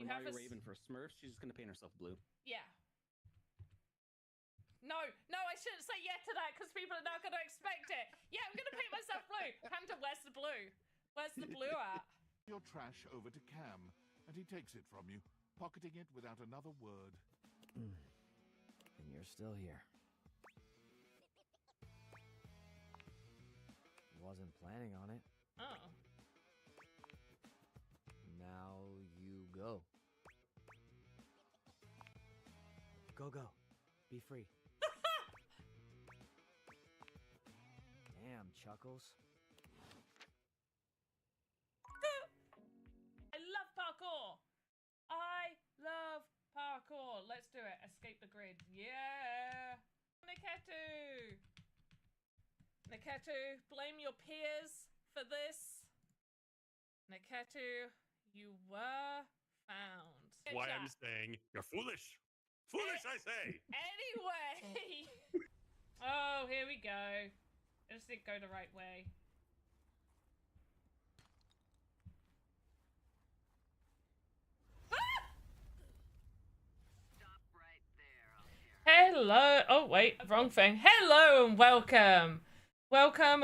You have a Raven for Smurf. She's just gonna paint herself blue. Yeah. No, I shouldn't say yeah to that because people are not going to expect it. Yeah, I'm going to paint myself blue. Panda, where's the blue? Where's the blue at? Your trash over to Cam, and he takes it from you, pocketing it without another word. And you're still here. Wasn't planning on it. Oh. Now you go. Go. Be free. Damn, Chuckles. I love parkour. I love parkour. Let's do it. Escape the grid. Yeah. Niketu, blame your peers for this. Niketu, you were found. That's why I'm saying you're foolish. Foolish, I say. Anyway. Oh, here we go. I just didn't go the right way. Hello. Oh, wait. Wrong thing. Hello and welcome. Welcome.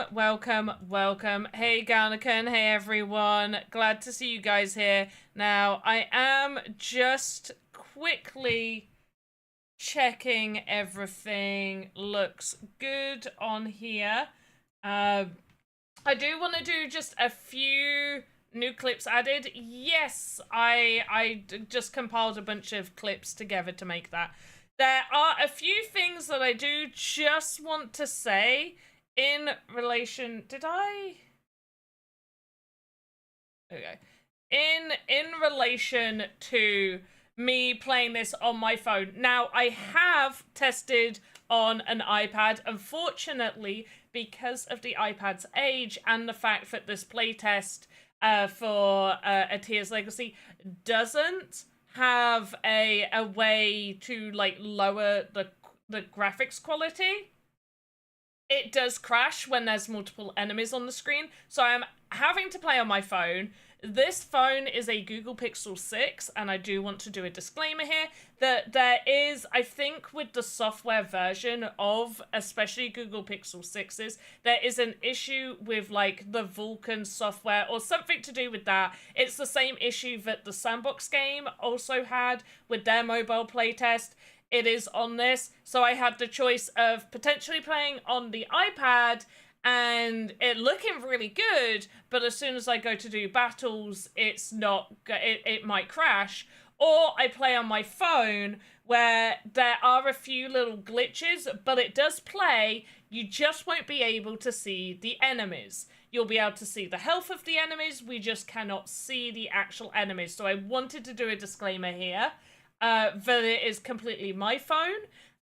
Hey, Garnican. Hey, everyone. Glad to see you guys here. Now, I am just quickly checking everything looks good on here. I do want to do just a few new clips added. Yes, I just compiled a bunch of clips together to make that. There are a few things that I do just want to say in relation. Okay. In relation to me playing this on my phone. Now, I have tested on an iPad. Unfortunately, because of the iPad's age and the fact that this playtest for Atia's Legacy doesn't have a way to like lower the graphics quality, it does crash when there's multiple enemies on the screen. So I'm having to play on my phone. This phone is a Google Pixel 6, and I do want to do a disclaimer here that there is, I think with the software version of especially Google Pixel 6s, there is an issue with like the Vulkan software or something to do with that. It's the same issue that the Sandbox game also had with their mobile playtest. It is on this, so I had the choice of potentially playing on the iPad and it looking really good, but as soon as I go to do battles, it's not, it might crash. Or I play on my phone where there are a few little glitches, but it does play, you just won't be able to see the enemies. You'll be able to see the health of the enemies, we just cannot see the actual enemies. So I wanted to do a disclaimer here, that it is completely my phone.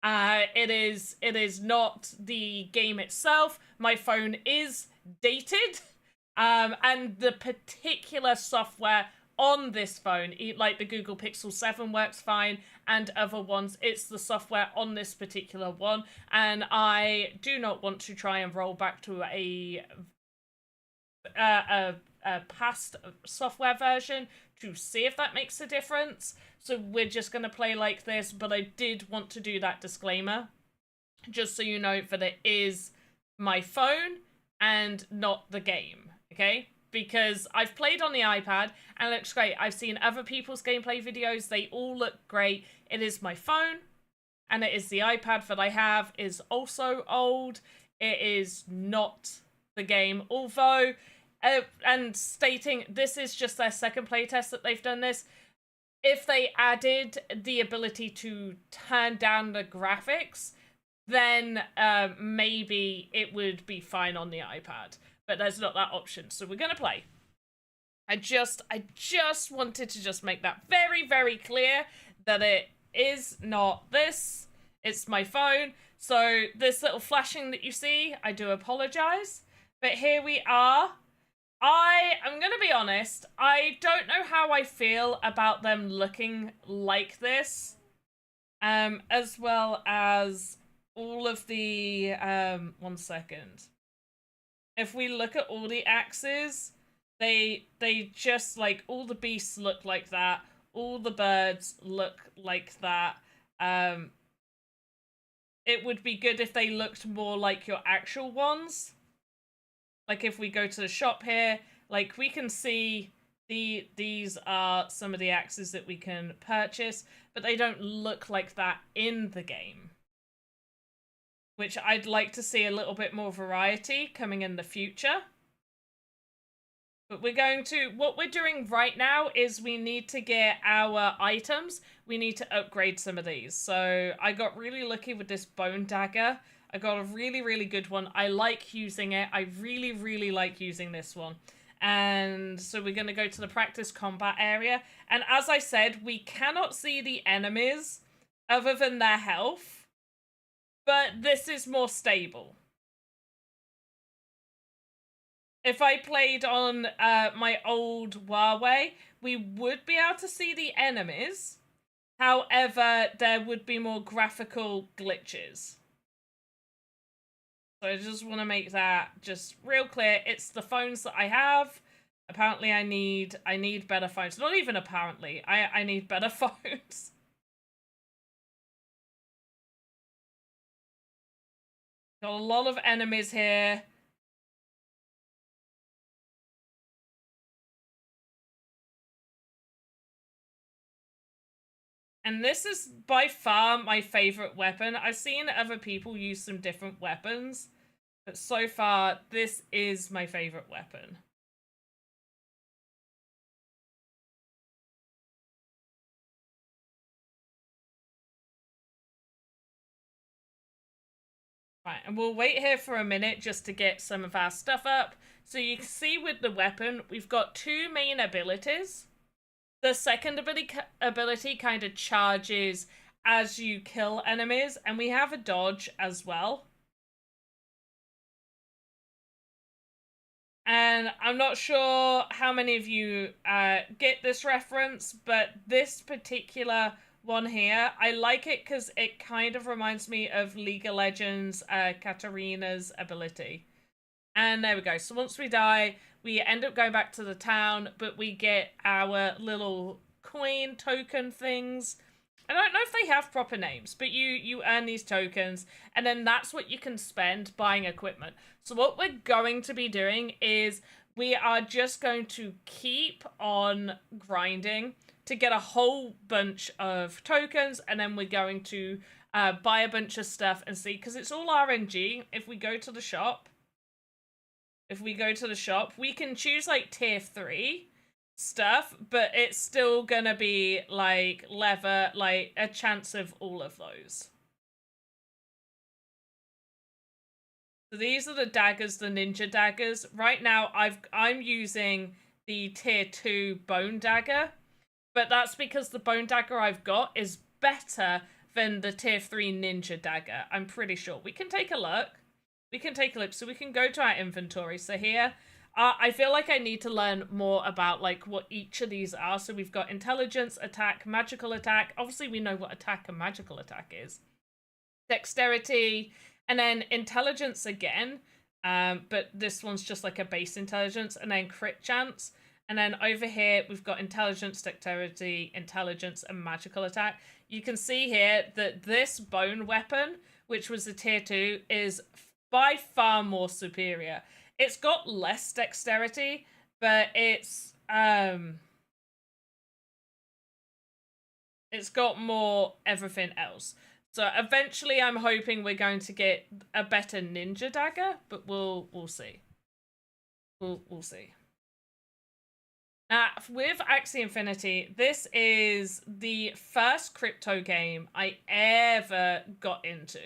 It is not the game itself. My phone is dated, and the particular software on this phone, like the Google Pixel 7 works fine, and other ones, it's the software on this particular one, and I do not want to try and roll back to a past software version to see if that makes a difference. So we're just going to play like this, but I did want to do that disclaimer, just so you know that it is my phone and not the game, okay? Because I've played on the iPad and it looks great. I've seen other people's gameplay videos. They all look great. It is my phone and it is the iPad that I have is also old. It is not the game, although, and stating this is just their second playtest that they've done this. If they added the ability to turn down the graphics, then maybe it would be fine on the iPad. But there's not that option, so we're gonna play. I just wanted to just make that very, very clear that it is not this. It's my phone. So this little flashing that you see, I do apologize. But here we are. I'm gonna be honest, I don't know how I feel about them looking like this. As well as all of the, one second. If we look at all the axes, they just, like, all the beasts look like that. all the birds look like that. It would be good if they looked more like your actual ones. Like if we go to the shop here, like we can see these are some of the axes that we can purchase, but they don't look like that in the game. Which I'd like to see a little bit more variety coming in the future. But what we're doing right now is we need to get our items. We need to upgrade some of these. So I got really lucky with this bone dagger. I got a really, really good one. I like using it. I really, really like using this one. And so we're going to go to the practice combat area. And as I said, we cannot see the enemies other than their health. But this is more stable. If I played on my old Huawei, we would be able to see the enemies. However, there would be more graphical glitches. So I just want to make that just real clear. It's the phones that I have. Apparently I need better phones. Not even apparently. I need better phones. Got a lot of enemies here. And this is by far my favorite weapon. I've seen other people use some different weapons, but so far, this is my favorite weapon. Right, and we'll wait here for a minute just to get some of our stuff up. So you can see with the weapon, we've got two main abilities. The second ability kind of charges as you kill enemies, and we have a dodge as well. And I'm not sure how many of you get this reference, but this particular one here, I like it because it kind of reminds me of League of Legends Katarina's ability. And there we go. So once we die, we end up going back to the town, but we get our little coin token things. I don't know if they have proper names, but you earn these tokens, and then that's what you can spend buying equipment. So what we're going to be doing is we are just going to keep on grinding to get a whole bunch of tokens, and then we're going to buy a bunch of stuff and see, because it's all RNG. If we go to the shop, we can choose like tier 3 stuff, but it's still gonna be like leather, like a chance of all of those. So these are the daggers, the ninja daggers. Right now I'm using the tier 2 bone dagger, but that's because the bone dagger I've got is better than the tier 3 ninja dagger. I'm pretty sure. We can take a look. So we can go to our inventory. So here, I feel like I need to learn more about like what each of these are. So we've got intelligence, attack, magical attack. Obviously we know what attack and magical attack is. Dexterity, and then intelligence again. But this one's just like a base intelligence, and then crit chance. And then over here, we've got intelligence, dexterity, intelligence, and magical attack. You can see here that this bone weapon, which was a tier 2, is by far more superior. It's got less dexterity, but it's got more everything else. So eventually I'm hoping we're going to get a better ninja dagger, but we'll see. We'll see. Now, with Axie Infinity, this is the first crypto game I ever got into.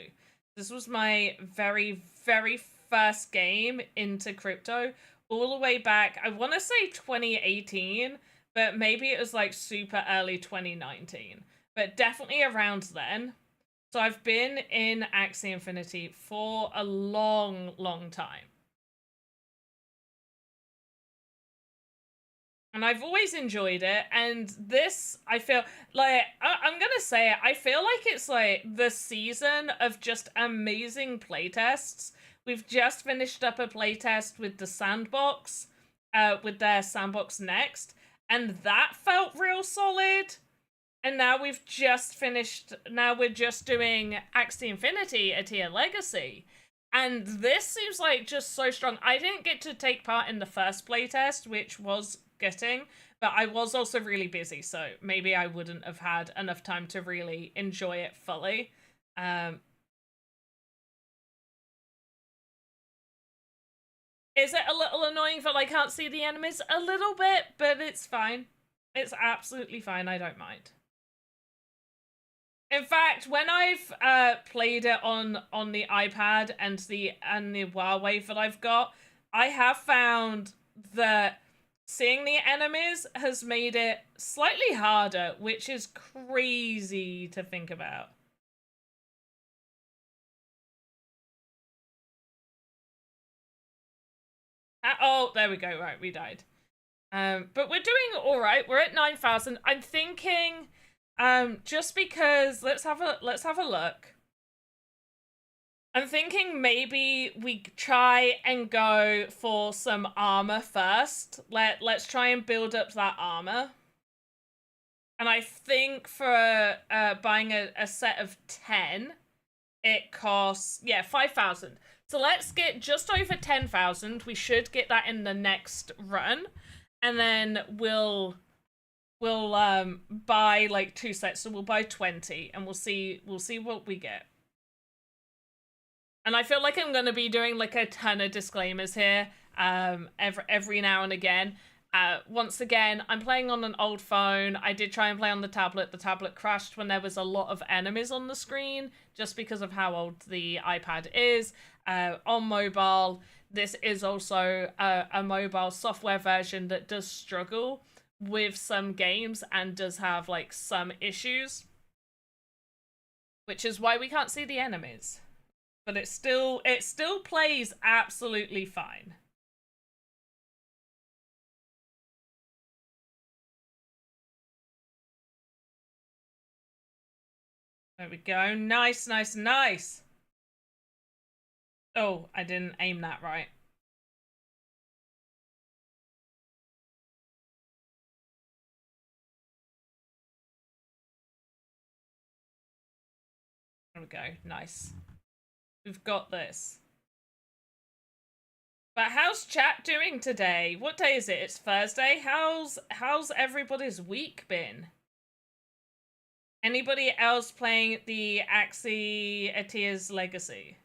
This was my very, very first game into crypto, all the way back, I want to say 2018, but maybe it was like super early 2019, but definitely around then. So I've been in Axie Infinity for a long, long time. And I've always enjoyed it, and this, I feel like, I'm gonna say it, I feel like it's like the season of just amazing playtests. We've just finished up a playtest with the Sandbox, with their Sandbox Next, And that felt real solid. And now we've just finished, now we're just doing Axie Infinity, Atia Legacy. And this seems like just so strong. I didn't get to take part in the first playtest, which was gutting, but I was also really busy, so maybe I wouldn't have had enough time to really enjoy it fully. Is it a little annoying that I can't see the enemies? A little bit, but it's fine. It's absolutely fine, I don't mind. In fact, when I've played it on the iPad and the Huawei that I've got, I have found that seeing the enemies has made it slightly harder, which is crazy to think about. Oh, there we go. Right, we died. But we're doing all right. We're at 9,000. I'm thinking, just because let's have a look. I'm thinking maybe we try and go for some armor first. Let's try and build up that armor. And I think for buying a set of 10, it costs, yeah, 5,000. So let's get just over 10,000. We should get that in the next run. And then we'll buy like 2 sets. So we'll buy 20 and we'll see what we get. And I feel like I'm going to be doing like a ton of disclaimers here every now and again. Once again, I'm playing on an old phone. I did try and play on the tablet. The tablet crashed when there was a lot of enemies on the screen just because of how old the iPad is. On mobile, this is also a mobile software version that does struggle with some games and does have like some issues, which is why we can't see the enemies. But it still plays absolutely fine. There we go. Nice, nice, nice. Oh, I didn't aim that right. There we go. Nice. We've got this. But how's chat doing today? What day is it? It's Thursday. How's everybody's week been? Anybody else playing the Axie Atia's Legacy?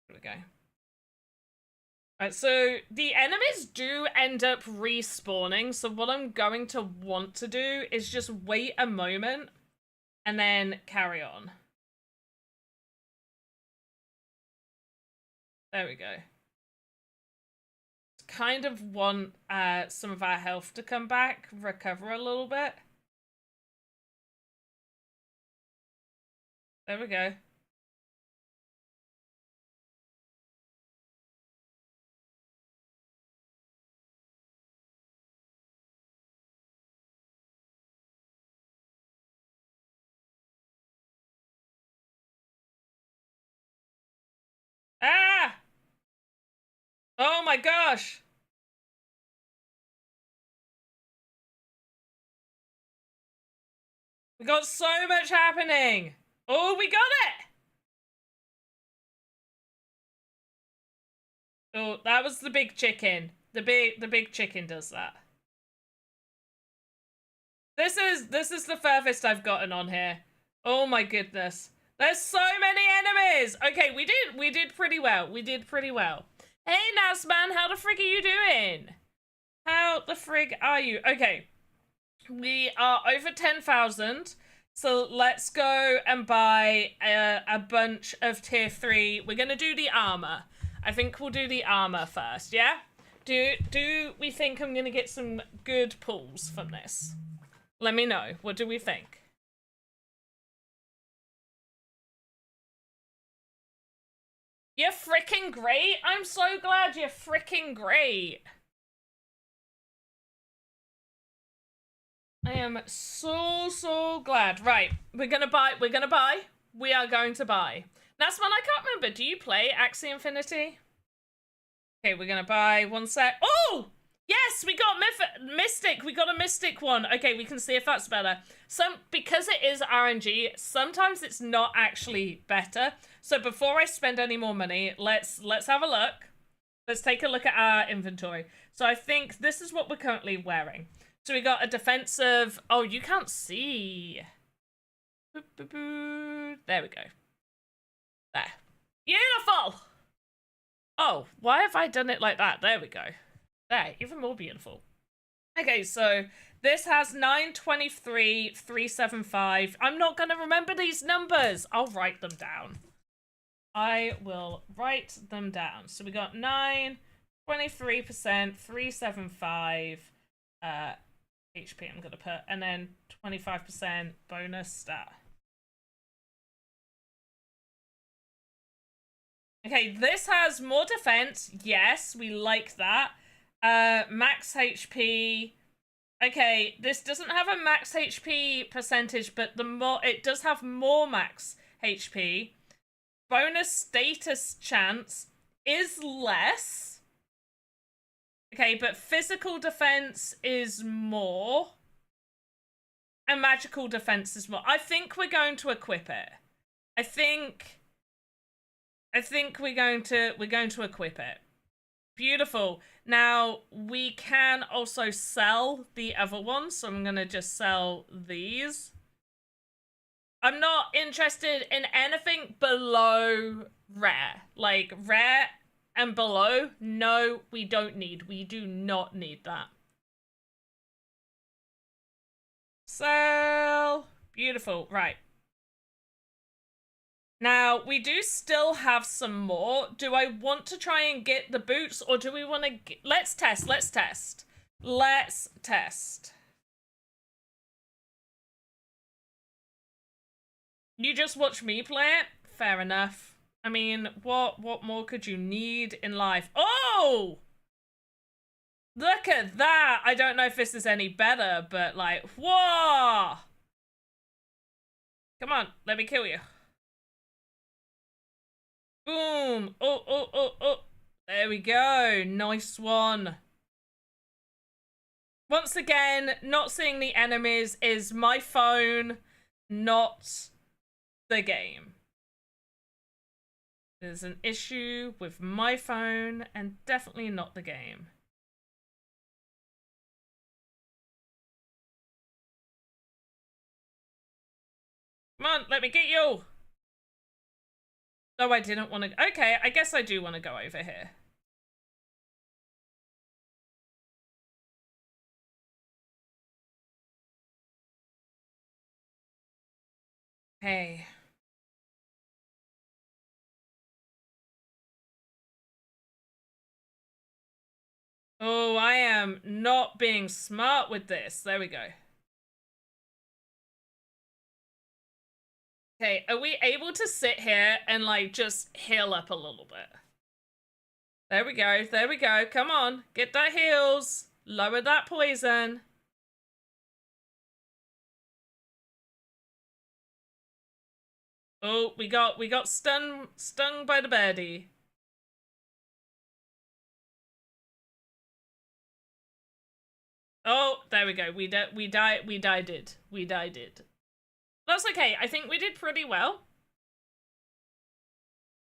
There we go. Right, so the enemies do end up respawning, so what I'm going to want to do is just wait a moment and then carry on. There we go. Kind of want some of our health to come back, recover a little bit. There we go. Ah! Oh my gosh! We got so much happening! Oh, we got it! Oh, that was the big chicken. The big chicken does that. This is the furthest I've gotten on here. Oh my goodness. There's so many enemies! Okay, we did pretty well. We did pretty well. Hey, Nasman, how the frig are you doing? How the frig are you? Okay. We are over 10,000. So let's go and buy a bunch of tier 3. We're going to do the armor. I think we'll do the armor first, yeah? Do we think I'm going to get some good pulls from this? Let me know. What do we think? You're freaking great. I'm so glad you're freaking great. I am so glad. Right, we're gonna buy. We are going to buy. That's one I can't remember. Do you play Axie Infinity? Okay, we're gonna buy 1 sec. Oh! Yes, we got Mystic. We got a Mystic one. Okay, we can see if that's better. Because it is RNG, sometimes it's not actually better. So before I spend any more money, let's have a look. Let's take a look at our inventory. So I think this is what we're currently wearing. So we got a defensive. Oh, you can't see. Boop, boop, boop. There we go. There. Beautiful. Oh, why have I done it like that? There we go. There, even more beautiful. Okay, so this has 923, 375. I'm not going to remember these numbers. I'll write them down. I will write them down. So we got 9, 23%, 375 HP I'm going to put, and then 25% bonus stat. Okay, this has more defense. Yes, we like that. Max HP. Okay, this doesn't have a max HP percentage, but it does have more max HP. Bonus status chance is less. Okay, but physical defense is more. And magical defense is more. I think we're going to equip it. I think we're going to equip it. Beautiful. Now, we can also sell the other ones, so I'm going to just sell these. I'm not interested in anything below rare. Like, rare and below, no, we don't need. We do not need that. Sell. Beautiful. Right. Now, we do still have some more. Do I want to try and get the boots, or do we want to... Let's test. Let's test. You just watch me play it? Fair enough. I mean, what more could you need in life? Oh! Look at that! I don't know if this is any better, but like, whoa! Come on, let me kill you. Boom! Oh. There we go. Nice one. Once again, not seeing the enemies is my phone, not the game. There's an issue with my phone and definitely not the game. Come on, let me get you! No, I didn't want to... Okay, I guess I do want to go over here. Hey. Oh, I am not being smart with this. There we go. Okay, are we able to sit here and, like, just heal up a little bit? There we go, there we go. Come on, get that heals. Lower that poison. Oh, we got stung by the birdie. Oh, there we go. We died it. That's okay. I think we did pretty well.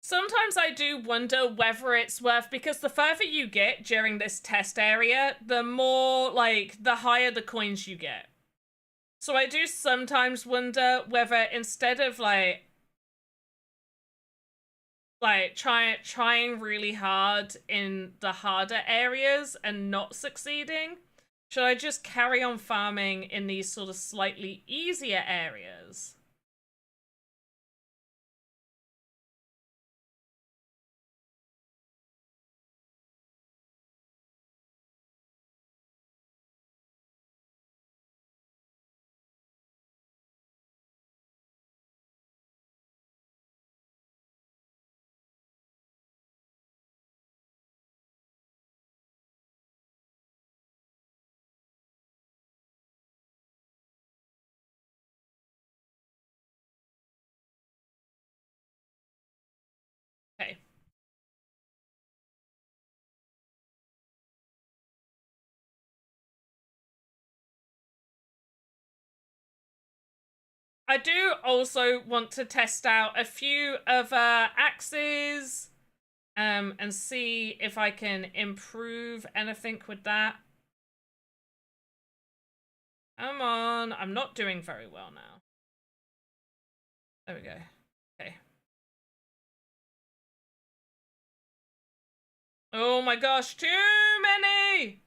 Sometimes I do wonder whether it's worth, because the further you get during this test area, the more, like, the higher the coins you get. So I do sometimes wonder whether instead of, like trying really hard in the harder areas and not succeeding, should I just carry on farming in these sort of slightly easier areas? I do also want to test out a few other axes, and see if I can improve anything with that. Come on, I'm not doing very well now. There we go. Okay. Oh my gosh, too many!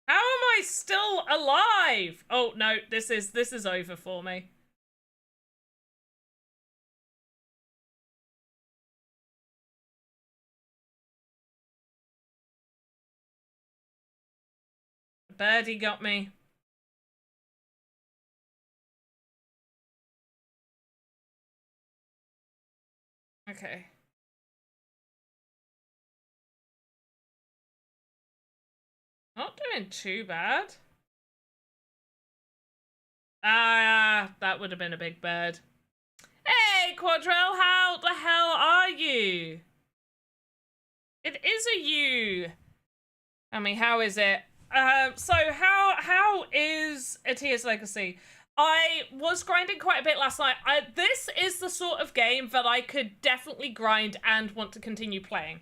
How am I still alive? Oh no, this is over for me. Birdie got me. Okay. Not doing too bad. Ah, that would have been a big bird. Hey, Quadrell, how the hell are you? It is a you. I mean, how is it? So how is Atia's Legacy? I was grinding quite a bit last night. This is the sort of game that I could definitely grind and want to continue playing.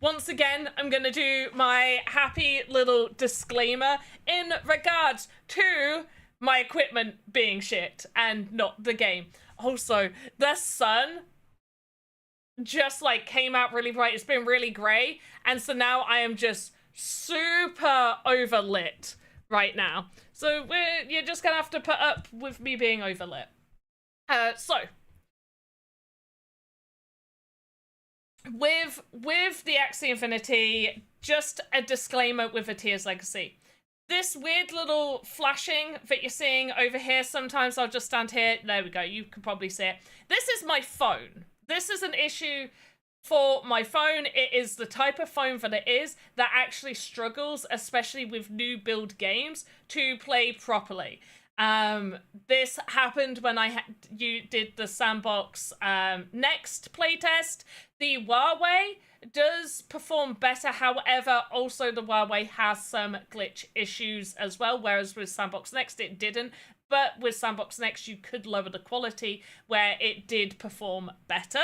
Once again, I'm going to do my happy little disclaimer in regards to my equipment being shit and not the game. Also, the sun just like came out really bright. It's been really grey, and so now I am just super overlit right now. So you're just gonna have to put up with me being overlit. So with the Axie Infinity, just a disclaimer with Atia's Legacy. This weird little flashing that you're seeing over here, sometimes I'll just stand here. There we go, you can probably see it. This is my phone. This is an issue for my phone. It is the type of phone that it is that actually struggles, especially with new build games, to play properly. This happened when you did the Sandbox Next playtest. The Huawei does perform better, however, also the Huawei has some glitch issues as well, whereas with Sandbox Next it didn't. But with Sandbox Next you could lower the quality where it did perform better.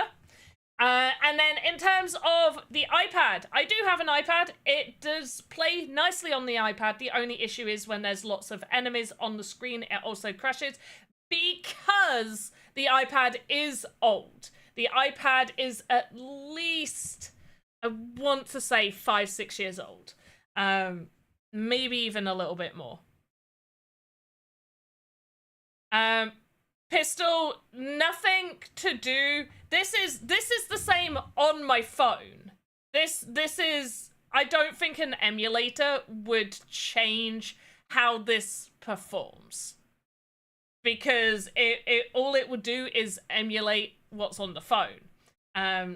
And then in terms of the iPad, I do have an iPad. It does play nicely on the iPad. The only issue is when there's lots of enemies on the screen, it also crashes because the iPad is old. The iPad is at least, I want to say 5-6 years old. Maybe even a little bit more. Pistol, nothing to do. This is the same on my phone. This is, I don't think an emulator would change how this performs, because it all it would do is emulate what's on the phone.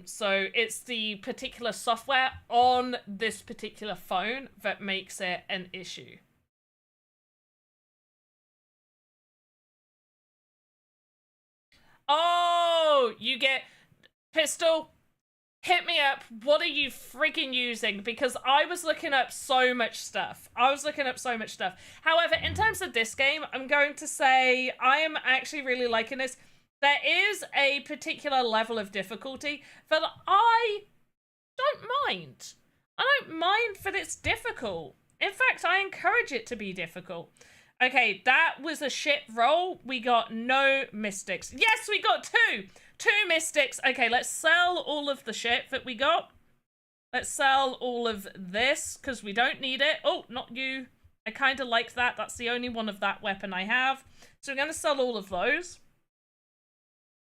So it's the particular software on this particular phone that makes it an issue. Oh, you get Pistol, hit me up. What are you freaking using? Because I was looking up so much stuff. However, in terms of this game, I'm going to say I am actually really liking this. There is a particular level of difficulty that I don't mind. I don't mind that it's difficult. In fact, I encourage it to be difficult. Okay, that was a shit roll. We got no mystics. Yes, we got two mystics. Okay, let's sell all of the shit that we got. Let's sell all of this because we don't need it. Oh, not you. I kind of like that. That's the only one of that weapon I have. So we're going to sell all of those.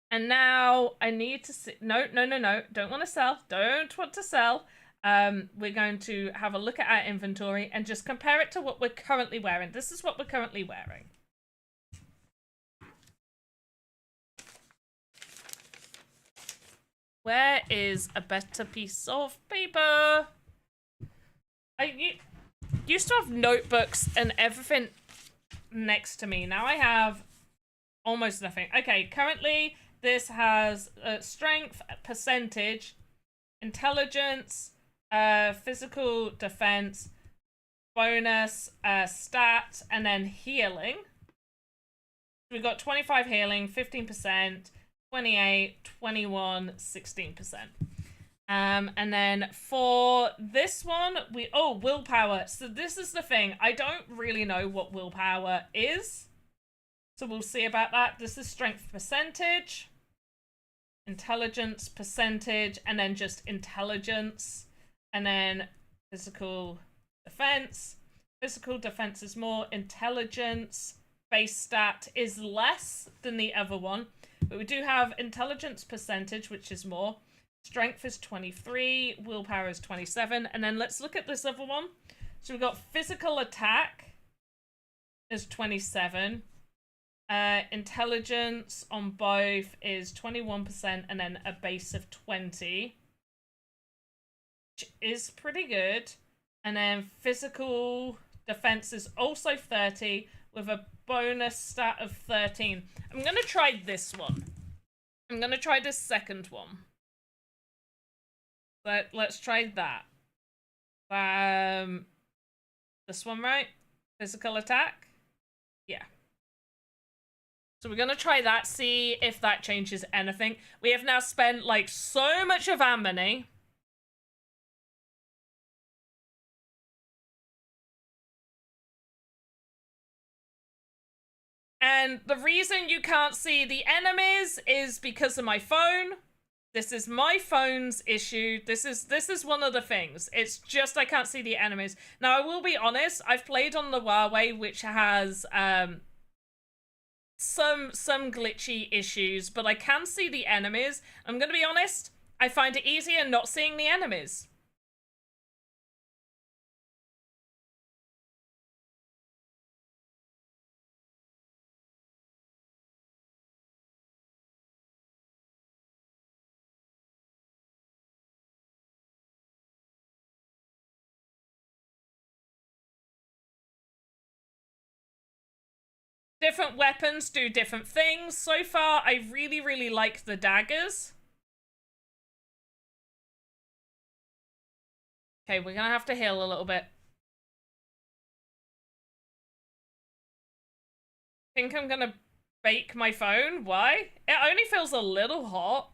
And now I need to see. No. Don't want to sell. Don't want to sell. We're going to have a look at our inventory and just compare it to what we're currently wearing. This is what we're currently wearing. Where is a better piece of paper? I used to have notebooks and everything next to me. Now I have almost nothing. Okay, currently this has strength, percentage, intelligence, physical defense, bonus, stat, and then healing. We've got 25 healing, 15%, 28, 21, 16%. And then for this one, willpower. So this is the thing. I don't really know what willpower is. So we'll see about that. This is strength percentage, intelligence percentage, and then just intelligence. And then physical defense. Physical defense is more. Intelligence base stat is less than the other one. But we do have intelligence percentage, which is more. Strength is 23, willpower is 27, and then let's look at this other one. So we've got physical attack is 27, intelligence on both is 21%, and then a base of 20, which is pretty good. And then physical defense is also 30 with a bonus stat of 13. I'm gonna try this one. I'm gonna try this second one. Let's try that. This one, right? Physical attack? Yeah. So we're gonna try that, see if that changes anything. We have now spent, like, so much of our money. And the reason you can't see the enemies is because of my phone. This is my phone's issue. This is one of the things. It's just I can't see the enemies. Now, I will be honest. I've played on the Huawei, which has some glitchy issues, but I can see the enemies. I'm going to be honest. I find it easier not seeing the enemies. Different weapons do different things. So far, I really, really like the daggers. Okay, we're gonna have to heal a little bit. I think I'm gonna bake my phone. Why? It only feels a little hot.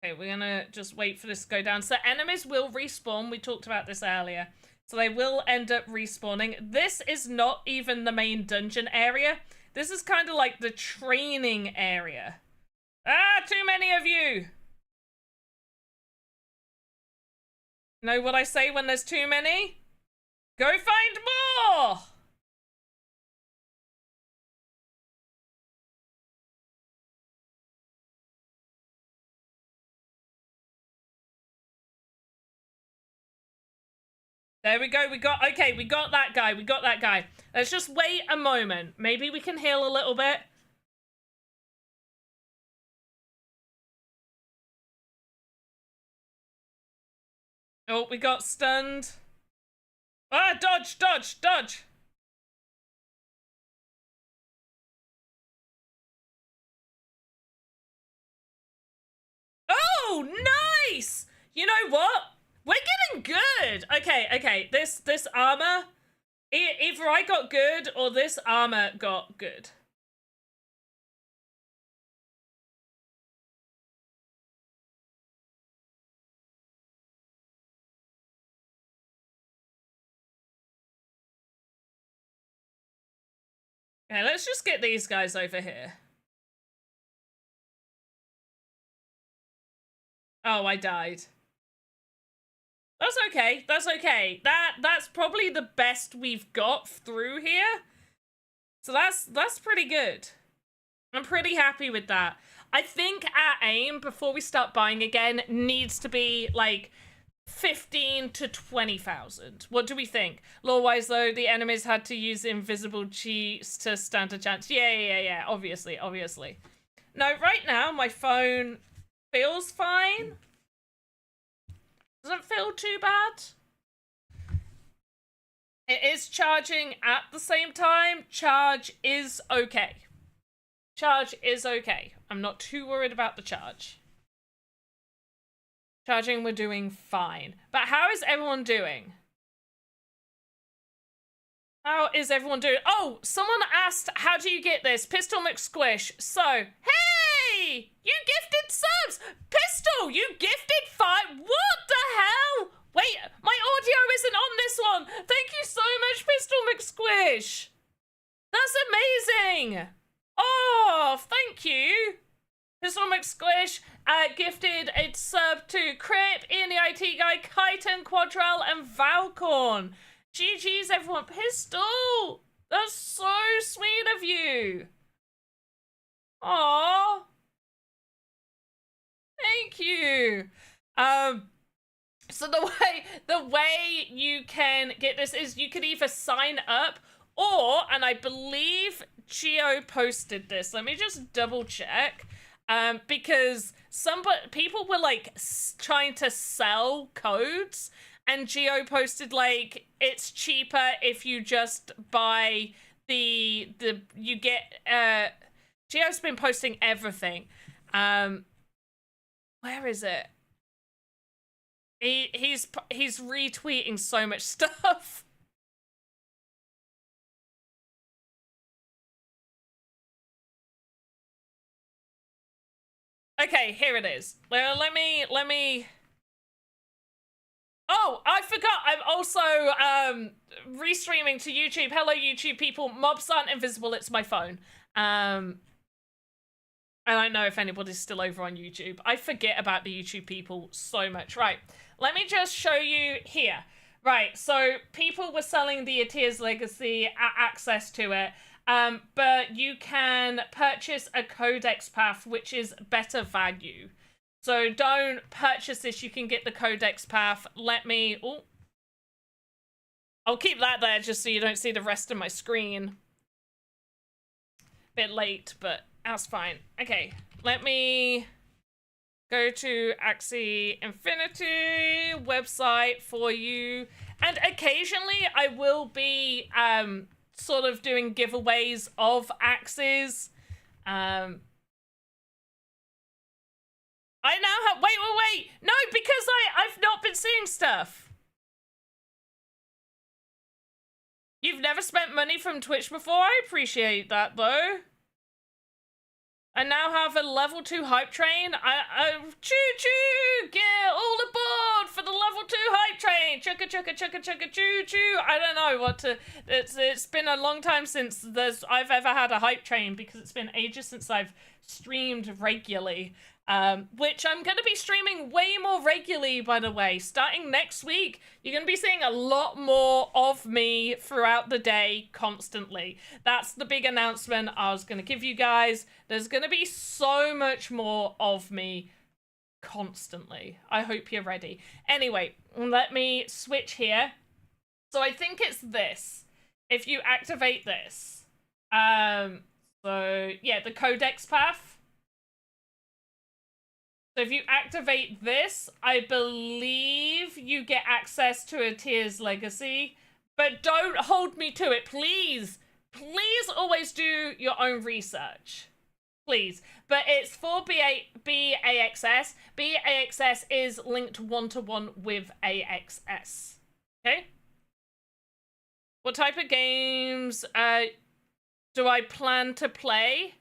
Okay, we're gonna just wait for this to go down. So enemies will respawn. We talked about this earlier. So they will end up respawning. This is not even the main dungeon area. This is kind of like the training area. Ah, too many of you! Know what I say when there's too many? Go find more! There we go. We got that guy. We got that guy. Let's just wait a moment. Maybe we can heal a little bit. Oh, we got stunned. Ah, dodge, dodge, dodge. Oh, nice! You know what? We're getting good. Okay. This armor, either I got good or this armor got good. Okay, let's just get these guys over here. Oh, I died. That's okay. That's okay. That's probably the best we've got through here. So that's pretty good. I'm pretty happy with that. I think our aim before we start buying again needs to be like 15 to 20,000. What do we think? Lore-wise though, the enemies had to use invisible cheats to stand a chance. Yeah. Obviously. No, right now my phone feels fine. Doesn't feel too bad. It is charging at the same time. Charge is okay. Charge is okay. I'm not too worried about the charge. Charging, we're doing fine. But how is everyone doing? How is everyone doing? Oh, someone asked, how do you get this? Pistol McSquish. So, hey! You gifted subs! Pistol, you gifted 5. What the hell? Wait, my audio isn't on this one. Thank you so much, Pistol McSquish. That's amazing. Oh, thank you. Pistol McSquish gifted a sub to Crip, Ian the IT Guy, Chitin, Quadrell, and Valcorn. GG's everyone. Pistol! That's so sweet of you. Aww. Thank you. So the way you can get this is you could either sign up or, and I believe Geo posted this. Let me just double check. Because people were like trying to sell codes, and Geo posted like it's cheaper if you just buy you get Geo's been posting everything. Where is it? He's retweeting so much stuff. Okay, here it is. Well, let me. Oh, I forgot. I'm also restreaming to YouTube. Hello, YouTube people. Mobs aren't invisible. It's my phone. And I don't know if anybody's still over on YouTube. I forget about the YouTube people so much. Right. Let me just show you here. Right. So people were selling the Atia's Legacy access to it. But you can purchase a codex path, which is better value. So don't purchase this. You can get the codex path. I'll keep that there just so you don't see the rest of my screen. Bit late, but that's fine. Okay, let me go to Axie Infinity website for you. And occasionally I will be sort of doing giveaways of Axies. I now have, wait, no, because I've not been seeing stuff. You've never spent money from Twitch before? I appreciate that though. I now have a level 2 hype train. Choo-choo! Get all aboard for the level 2 hype train! Chugga choo-choo! I don't know what to... It's been a long time since I've ever had a hype train because it's been ages since I've streamed regularly. Which I'm going to be streaming way more regularly, by the way. Starting next week, you're going to be seeing a lot more of me throughout the day, constantly. That's the big announcement I was going to give you guys. There's going to be so much more of me constantly. I hope you're ready. Anyway, let me switch here. So I think it's this. If you activate this. So, yeah, the codex path. So if you activate this, I believe you get access to Atia's Legacy. But don't hold me to it, please. Please always do your own research. Please. But it's for BAXS. BAXS is linked one-to-one with AXS. Okay? What type of games do I plan to play?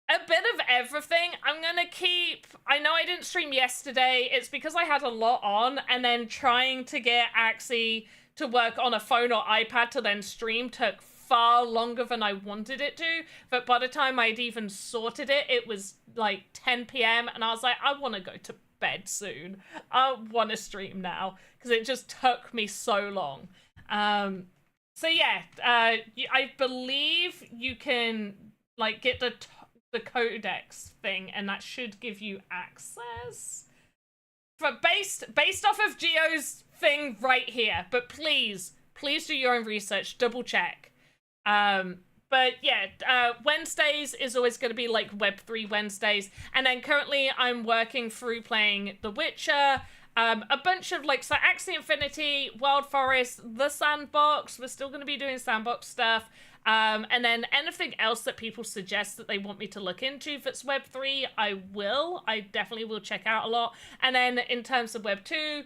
A bit of everything. I'm gonna keep... I know I didn't stream yesterday. It's because I had a lot on, and then trying to get Axie to work on a phone or iPad to then stream took far longer than I wanted it to. But by the time I'd even sorted it, it was like 10 p.m. and I was like, I want to go to bed soon. I want to stream now because it just took me so long. So yeah, I believe you can like get the codex thing, and that should give you access. But based off of Geo's thing right here. But please do your own research, double check. But yeah, Wednesdays is always going to be like Web3 Wednesdays, and then currently I'm working through playing The Witcher. A bunch of like, so Axie Infinity, Wild Forest, the Sandbox, we're still going to be doing Sandbox stuff. And then anything else that people suggest that they want me to look into, if it's Web3, I definitely will check out a lot. And then in terms of Web2,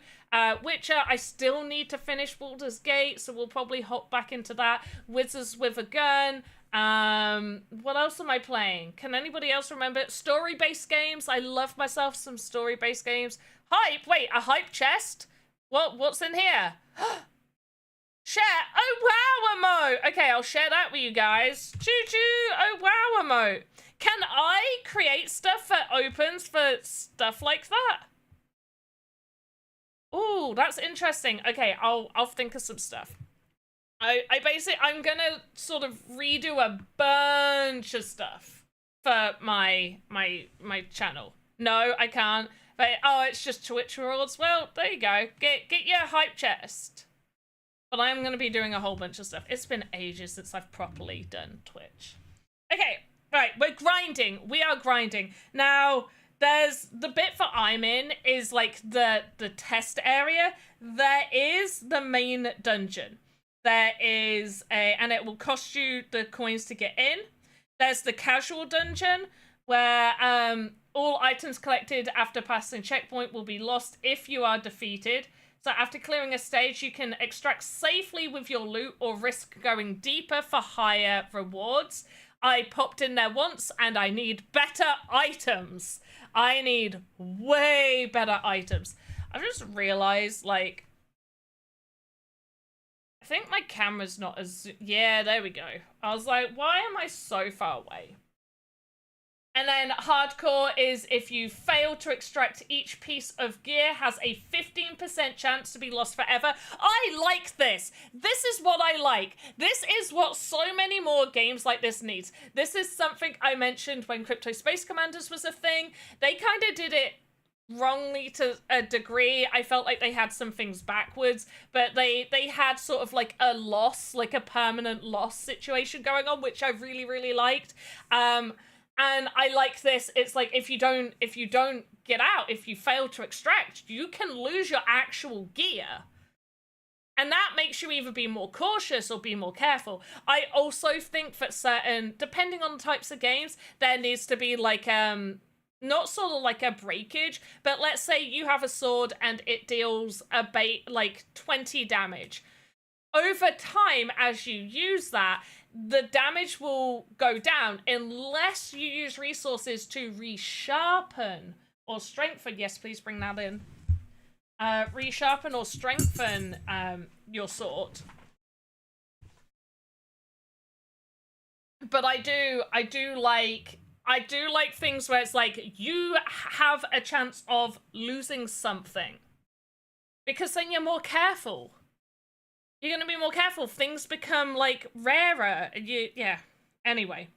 Witcher, I still need to finish Baldur's Gate, so we'll probably hop back into that. Wizards with a Gun. What else am I playing? Can anybody else remember? Story-based games. I love myself some story-based games. Hype! Wait, a hype chest? What's in here? Share! Oh, wow emote! Okay, I'll share that with you guys. Choo-choo! Oh, wow emote. Can I create stuff that opens for stuff like that? Ooh, that's interesting. Okay, I'll think of some stuff. I'm gonna sort of redo a bunch of stuff for my channel. No, I can't. But, oh, it's just Twitch rewards. Well, there you go. Get your hype chest. But I'm gonna be doing a whole bunch of stuff. It's been ages since I've properly done Twitch. Okay, right, we're grinding. We are grinding. Now, there's the bit that I'm in is like the test area. There is the main dungeon. There is and it will cost you the coins to get in. There's the casual dungeon where all items collected after passing checkpoint will be lost if you are defeated. So after clearing a stage, you can extract safely with your loot or risk going deeper for higher rewards. I popped in there once and I need better items. I need way better items. I've just realized, like, I think my camera's not as... Yeah, there we go. I was like, why am I so far away? And then hardcore is if you fail to extract each piece of gear, has a 15% chance to be lost forever. I like this. This is what I like. This is what so many more games like this needs. This is something I mentioned when Crypto Space Commanders was a thing. They kind of did it wrongly to a degree. I felt like they had some things backwards, but they had sort of like a loss, like a permanent loss situation going on, which I really, really liked. And I like this. It's like if you don't get out, if you fail to extract, you can lose your actual gear. And that makes you either be more cautious or be more careful. I also think that certain, depending on the types of games, there needs to be like not sort of like a breakage, but let's say you have a sword and it deals like 20 damage. Over time, as you use that, the damage will go down unless you use resources to resharpen or strengthen. Yes, please bring that in. Resharpen or strengthen your sword. But I do like things where it's like you have a chance of losing something, because then you're more careful. You're going to be more careful. Things become, like, rarer. Yeah. Anyway.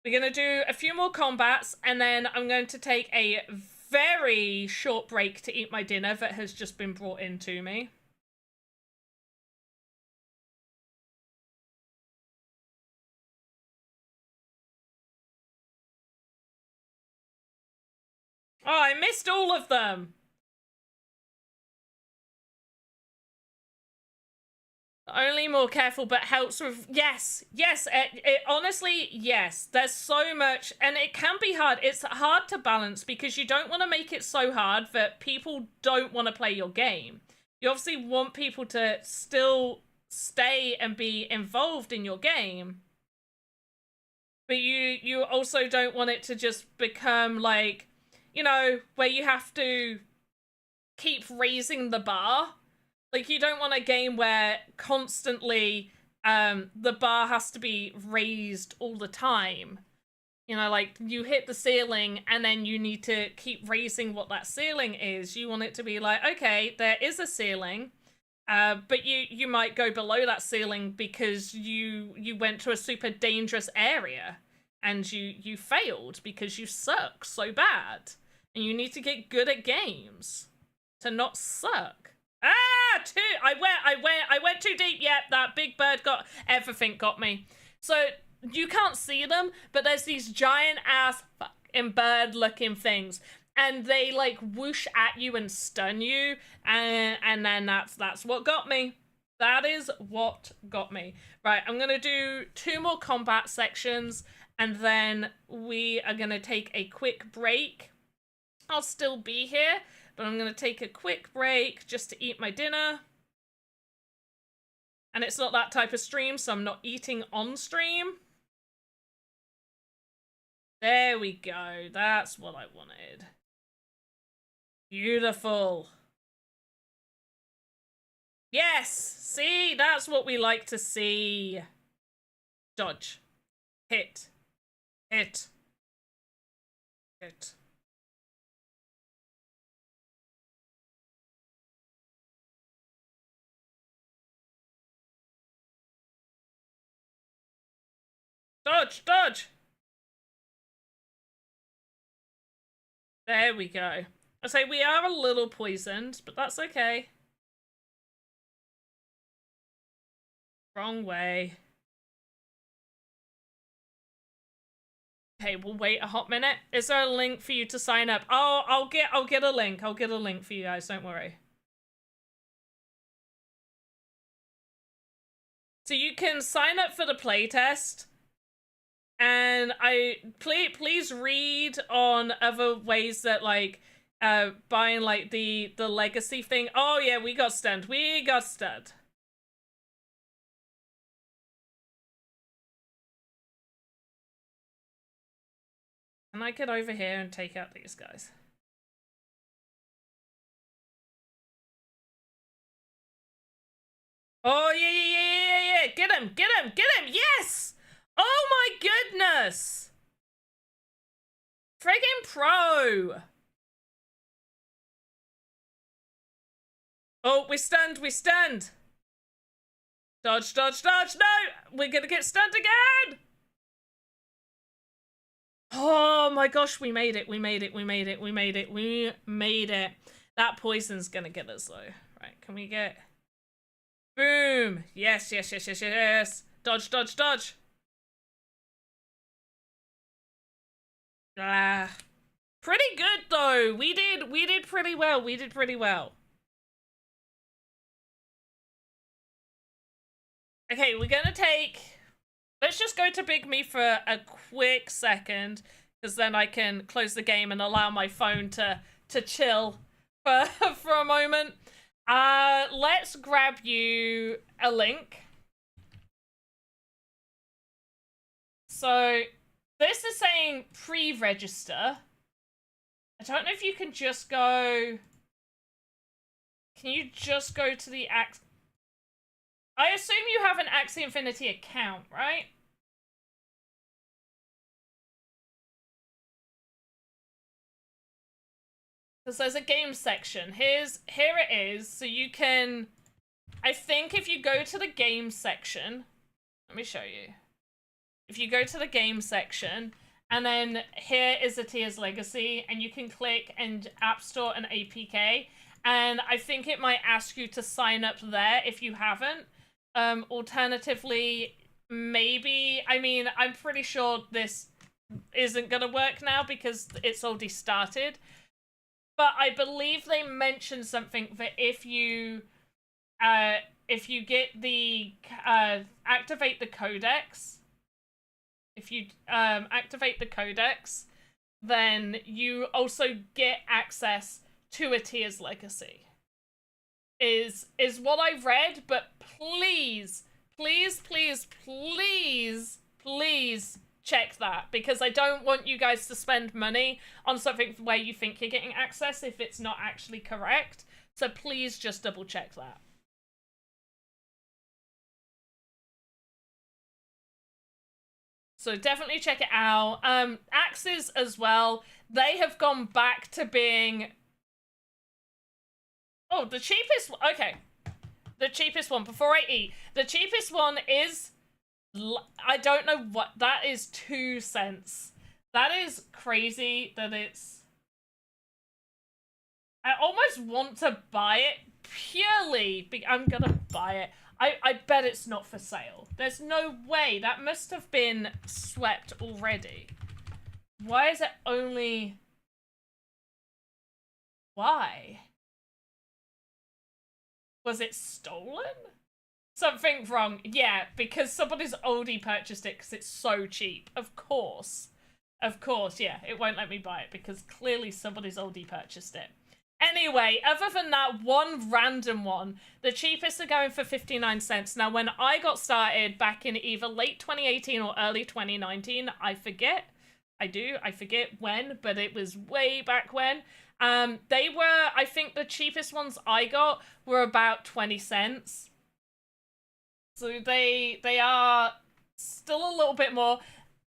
We're going to do a few more combats, and then I'm going to take a very short break to eat my dinner that has just been brought in to me. Oh, I missed all of them. Only more careful, but helps with... Yes, it honestly, yes. There's so much, and it can be hard. It's hard to balance because you don't want to make it so hard that people don't want to play your game. You obviously want people to still stay and be involved in your game. But you also don't want it to just become like, you know, where you have to keep raising the bar. Like, you don't want a game where constantly the bar has to be raised all the time. You know, like, you hit the ceiling and then you need to keep raising what that ceiling is. You want it to be like, okay, there is a ceiling, but you might go below that ceiling because you went to a super dangerous area and you failed because you suck so bad. And you need to get good at games to not suck. Ah, I went too deep. Yep, that big bird everything got me. So you can't see them, but there's these giant ass fucking bird looking things. and they like whoosh at you and stun you, and then that's what got me. That is what got me. Right, I'm gonna do 2 more combat sections, and then we are gonna take a quick break. I'll still be here, but I'm gonna take a quick break just to eat my dinner. And it's not that type of stream, so I'm not eating on stream. There we go. That's what I wanted. Beautiful. Yes! See? That's what we like to see. Dodge. Hit. Hit. Hit. Dodge! Dodge! There we go. I say we are a little poisoned, but that's okay. Wrong way. Okay, we'll wait a hot minute. Is there a link for you to sign up? Oh, I'll get a link. I'll get a link for you guys, don't worry. So you can sign up for the playtest. And please read on other ways that like buying like the legacy thing. Oh yeah, we got stunned. We got stunned. Can I get over here and take out these guys? Oh yeah. Get him. Yes! Oh my goodness! Friggin' pro! Oh, we're stunned. Dodge. No! We're gonna get stunned again! Oh my gosh, we made it. That poison's gonna get us though. Right, can we get... Boom! Yes. Dodge. Pretty good though. We did pretty well. Okay, we're gonna take... Let's just go to Big Me for a quick second, because then I can close the game and allow my phone to chill for a moment. Let's grab you a link. So this is saying pre-register. I don't know if you can just go... Can you just go to the I assume you have an Axie Infinity account, right? Because there's a game section. Here it is. So you can... I think if you go to the game section... Let me show you. If you go to the game section, and then here is Atia's Legacy, and you can click and App Store and APK, and I think it might ask you to sign up there if you haven't. Alternatively, maybe... I mean, I'm pretty sure this isn't gonna work now because it's already started. But I believe they mentioned something that if you get the activate the codex, if you activate the codex, then you also get access to Atia's Legacy. Is what I read, but please check that, because I don't want you guys to spend money on something where you think you're getting access if it's not actually correct. So please just double check that. So definitely check it out. Axies as well, they have gone back to being... Oh, the cheapest... Okay. The cheapest one, before I eat. The cheapest one is... I don't know what... That is 2 cents. That is crazy that it's... I almost want to buy it purely... I'm gonna buy it. I bet it's not for sale. There's no way. That must have been swept already. Why is it only... Why? Was it stolen? Something wrong. Yeah, because somebody's already purchased it because it's so cheap. Of course. Of course, yeah. It won't let me buy it because clearly somebody's already purchased it. Anyway, other than that one random one, the cheapest are going for 59 cents. Now, when I got started back in either late 2018 or early 2019, I forget. I forget when, but it was way back when. They were, I think the cheapest ones I got were about 20 cents. So they are still a little bit more.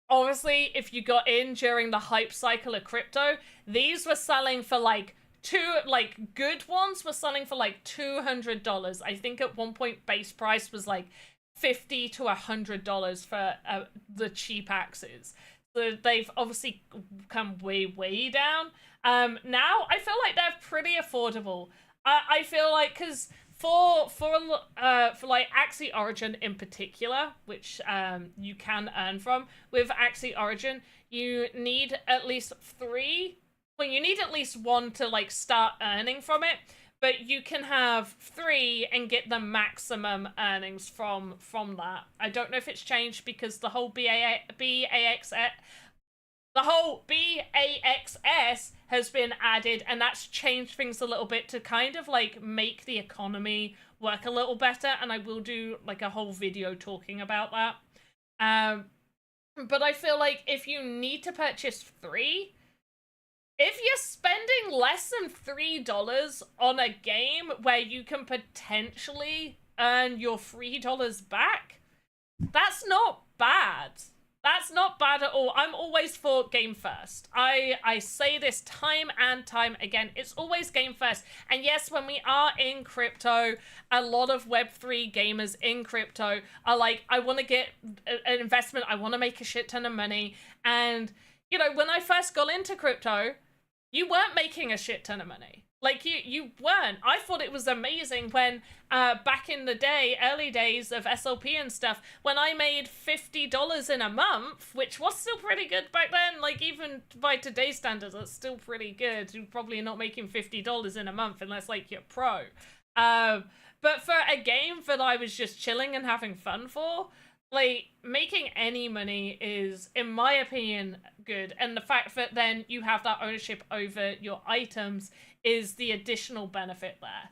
Obviously, if you got in during the hype cycle of crypto, these were selling for like good ones were selling for like $200. I think at one point base price was like $50 to $100 for the cheap Axies. So they've obviously come way down. Now I feel like they're pretty affordable. I feel like because for like Axie Origin in particular, which you can earn from with Axie Origin, you need at least 3. Well, you need at least 1 to like start earning from it, but you can have 3 and get the maximum earnings from that. I don't know if it's changed because the whole BAXS has been added, and that's changed things a little bit to kind of like make the economy work a little better, and I will do like a whole video talking about that. But I feel like if you need to purchase 3, if you're spending less than $3 on a game where you can potentially earn your $3 back, that's not bad. That's not bad at all. I'm always for game first. I say this time and time again. It's always game first. And yes, when we are in crypto, a lot of Web3 gamers in crypto are like, I want to get an investment. I want to make a shit ton of money. And, you know, when I first got into crypto, you weren't making a shit ton of money. Like, you weren't. I thought it was amazing when, back in the day, early days of SLP and stuff, when I made $50 in a month, which was still pretty good back then, like, even by today's standards, that's still pretty good. You're probably not making $50 in a month unless, like, you're pro. But for a game that I was just chilling and having fun for, like, making any money is, in my opinion, good. And the fact that then you have that ownership over your items is the additional benefit there.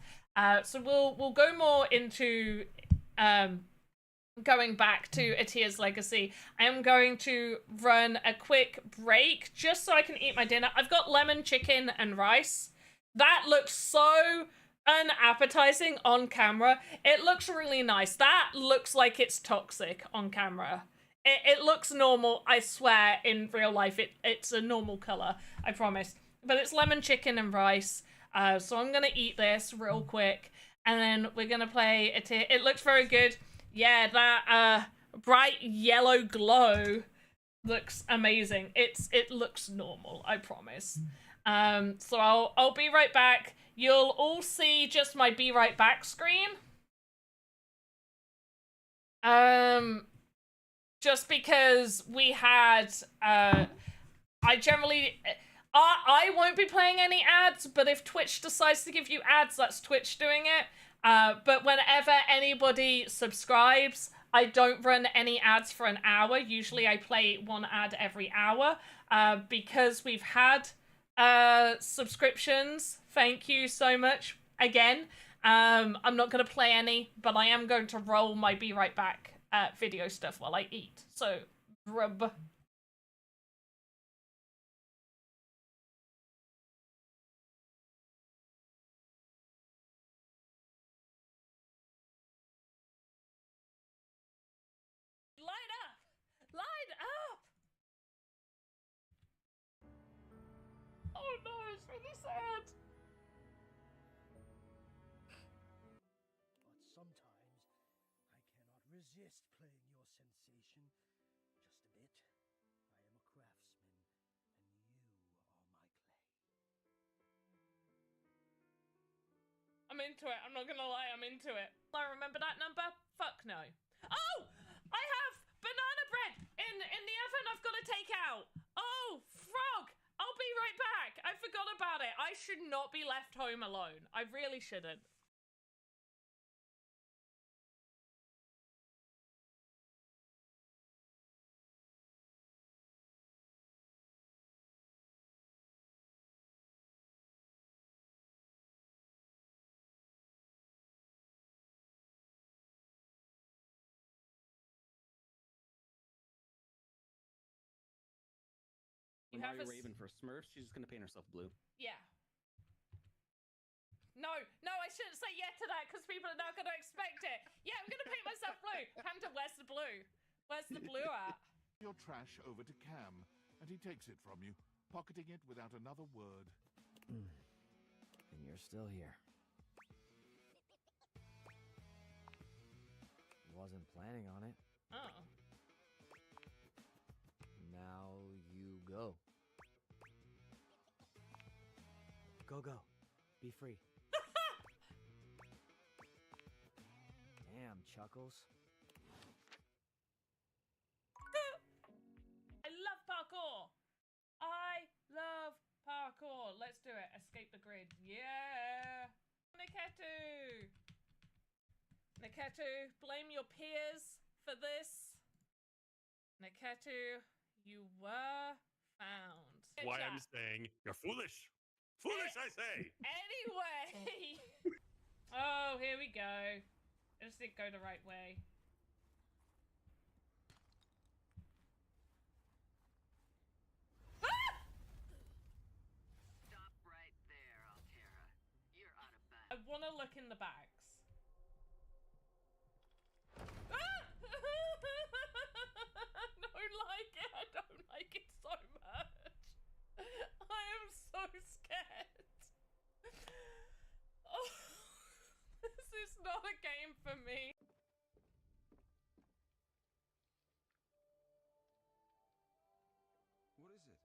So we'll go more into going back to Atia's Legacy. I am going to run a quick break just so I can eat my dinner. I've got lemon chicken and rice. That looks so unappetizing on camera. It looks really nice. That looks like it's toxic on camera. It looks normal, I swear. In real life, it's a normal color, I promise. But it's lemon chicken and rice. So I'm gonna eat this real quick, and then we're gonna play it. It looks very good. Yeah, that bright yellow glow looks amazing. It looks normal, I promise. So I'll be right back. You'll all see just my be right back screen. Just because we had I generally I won't be playing any ads, but if Twitch decides to give you ads, that's Twitch doing it. But whenever anybody subscribes, I don't run any ads for an hour. Usually I play 1 ad every hour. Because we've had subscriptions. Thank you so much again. I'm not going to play any, but I am going to roll my be right back video stuff while I eat. So, rub. Light up! Light up! Oh no, it's really sad. But sometimes I cannot resist playing your sensation. Just a bit. I am a craftsman, and you are my clay. I'm into it. I'm not gonna lie, I'm into it. I remember that number? Fuck no. Oh! I have banana bread in the oven I've got to take out. Oh, frog! I'll be right back. I forgot about it. I should should not be left home alone. I really shouldn't. You When have you're a Raven for Smurfs, she's just gonna paint herself blue. Yeah. No, I shouldn't say yeah to that because people are now going to expect it. Yeah, I'm going to paint myself blue. Panda, where's the blue? Where's the blue at? Your trash over to Cam, and he takes it from you, pocketing it without another word. And you're still here. Wasn't planning on it. Oh. Now you go. Go. Be free. Damn, Chuckles. I love parkour. I love parkour. Let's do it. Escape the grid. Yeah. Niketu. Niketu, blame your peers for this. Niketu, you were found. Good Why chat. I'm saying you're foolish. Foolish, I say. Anyway. Oh, here we go. I just didn't go the right way. Ah! Stop right there, Altera. You're out of I bounds. want to look in the bags. Ah! I don't like it. I don't like it so much. I am so scared. Oh, this is not a game for me. What is it?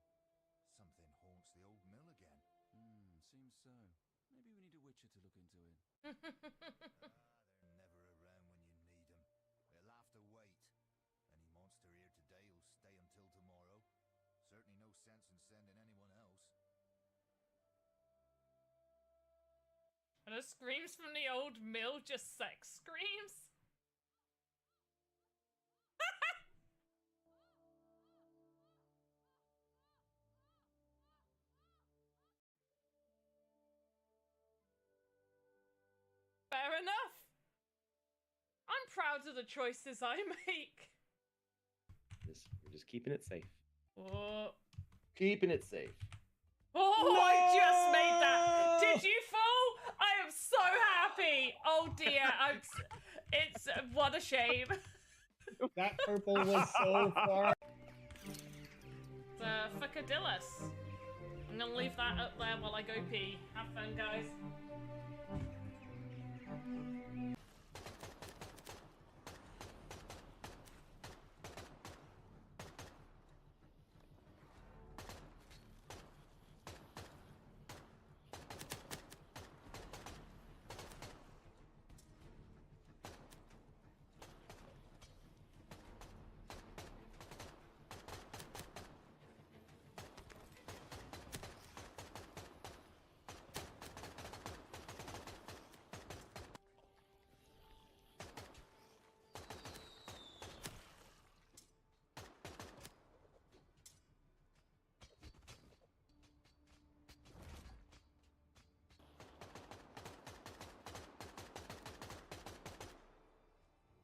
Something haunts the old mill again. Seems so. Maybe we need a witcher to look into it. They're never around when you need them. They'll have to wait. Any monster here today will stay until tomorrow. Certainly no sense in sending anyone else. Are the screams from the old mill just sex screams? Fair enough. I'm proud of the choices I make. We're just keeping it safe. Oh, Keeping it safe. I just made that. Did you fall? I am so happy. Oh dear, it's what a shame. That purple was so far. It's Fuckadillas. I'm gonna leave that up there while I go pee. Have fun, guys.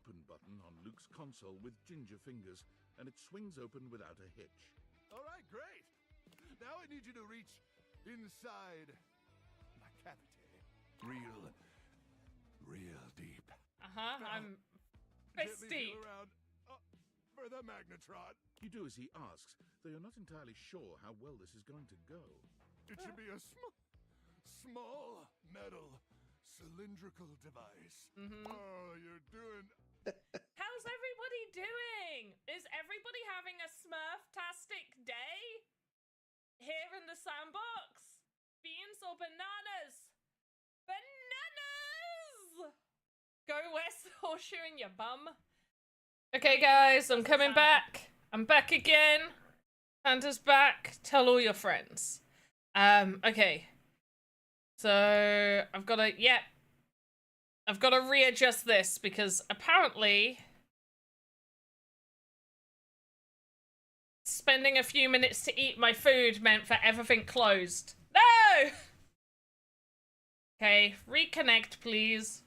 Open button on Luke's console with ginger fingers, and it swings open without a hitch. All right, great. Now I need you to reach inside my cavity. Real deep. I'm Gently fist feel deep. around for the magnetron. You do as he asks, though you're not entirely sure how well this is going to go. It should be a small metal cylindrical device. Oh, you're doing. How's everybody doing? Is everybody having a Smurf-tastic day? Here in the sandbox? Beans or bananas? Bananas! Go west, horseshoeing your bum. Okay, guys, I'm coming back. I'm back again. Panda's back. Tell all your friends. Okay. So I've got to, yeah. I've got to readjust this because apparently spending a few minutes to eat my food meant for everything closed. No! Okay, reconnect, please.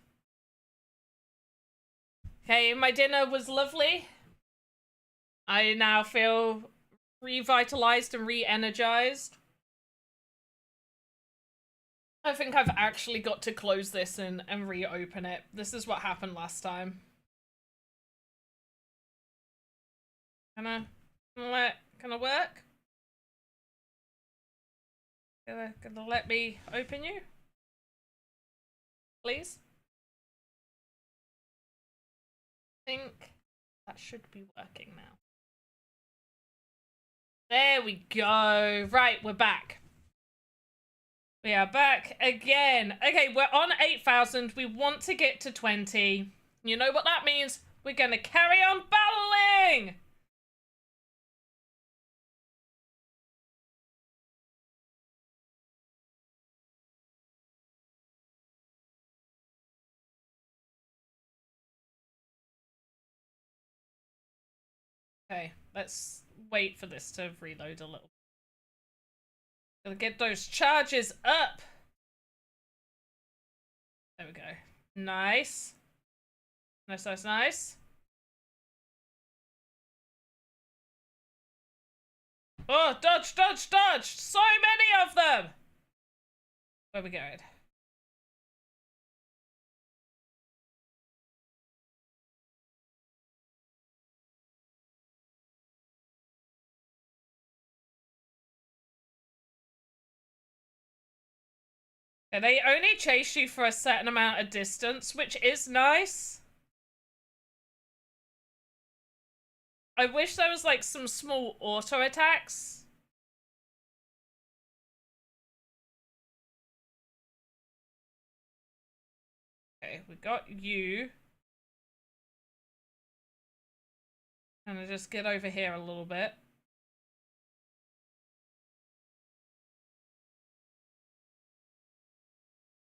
Okay, my dinner was lovely. I now feel revitalized and re-energized. I think I've actually got to close this and reopen it. This is what happened last time. Can I work? Gonna let me open you? Please? I think that should be working now. There we go. Right, we're back. We are back again. Okay, we're on 8,000. We want to get to 20. You know what that means? We're gonna carry on battling! Okay, let's wait for this to reload a little. Gotta get those charges up! There we go. Nice. Nice, nice, nice. Oh, dodge, dodge, dodge! So many of them! Where we going? And they only chase you for a certain amount of distance, which is nice. I wish there was like some small auto attacks. Okay, we got you. And I just get over here a little bit.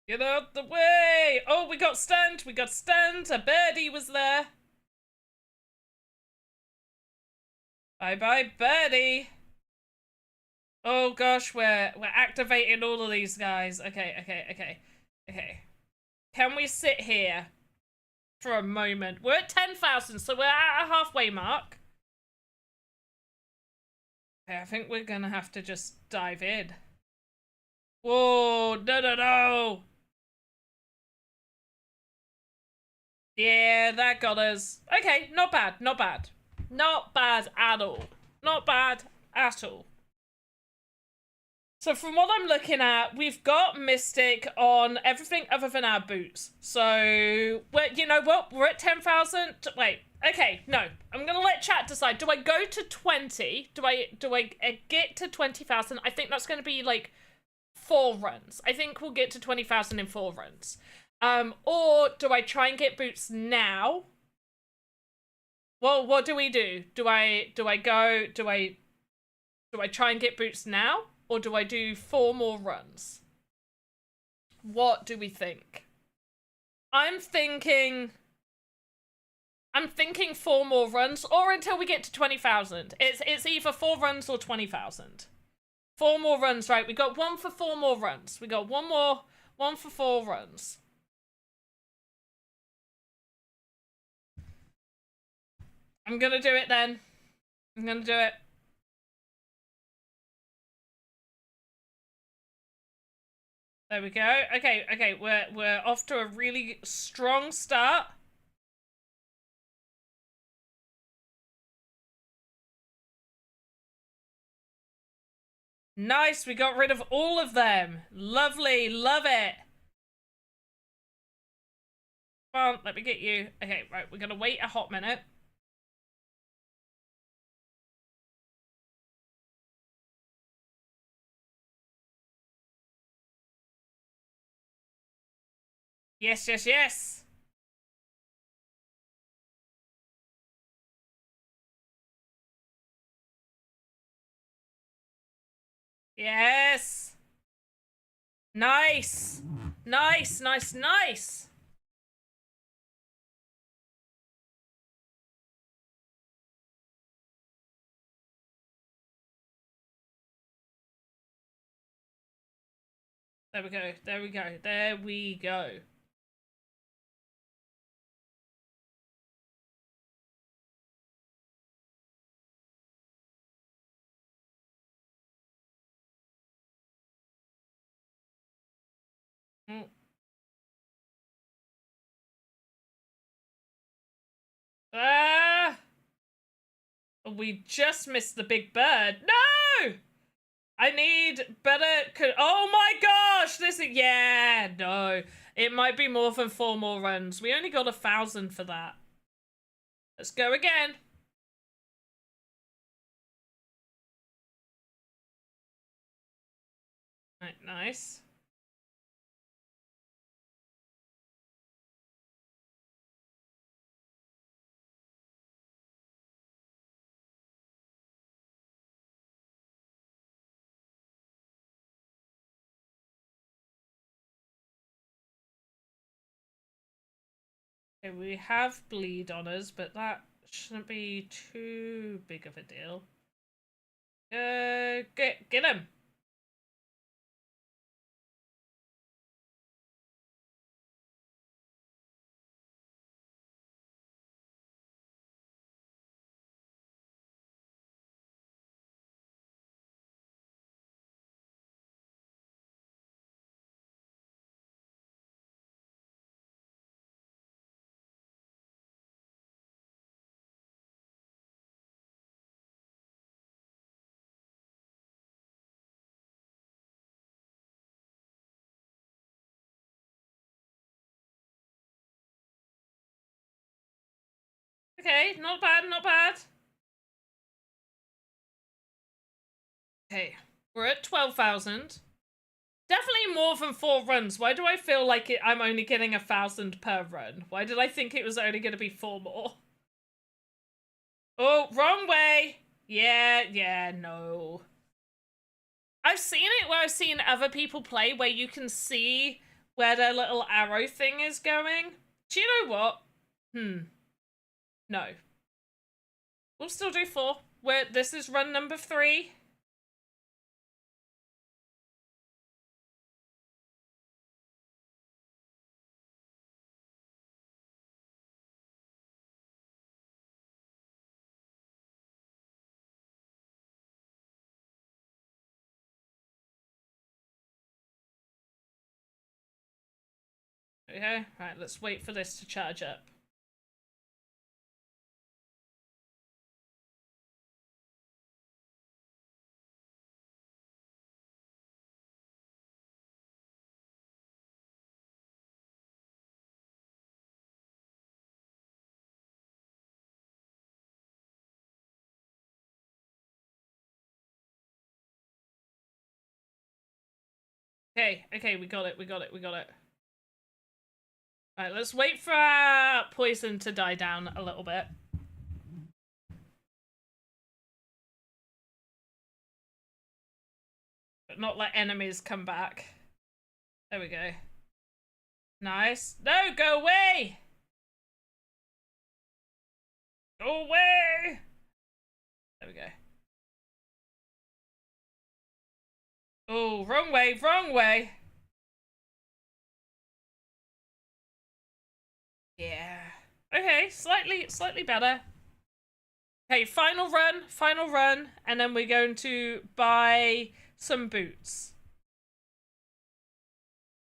Get out the way! Oh, we got stunned! We got stunned! A birdie was there! Bye-bye, birdie! Oh gosh, we're activating all of these guys. Okay. Can we sit here for a moment? We're at 10,000, so we're at a halfway mark. Okay, I think we're gonna have to just dive in. Whoa, no! Yeah, that got us. Okay, not bad, not bad. Not bad at all. Not bad at all. So from what I'm looking at, we've got Mystic on everything other than our boots. So, you know what? We're at 10,000. Wait, okay, no. I'm going to let chat decide. Do I go to 20? Do I get to 20,000? I think that's going to be like 4 runs. I think we'll get to 20,000 in 4 runs. Or do I try and get boots now? Well, what do we do? Do I try and get boots now? Or do I do 4 more runs? What do we think? I'm thinking 4 more runs, or until we get to 20,000. It's either 4 runs or 20,000. 4 more runs, right? We got 1 for 4 more runs. We got 1 for 4 runs. I'm gonna do it then. I'm gonna do it. There we go. Okay, we're off to a really strong start. Nice, we got rid of all of them. Lovely, love it. Come on, let me get you. Okay, right, we're gonna wait a hot minute. Yes. Yes. Nice! Nice, nice, nice! There we go, there we go, there we go. Mm. Ah! We just missed the big bird. No! I need better. Oh my gosh! This is. Yeah, no. It might be more than 4 more runs. We only got 1,000 for that. Let's go again. Right, nice. Okay, we have bleed on us, but that shouldn't be too big of a deal. Get him. Okay, not bad, not bad. Okay, we're at 12,000. Definitely more than 4 runs. Why do I feel like I'm only getting 1,000 per run? Why did I think it was only going to be 4 more? Oh, wrong way. Yeah, no. I've seen it where I've seen other people play where you can see where their little arrow thing is going. Do you know what? No. We'll still do 4. This is run number 3. Okay, right, let's wait for this to charge up. Okay, we got it. Alright, let's wait for our poison to die down a little bit. But not let enemies come back. There we go. Nice. No, go away! Go away! There we go. Oh, wrong way, wrong way! Yeah. Okay, slightly better. Okay, final run, and then we're going to buy some boots.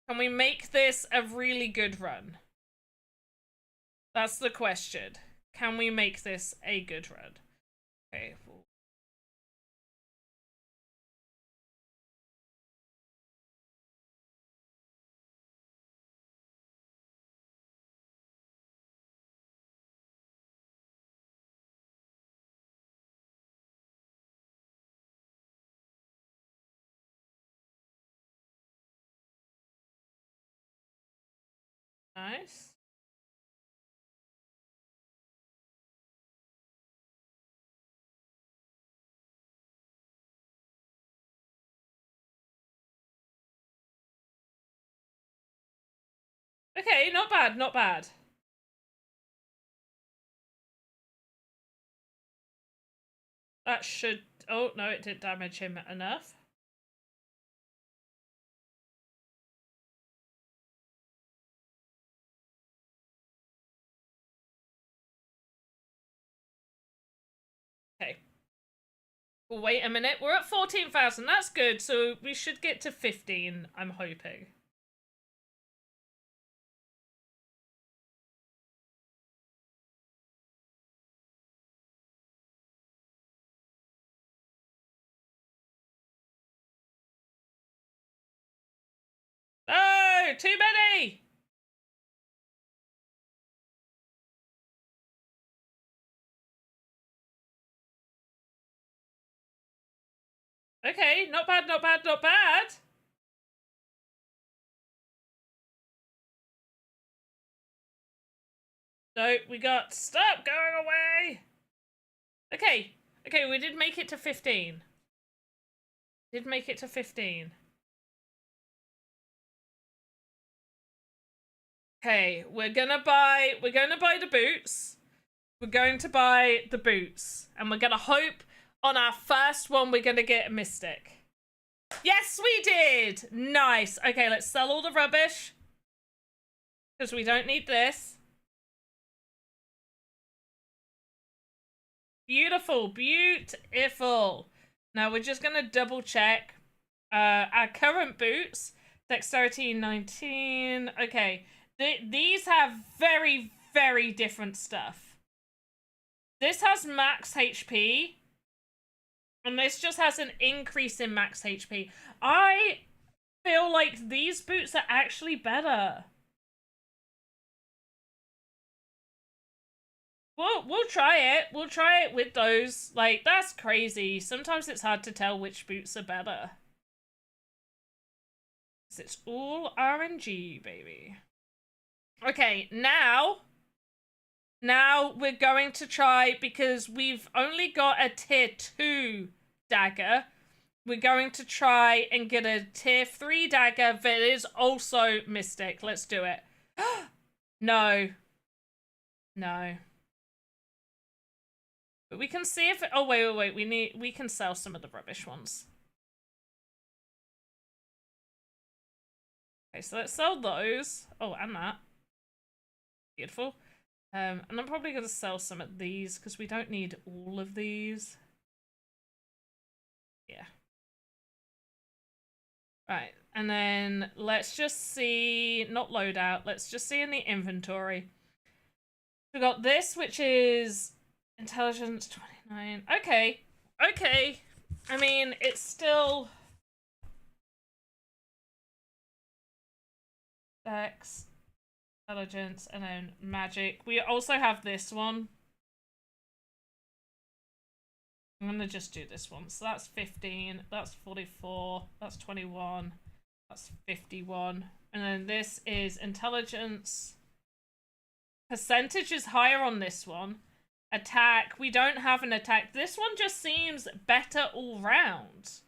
Can we make this a really good run? That's the question. Can we make this a good run? Okay. Nice. Okay, not bad, not bad. That should... Oh, no, it didn't damage him enough. Okay. Well, wait a minute. We're at 14,000. That's good. So we should get to 15, I'm hoping. Oh, too many! Okay, not bad, not bad, not bad. No, we got... Stop going away! Okay, okay, we did make it to 15. Did make it to 15. Okay, we're gonna buy the boots. We're going to buy the boots. And we're gonna hope on our first one we're gonna get a Mystic. Yes, we did! Nice. Okay, let's sell all the rubbish. Because we don't need this. Beautiful, beautiful. Now we're just gonna double check our current boots. Dexterity 19. Okay, these have very, very different stuff. This has max HP. And this just has an increase in max HP. I feel like these boots are actually better. We'll try it. We'll try it with those. Like, that's crazy. Sometimes it's hard to tell which boots are better. It's all RNG, baby. Okay, now we're going to try, because we've only got a tier 2 dagger. We're going to try and get a tier 3 dagger that is also Mystic. Let's do it. No. No. But we can see if... Oh, wait. We can sell some of the rubbish ones. Okay, so let's sell those. Oh, and that. Beautiful. And I'm probably going to sell some of these because we don't need all of these. Yeah. Right, and then let's just see, not loadout, let's just see in the inventory. We got this, which is intelligence 29. Okay, okay. I mean, it's still... Dex, intelligence, and then magic. We also have this one. I'm gonna just do this one. So that's 15, that's 44, that's 21, that's 51. And then this is intelligence. Percentage is higher on this one. Attack, we don't have an attack. This one just seems better all round.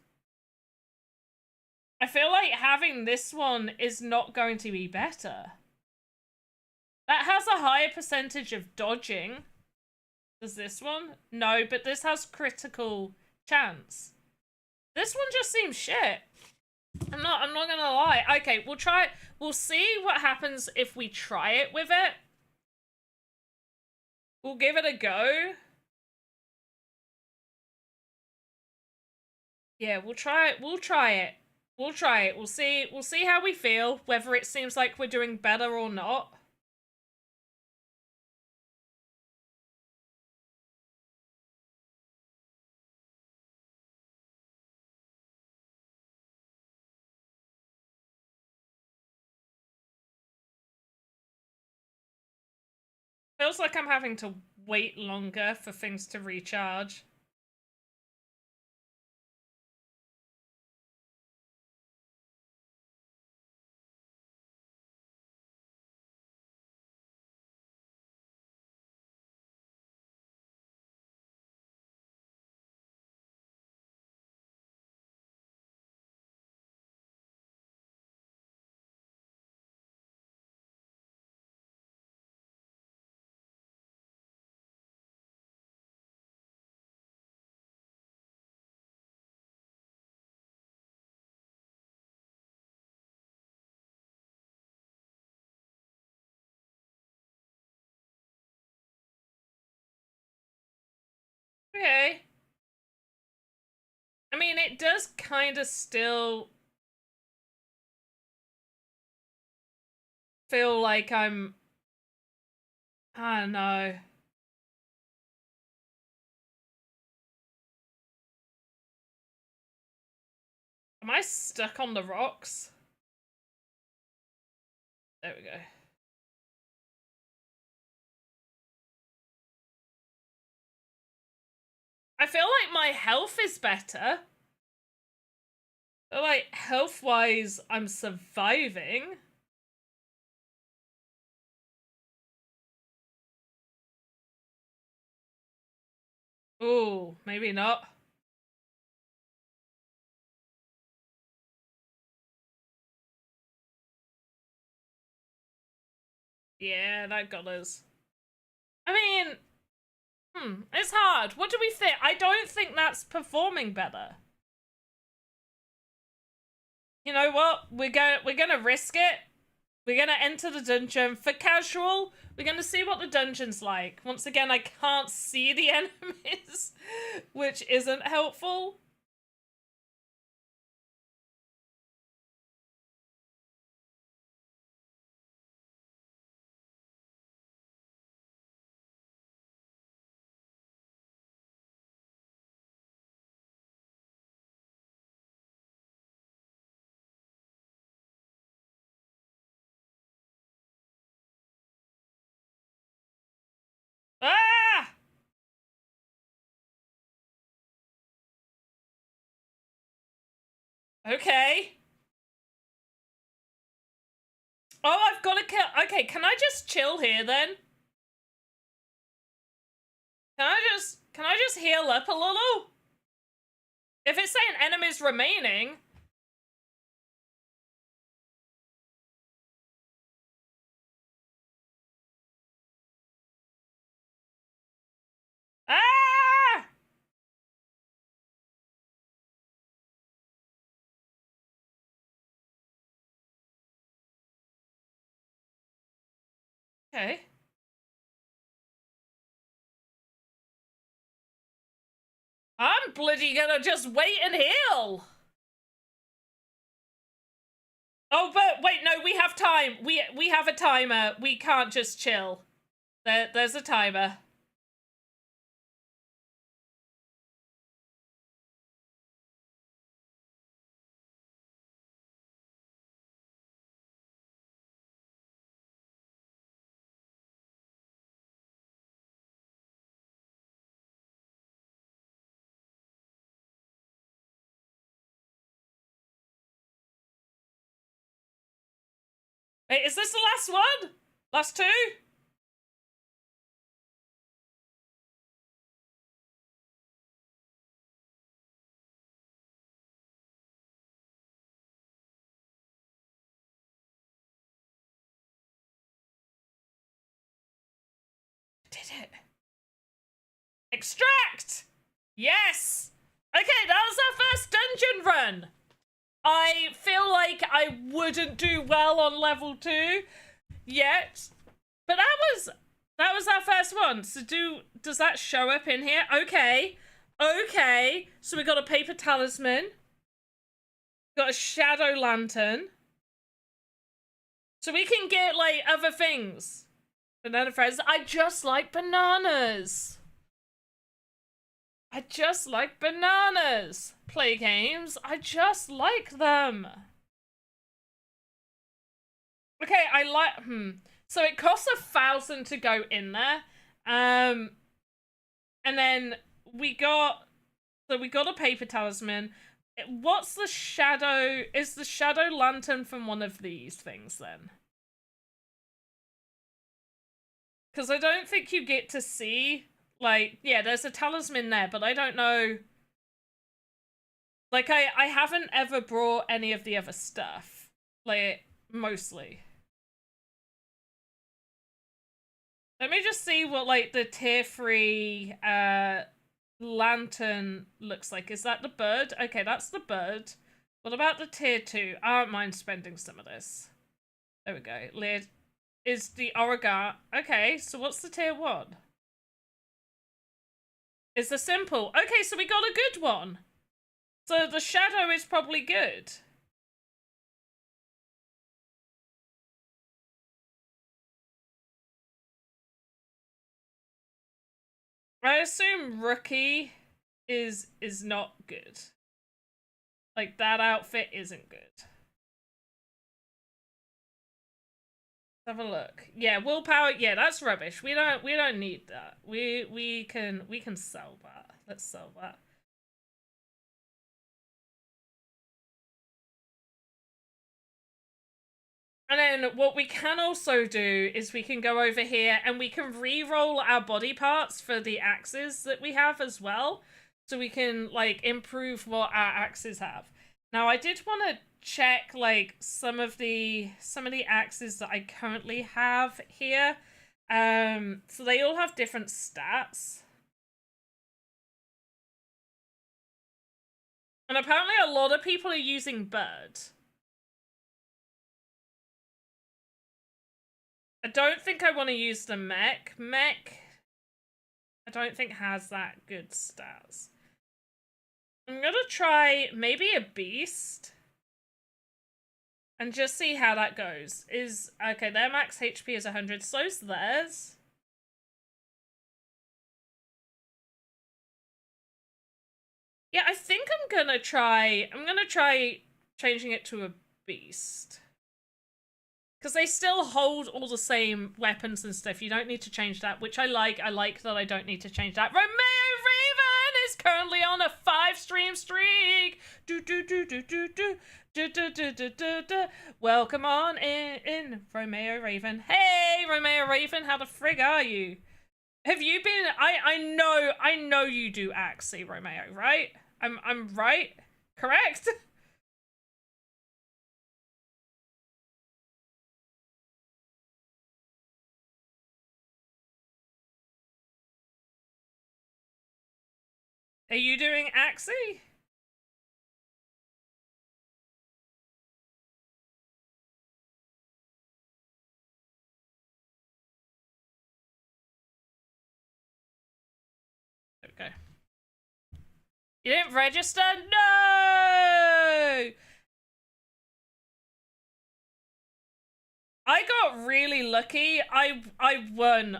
I feel like having this one is not going to be better. That has a higher percentage of dodging. Does this one? No, but this has critical chance. This one just seems shit. I'm not gonna lie. Okay, we'll try it. We'll see what happens if we try it with it. We'll give it a go. Yeah, we'll try it. We'll try it. We'll try it. We'll see how we feel, whether it seems like we're doing better or not. Feels like I'm having to wait longer for things to recharge. Okay. I mean, it does kind of still feel like I don't know. Am I stuck on the rocks? There we go. I feel like my health is better. I feel like health-wise, I'm surviving. Ooh, maybe not. Yeah, that got us. I mean, it's hard. What do we think? I don't think that's performing better. You know what? We're gonna risk it. We're gonna enter the dungeon for casual. We're gonna see what the dungeon's like. Once again, I can't see the enemies, which isn't helpful. Ah! Okay. Oh, I've got to kill. Okay, can I just chill here then? Can I just heal up a little? If it's saying enemies remaining. Ah! Okay. I'm bloody gonna just wait and heal. Oh, but wait, no, we have time. We have a timer. We can't just chill. There's a timer. Wait, is this the last one? Last two? Did it? Extract! Yes! Okay, that was our first dungeon run. I feel like I wouldn't do well on level 2 yet. But that was our first one. So does that show up in here? Okay. Okay. So we got a paper talisman. Got a shadow lantern. So we can get like other things. Banana friends. I just like bananas. I just like bananas. Play games. I just like them. Okay, I like So it costs 1,000 to go in there. And then we got a paper talisman. What's the shadow? Is the shadow lantern from one of these things then? Because I don't think you get to see, like, yeah, there's a talisman there, but I don't know. Like, I haven't ever brought any of the other stuff. Like, mostly. Let me just see what, like, the tier 3, lantern looks like. Is that the bird? Okay, that's the bird. What about the tier 2? I don't mind spending some of this. There we go. Lid is the origami. Okay, so what's the tier 1? It's the simple. Okay, so we got a good one. So the shadow is probably good. I assume rookie is not good. Like, that outfit isn't good. Let's have a look. Yeah, willpower. Yeah, that's rubbish. We don't need that. We can sell that. Let's sell that. And then what we can also do is we can go over here and we can re-roll our body parts for the axes that we have as well. So we can, like, improve what our axes have. Now, I did want to check, like, some of the axes that I currently have here. So they all have different stats. And apparently a lot of people are using bird. I don't think I want to use the mech. Mech, I don't think has that good stats. I'm gonna try maybe a beast. And just see how that goes. Okay, their max HP is 100, so's theirs. Yeah, I think I'm gonna try changing it to a beast. Because they still hold all the same weapons and stuff. You don't need to change that, which I like. I like that I don't need to change that. Romeo Raven is currently on a 5-stream streak. Welcome on in, Romeo Raven. Hey, Romeo Raven, how the frig are you? Have you been? I know you do Axie, Romeo, right? I'm right, correct? Are you doing Axie? Okay. You didn't register? No! I got really lucky. I won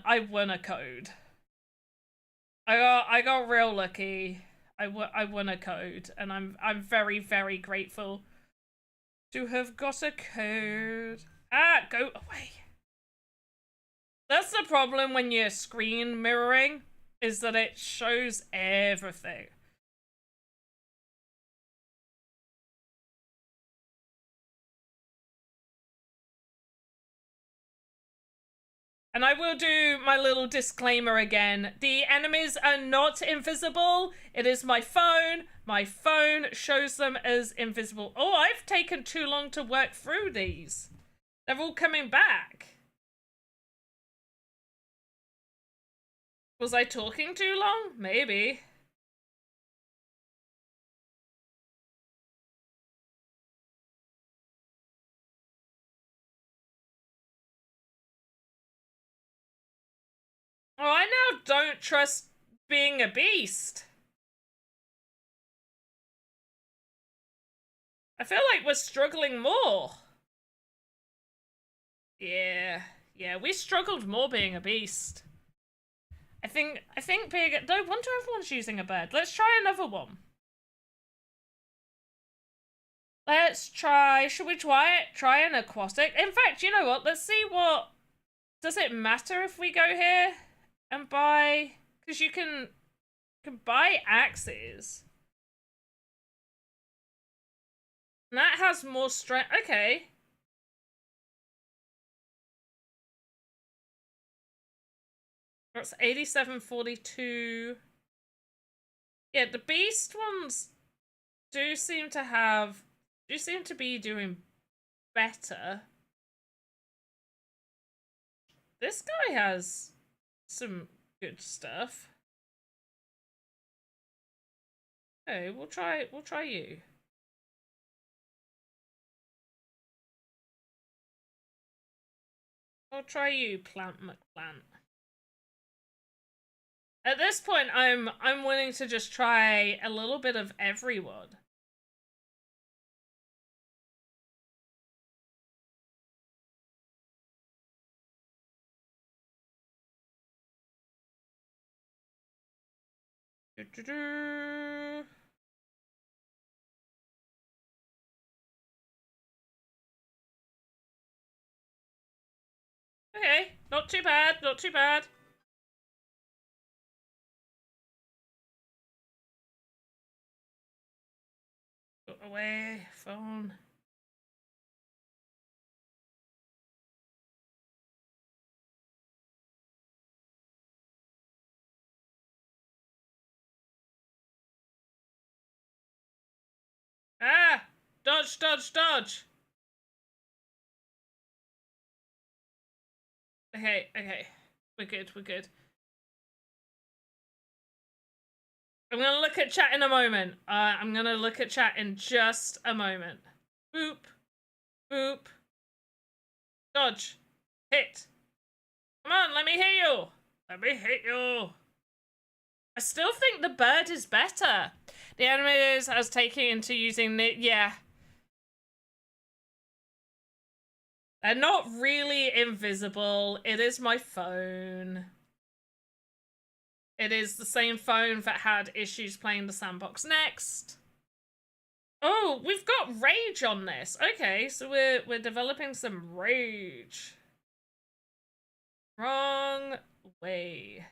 a code. I got real lucky. I won a code, and I'm very, very grateful to have got a code. Ah, go away. That's the problem when you're screen mirroring, is that it shows everything. And I will do my little disclaimer again. The enemies are not invisible. It is my phone. My phone shows them as invisible. Oh, I've taken too long to work through these. They're all coming back. Was I talking too long? Maybe. Oh, I now don't trust being a beast. I feel like we're struggling more. Yeah, we struggled more being a beast. I think being a... No wonder everyone's using a bird. Let's try another one. Let's try... Should we try an aquatic? In fact, you know what? Let's see what... Does it matter if we go here and buy... Because you can buy axes. And that has more strength. Okay. That's 8742. Yeah, the beast ones do seem to be doing better. This guy has some good stuff. Okay, we'll try you. I'll try you, Plant McPlant. At this point, I'm willing to just try a little bit of everyone. Okay, not too bad, not too bad. Put away, phone. Ah! Dodge, dodge, dodge! Okay, okay. We're good, we're good. I'm gonna look at chat in a moment. I'm gonna look at chat in just a moment. Boop. Boop. Dodge. Hit. Come on, let me hit you. Let me hit you. I still think the bird is better. The animators I was taking into using the... Yeah. They're not really invisible. It is my phone. It is the same phone that had issues playing the sandbox next. Oh, we've got rage on this. Okay, so we're developing some rage. Wrong way.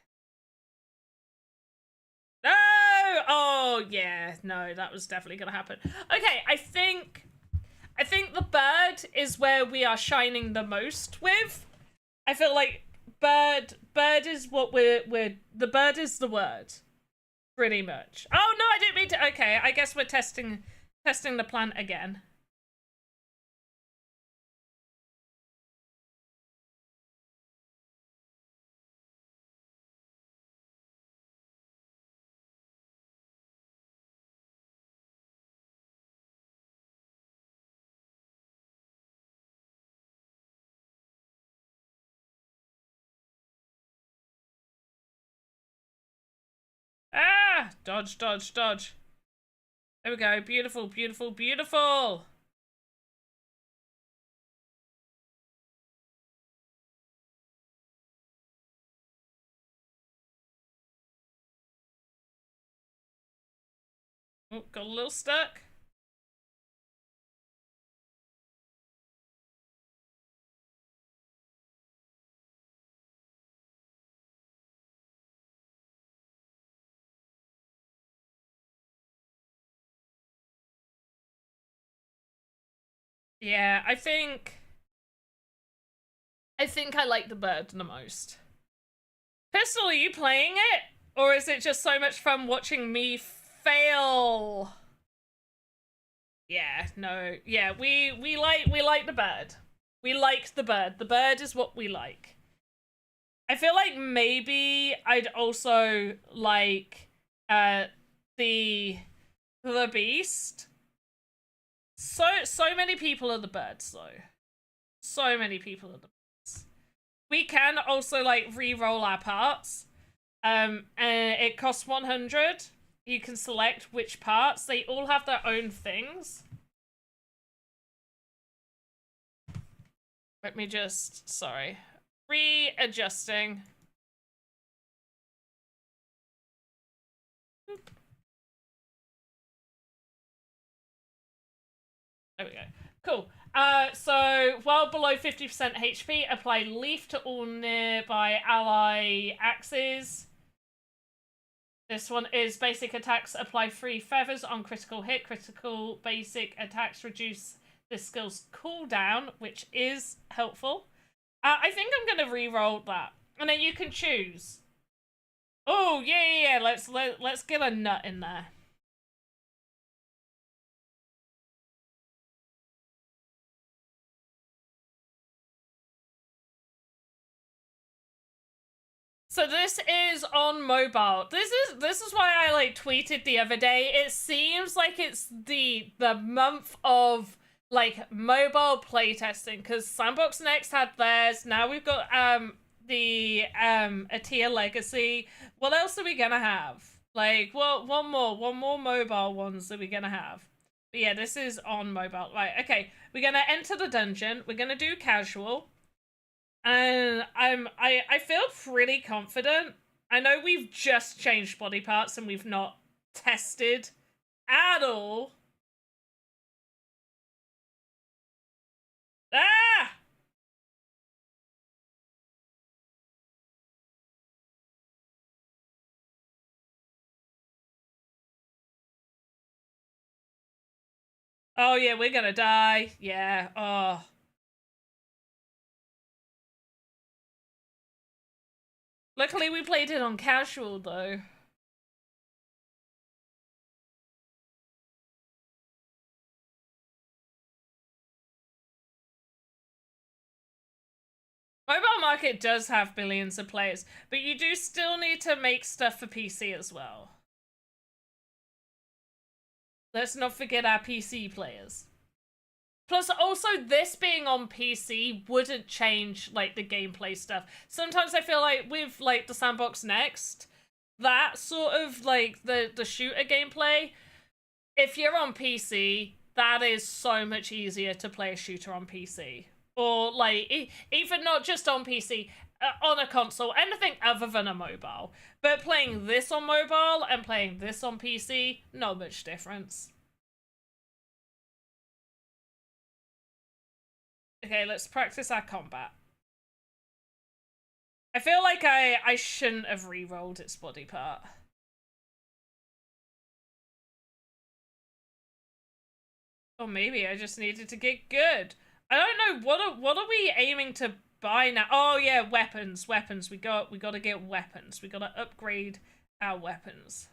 No! Oh, yeah. No, that was definitely gonna happen. Okay, I think the bird is where we are shining the most with. I feel like bird is what we're the bird is the word. Pretty much. Oh no, I didn't mean to. Okay, I guess we're testing the plant again. Ah! Dodge, dodge, dodge. There we go. Beautiful, beautiful, beautiful. Oh, got a little stuck. Yeah, I think I like the bird the most. Pistol, are you playing it? Or is it just so much fun watching me fail? Yeah, no. Yeah, we like the bird. We like the bird. The bird is what we like. I feel like maybe I'd also like the beast. So many people are the birds though. So many people are the birds. We can also like re-roll our parts. And it costs 100. You can select which parts. They all have their own things. Let me just, sorry. Readjusting. Boop. There we go. Cool. So while below 50% HP, apply Leaf to all nearby ally axes. This one is basic attacks apply 3 feathers on critical hit. Critical basic attacks reduce this skill's cooldown, which is helpful. I think I'm gonna re-roll that, and then you can choose. Oh yeah. Let's get a nut in there. So this is on mobile. This is why I like tweeted the other day. It seems like it's the month of like mobile playtesting because Sandbox Next had theirs. Now we've got the Atia Legacy, what else are we gonna have? Like, what one more mobile ones are we gonna have? But yeah, this is on mobile. Right, okay. We're gonna enter the dungeon. We're gonna do casual. And I feel pretty confident. I know we've just changed body parts and we've not tested at all. Ah! Oh yeah, we're gonna die. Yeah. Oh. Luckily we played it on casual though. Mobile market does have billions of players, but you do still need to make stuff for PC as well. Let's not forget our PC players. Plus, also, this being on PC wouldn't change, like, the gameplay stuff. Sometimes I feel like with, like, the Sandbox Next, that sort of, like, the shooter gameplay, if you're on PC, that is so much easier to play a shooter on PC. Or, like, even not just on PC, on a console, anything other than a mobile. But playing this on mobile and playing this on PC, not much difference. Okay, let's practice our combat. I feel like I shouldn't have re-rolled its body part. Or maybe I just needed to get good. I don't know, what are we aiming to buy now? Oh yeah, weapons. We gotta get weapons. We gotta upgrade our weapons.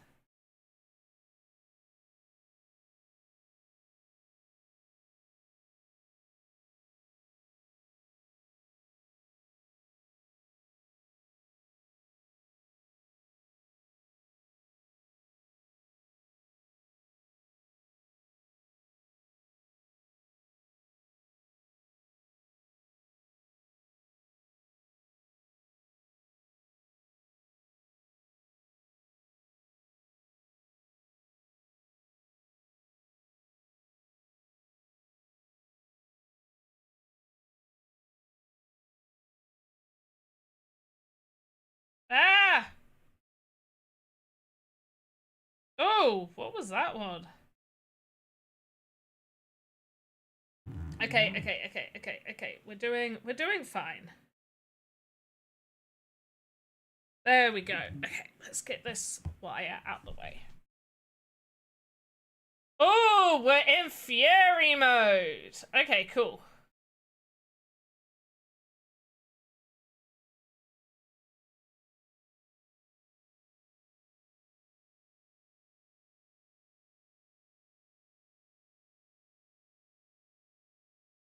Ah! Oh, what was that one? Okay. We're doing fine. There we go. Okay, let's get this wire out of the way. Oh, we're in Fury mode. Okay, cool.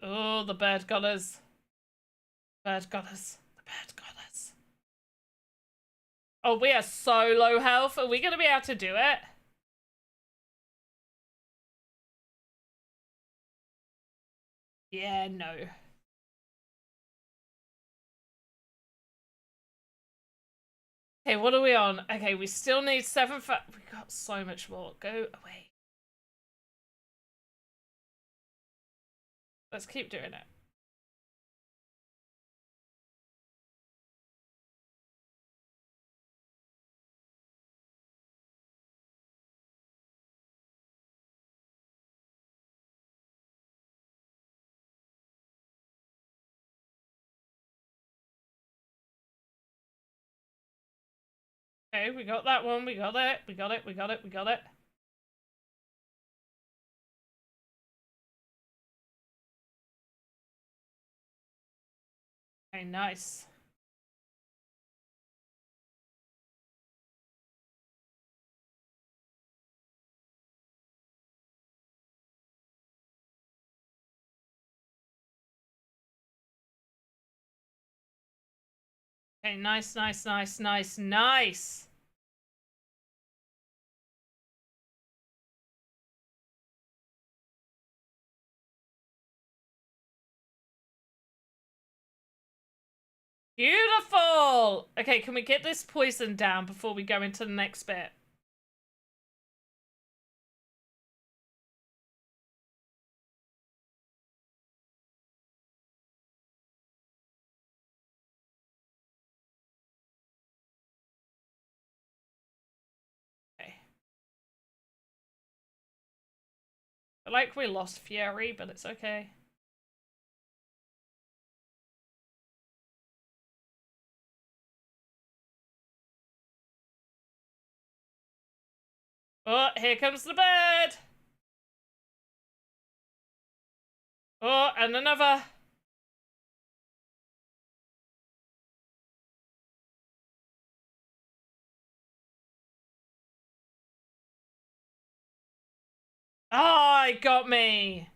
Oh, the bird got us. Bird got us. The bird got us. Oh, we are so low health. Are we going to be able to do it? Yeah, no. Okay, what are we on? Okay, we still need 7 we got so much more. Go away. Let's keep doing it. Okay, we got that one. We got it. We got it. Okay, nice. Okay, nice. Beautiful! Okay, can we get this poison down before we go into the next bit? Okay. I like we lost Fury, but it's okay. Oh, here comes the bird! Oh, and another. Oh, it got me.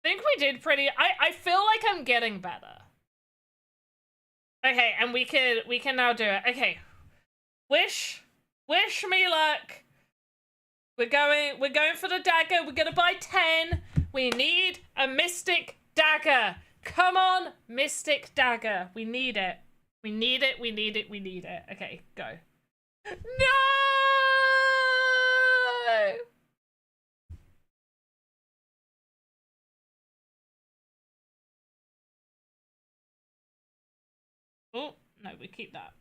I think we did pretty. I feel like I'm getting better. Okay, and we can now do it. Okay. Wish me luck. We're going for the dagger. We're gonna buy 10. We need a mystic dagger. Come on, mystic dagger. We need it. We need it. We need it. We need it. Okay, go. No! Oh, no, we keep that.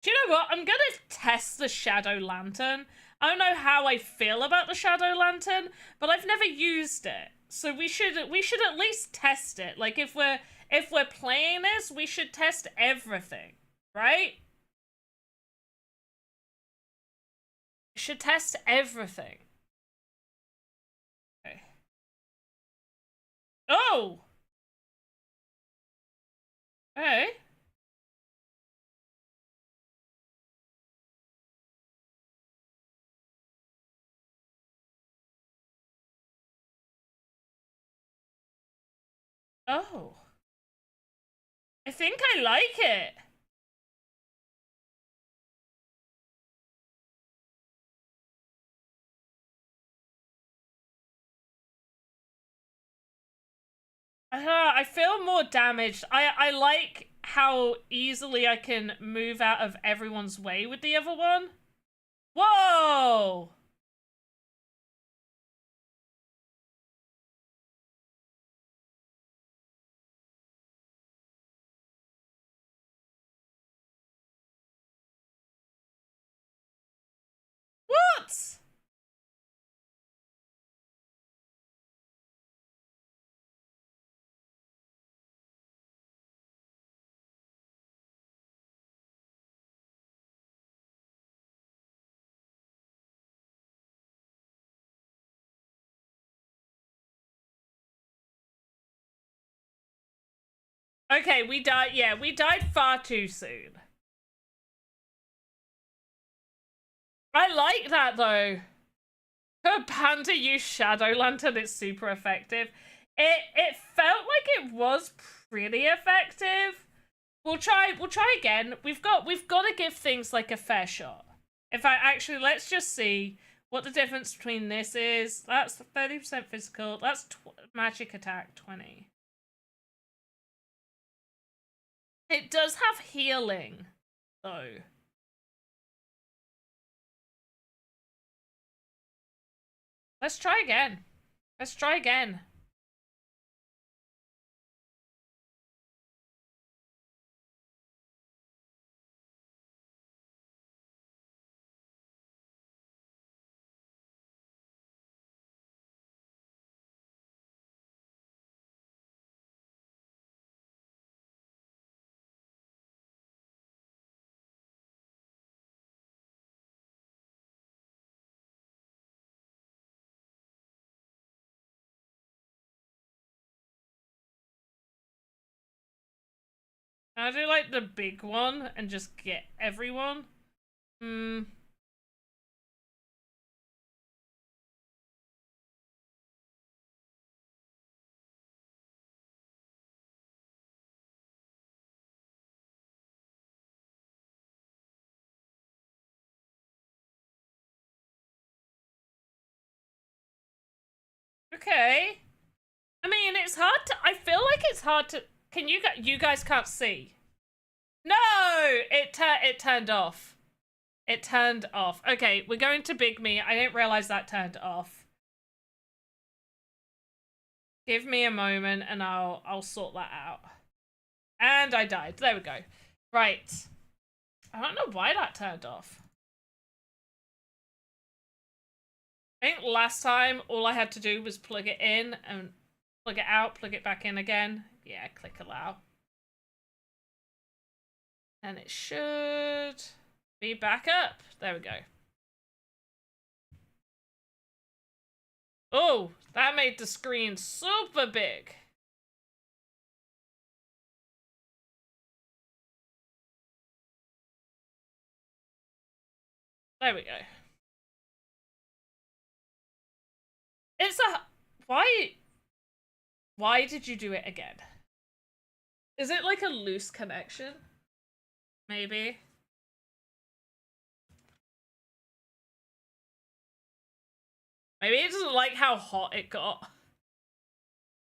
Do you know what? I'm gonna test the Shadow Lantern. I don't know how I feel about the Shadow Lantern, but I've never used it. So we should at least test it. Like if we're playing this, we should test everything, right? We should test everything. Okay. Oh! Hey. Oh. I think I like it. I feel more damaged. I like how easily I can move out of everyone's way with the other one. Whoa! What? Okay, we died. Yeah, we died far too soon. I like that though. Her Panda used Shadow Lantern. It's super effective. It felt like it was pretty effective. We'll try again. We've got to give things like a fair shot. In fact, actually, let's just see what the difference between this is. That's 30% physical. That's magic attack 20. It does have healing, though. Let's try again. Let's try again. I do like the big one and just get everyone. Okay. I mean, it's hard to. I feel like it's hard to. Can you guys can't see? No! It turned off. It turned off. Okay, we're going to Big Me. I didn't realize that turned off. Give me a moment and I'll sort that out. And I died. There we go. Right. I don't know why that turned off. I think last time all I had to do was plug it in and plug it out, plug it back in again. Yeah, click allow. And it should be back up. There we go. Oh, that made the screen super big. There we go. It's a... Why did you do it again? Is it like a loose connection? Maybe. Maybe it doesn't like how hot it got.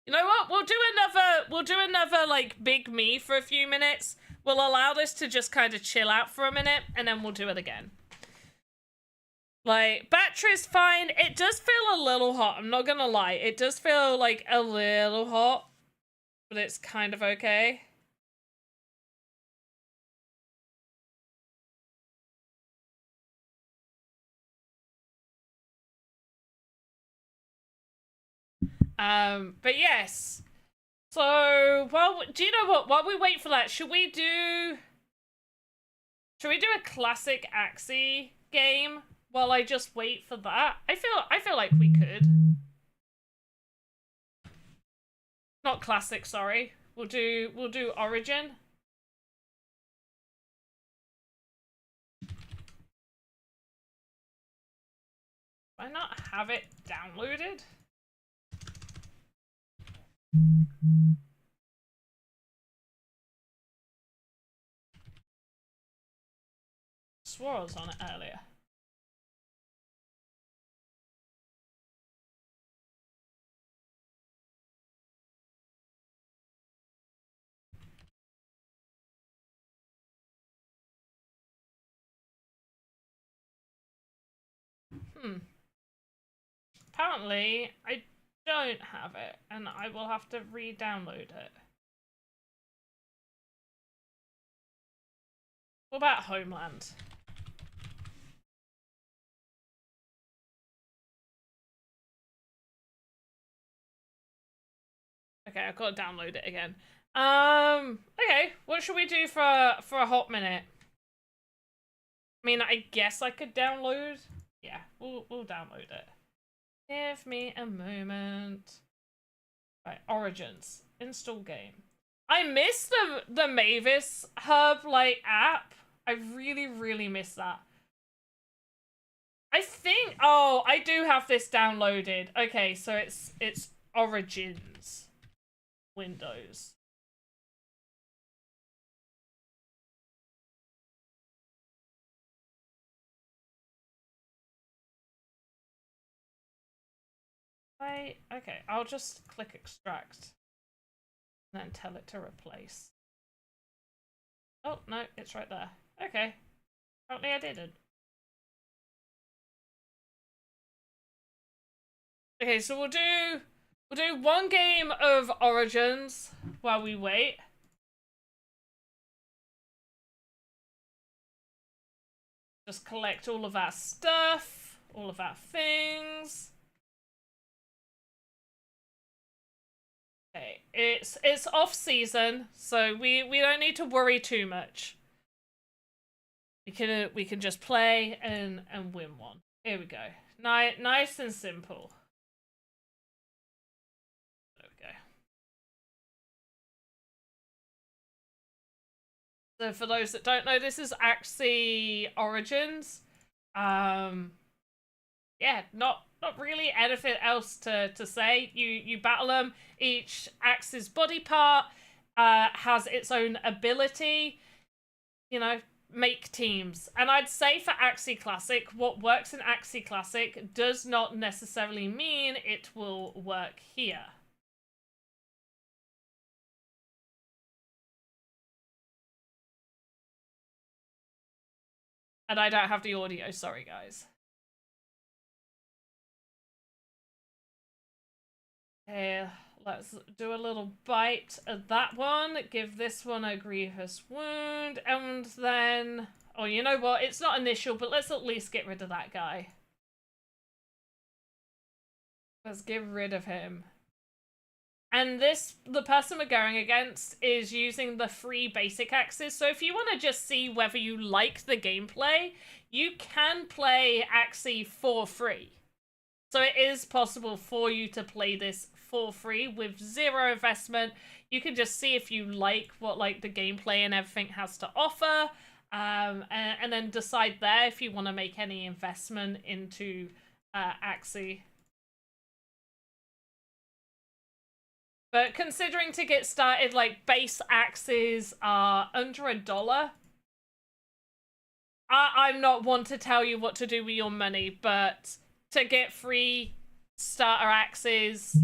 You know what? We'll do another like Big Me for a few minutes. We'll allow this to just kind of chill out for a minute and then we'll do it again. Like, battery's fine. It does feel a little hot. I'm not gonna lie. It does feel like a little hot, but it's kind of okay. But yes. So, well, do you know what? While we wait for that, should we do a classic Axie game while I just wait for that? I feel like we could. Not classic, sorry. We'll do Origin. Do I not have it downloaded? Swore I was on it earlier. Apparently, I don't have it, and I will have to re-download it. What about Homeland? Okay, I've got to download it again. Okay, what should we do for a hot minute? I mean, I guess I could download. Yeah, we'll download it. Give me a moment. Right, Origins. Install game. I miss the Mavis Hub, like, app. I really miss that. I think... Oh, I do have this downloaded. Okay, so it's Origins. Windows. Okay, I'll just click extract and then tell it to replace. Oh, no, it's right there. Okay. Apparently I didn't. Okay, so we'll do one game of Origins while we wait. Just collect all of our stuff, all of our things. Okay, it's off season, so we don't need to worry too much. We can just play and win one. Here we go. Nice and simple. There we go. So for those that don't know, this is Axie Origins. Yeah, not really anything else to say. You battle them. Each Axie's body part has its own ability. You know, make teams. And I'd say for Axie Classic, what works in Axie Classic does not necessarily mean it will work here. And I don't have the audio, sorry guys. Okay, let's do a little bite of that one. Give this one a grievous wound. And then... Oh, you know what? It's not initial, but let's at least get rid of that guy. Let's get rid of him. And this, the person we're going against is using the free basic axes. So if you want to just see whether you like the gameplay, you can play Axie for free. So it is possible for you to play this for free with zero investment. You can just see if you like what like the gameplay and everything has to offer. And then decide there if you want to make any investment into Axie. But considering to get started, like, base axes are under $1. I'm not one to tell you what to do with your money, but to get free starter axes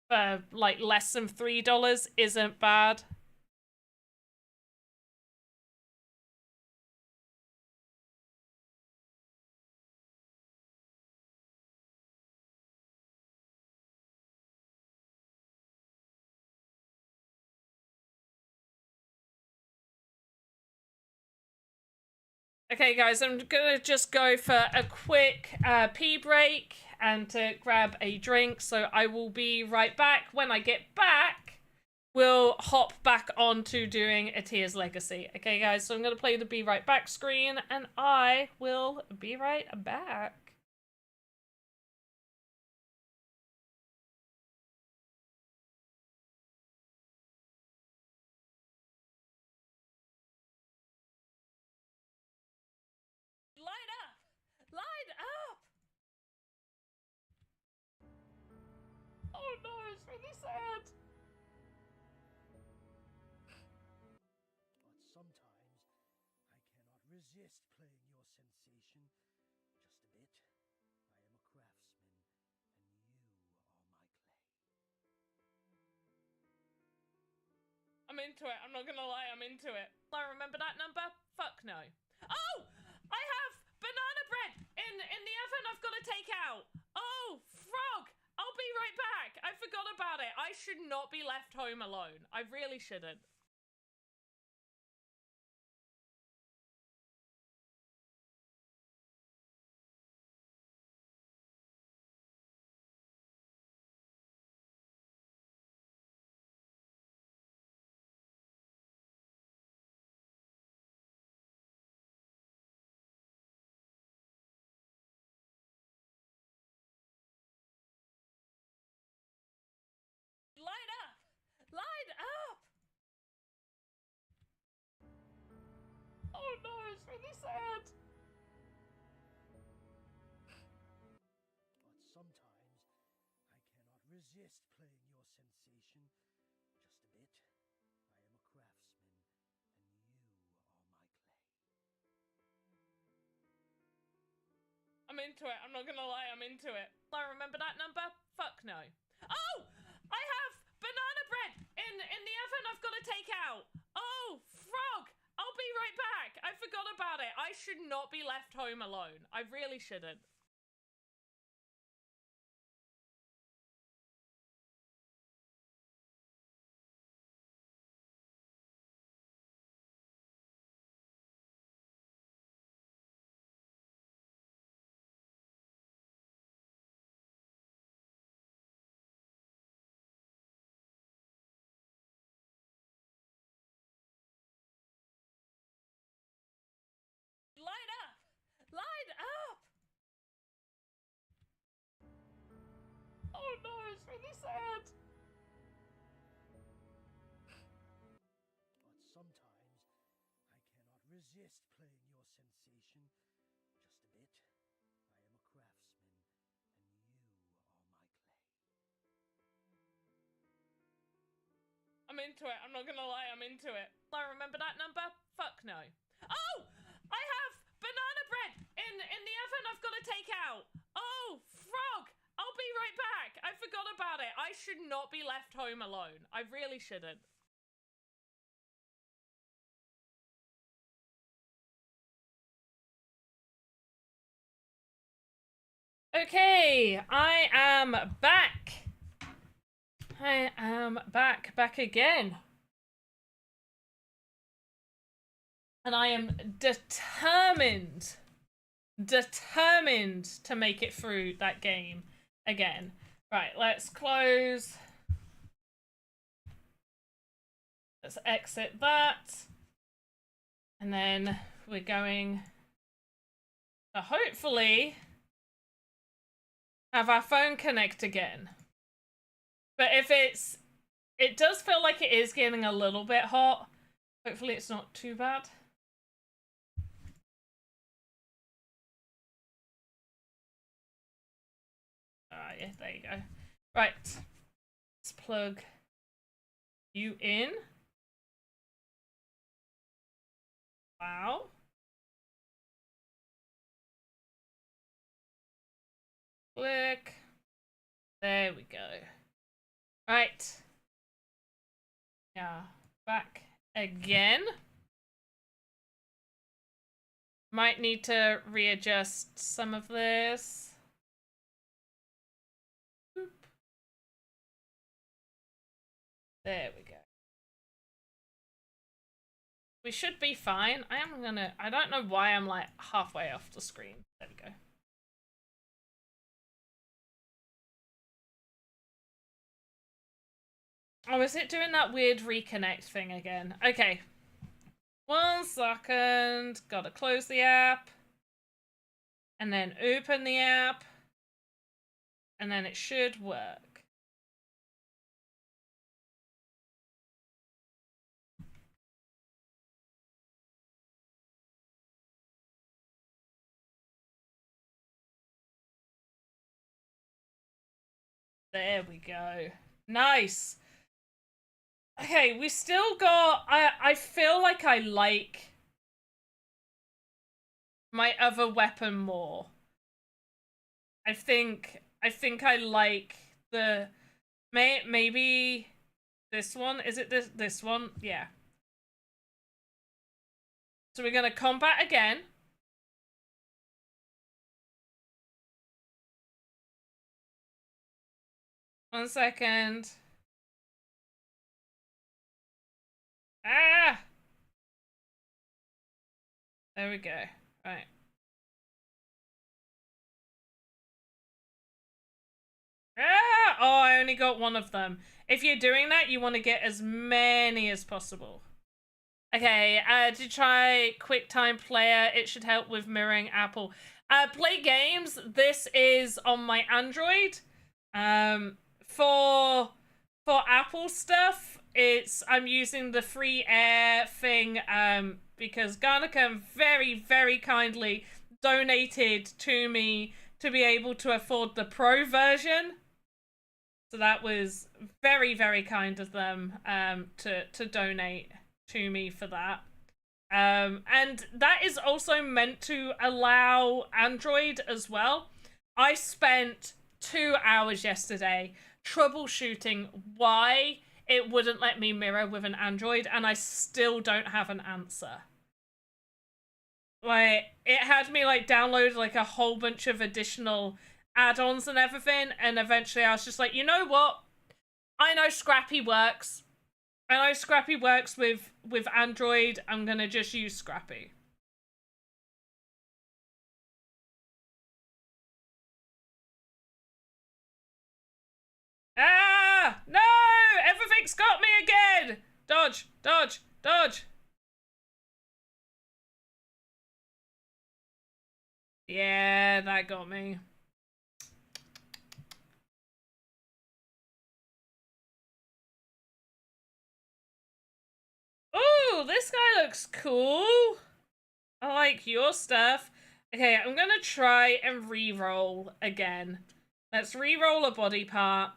for, like, less than $3 isn't bad. Okay, guys, I'm gonna just go for a quick pee break and to grab a drink, so I will be right back. When I get back, we'll hop back on to doing Atia's Legacy. Okay, guys, so I'm gonna play the be right back screen, and I will be right back. Light up! Light up! Oh no, it's really sad. But sometimes I cannot resist playing your sensation just a bit. I am a craftsman, and you are my clay. I'm into it. I'm not gonna lie, I'm into it. I remember that number? Fuck no. Oh! I have banana bread in the oven I've got to take out. Oh, frog! I'll be right back. I forgot about it. I should not be left home alone. I really shouldn't. Light up! Light up! Oh no, it's really sad. But sometimes I cannot resist playing your sensation just a bit. I am a craftsman, and you are my clay. I'm into it. I'm not gonna lie, I'm into it. I remember that number? Fuck no. Oh! I have banana bread in the oven I've got to take out. Oh, frog! I'll be right back. I forgot about it. I should not be left home alone. I really shouldn't. Light up! Light up! Oh no, it's really sad. But sometimes I cannot resist playing your sensation just a bit. I am a craftsman, and you are my clay. I'm into it. I'm not gonna lie, I'm into it. I remember that number? Fuck no. Oh! I have banana bread in the oven I've got to take out. Oh, frog! I'll be right back. I forgot about it. I should not be left home alone. I really shouldn't. Okay, I am back. I am back again. And I am determined to make it through that game again. Right, let's close. Let's exit that. And then we're going to hopefully have our phone connect again. But if it does feel like it is getting a little bit hot. Hopefully it's not too bad. Yeah, there you go. Right. Let's plug you in. Wow. Click. There we go. Right. Yeah. Back again. Might need to readjust some of this. Boop. There we go. We should be fine. I don't know why I'm like halfway off the screen. There we go. Oh, is it doing that weird reconnect thing again? Okay. 1 second. Gotta close the app. And then open the app. And then it should work. There we go. Nice. Okay, we still got... I feel like I like my other weapon more. I think I like the... Maybe this one? Is it this one? Yeah. So we're gonna combat again. One second. Ah! There we go. Right. Ah! Oh, I only got one of them. If you're doing that, you want to get as many as possible. Okay, to try QuickTime Player, it should help with mirroring Apple. Play games, this is on my Android. For Apple stuff, I'm using the free air thing because Garnica very, very kindly donated to me to be able to afford the pro version. So that was very, very kind of them to donate to me for that. And that is also meant to allow Android as well. I spent 2 hours yesterday troubleshooting why it wouldn't let me mirror with an Android, and I still don't have an answer. Like, it had me like download like a whole bunch of additional add-ons and everything, and eventually I was just like, you know what? I know Scrappy works. I know Scrappy works with Android. I'm gonna just use Scrappy. Ah! No! Everything's got me again! Dodge! Dodge! Dodge! Yeah, that got me. Ooh, this guy looks cool. I like your stuff. Okay, I'm gonna try and re-roll again. Let's re-roll a body part.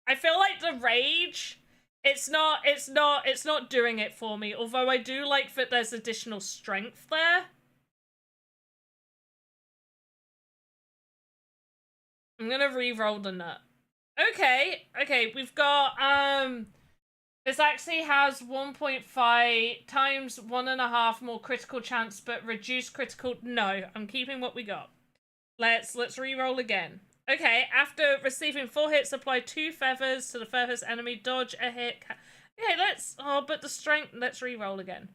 I feel like the rage, it's not doing it for me, although I do like that there's additional strength there. I'm gonna re-roll the nut. Okay, we've got, this actually has 1.5 times 1.5 more critical chance, but reduced critical... No, I'm keeping what we got. Let's re-roll again. Okay, after receiving 4 hits, apply 2 feathers to the furthest enemy. Dodge a hit. Okay, let's... Oh, but the strength... Let's re-roll again.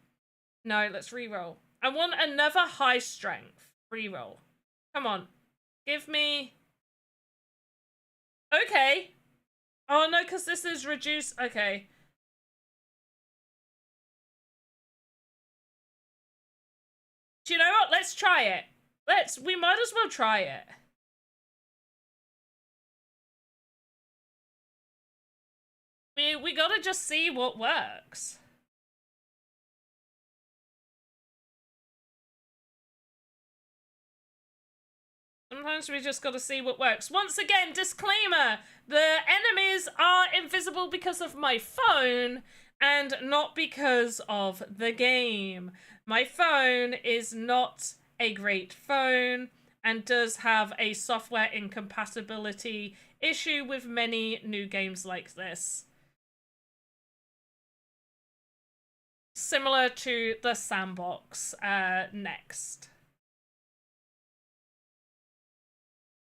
No, let's re-roll. I want another high strength. Re-roll. Come on. Give me... Okay. Oh, no, because this is reduced... Okay. Do you know what? Let's try it. We might as well try it. We gotta just see what works. Sometimes we just gotta see what works. Once again, disclaimer! The enemies are invisible because of my phone and not because of the game. My phone is not a great phone and does have a software incompatibility issue with many new games like this. Similar to the sandbox next.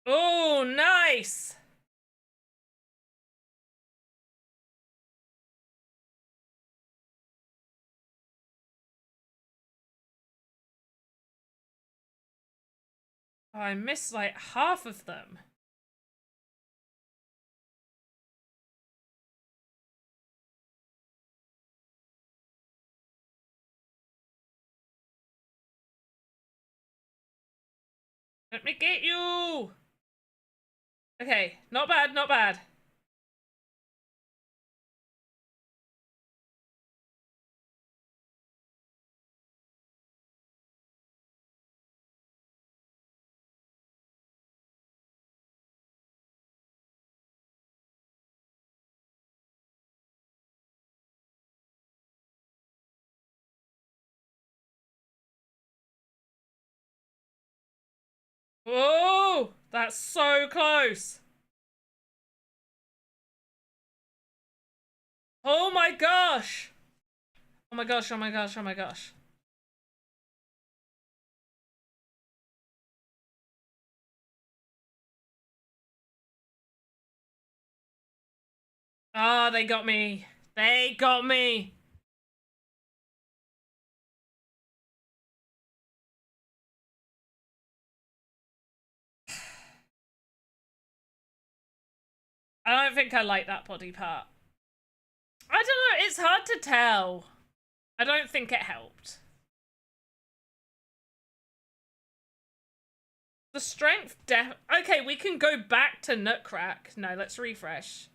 Oh, nice! Oh, I missed like half of them. Let me get you! Okay, not bad, not bad. Oh, that's so close. Oh my gosh. Oh my gosh, oh my gosh, oh my gosh. Ah, oh, they got me. They got me. I don't think I like that body part. I don't know, it's hard to tell. I don't think it helped. The strength okay, we can go back to Nutcrack. No, let's refresh.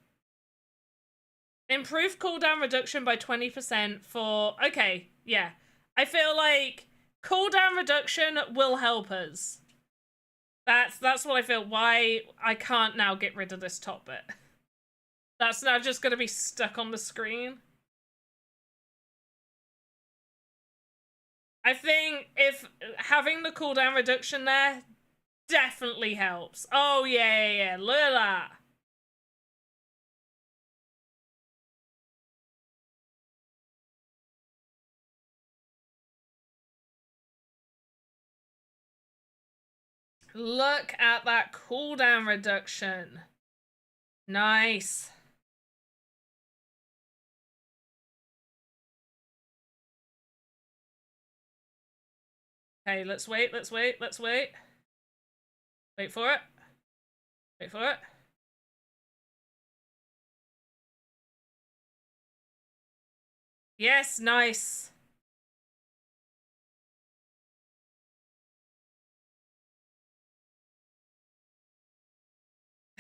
Improve cooldown reduction by 20% for... Okay, yeah. I feel like cooldown reduction will help us. That's what I feel. Why I can't now get rid of this top bit. That's now just going to be stuck on the screen. I think if having the cooldown reduction there definitely helps. Oh, yeah. Look at that. Look at that cooldown reduction. Nice. Okay, let's wait. Wait for it. Wait for it. Yes, nice.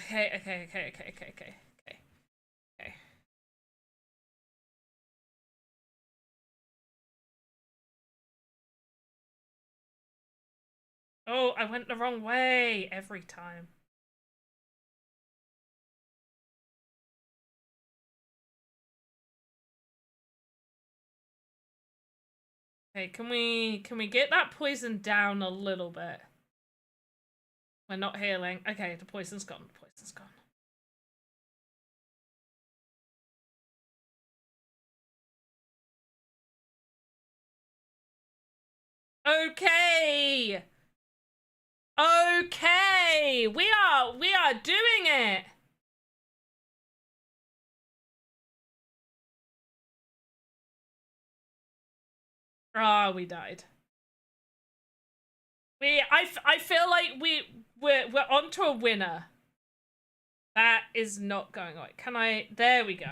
Okay. Oh, I went the wrong way every time. Okay, can we get that poison down a little bit? We're not healing. Okay, the poison's gone. The poison's gone. Okay! Okay, we are doing it. Ah, we died. I feel like we're onto a winner. That is not going right. Can I? There we go.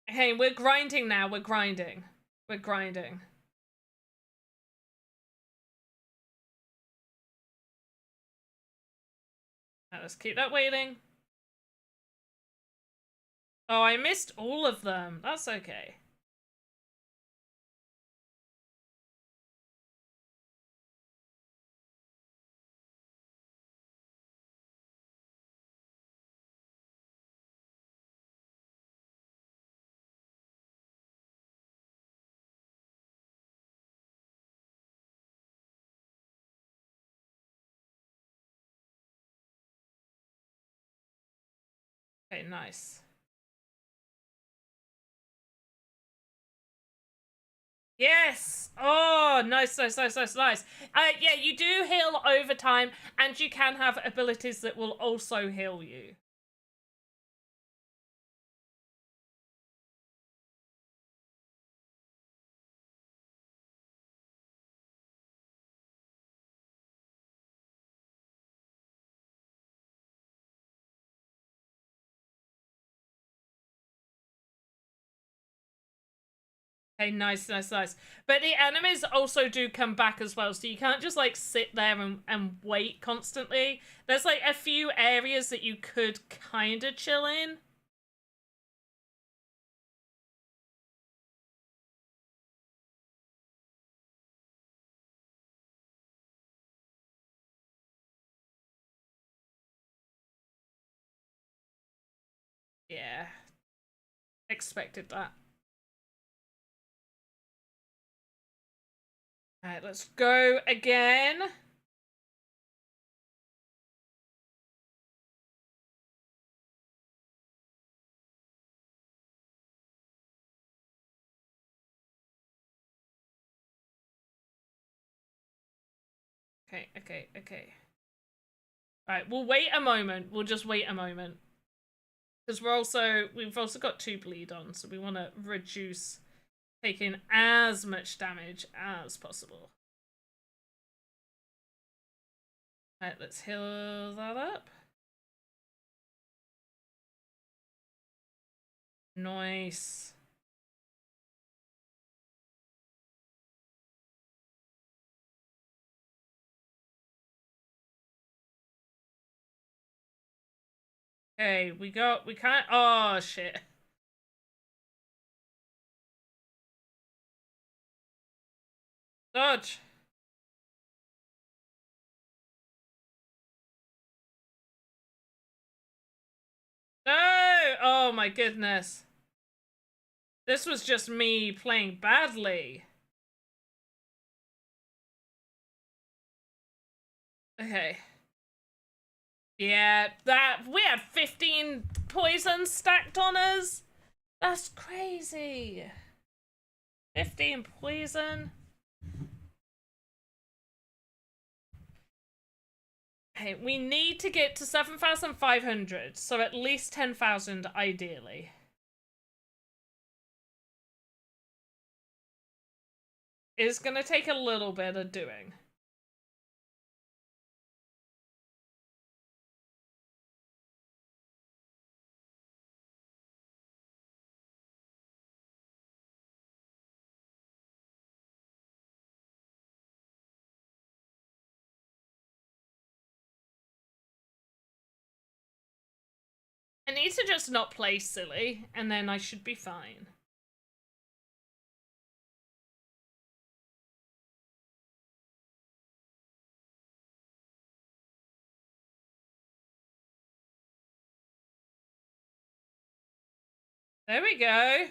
Hey, we're grinding now. We're grinding. We're grinding. Now, let's keep that waiting. Oh, I missed all of them. That's okay. Okay, nice. Yes! Oh, nice, nice, nice, nice, nice. Yeah, you do heal over time, and you can have abilities that will also heal you. Okay, nice, nice, nice. But the enemies also do come back as well, so you can't just, like, sit there and wait constantly. There's, like, a few areas that you could kind of chill in. Yeah. Expected that. Alright, let's go again. Okay, okay, okay. Alright, we'll wait a moment. We'll just wait a moment. Because we've also got 2 bleed on, so we want to reduce taking as much damage as possible. Alright, let's heal that up. Nice. Okay, we can't, oh shit. Dodge. No! Oh my goodness. This was just me playing badly. Okay. Yeah, we had 15 poisons stacked on us. That's crazy. 15 poison. Hey, we need to get to 7,500, so at least 10,000 ideally. It's gonna take a little bit of doing. I need to just not play silly, and then I should be fine. There we go.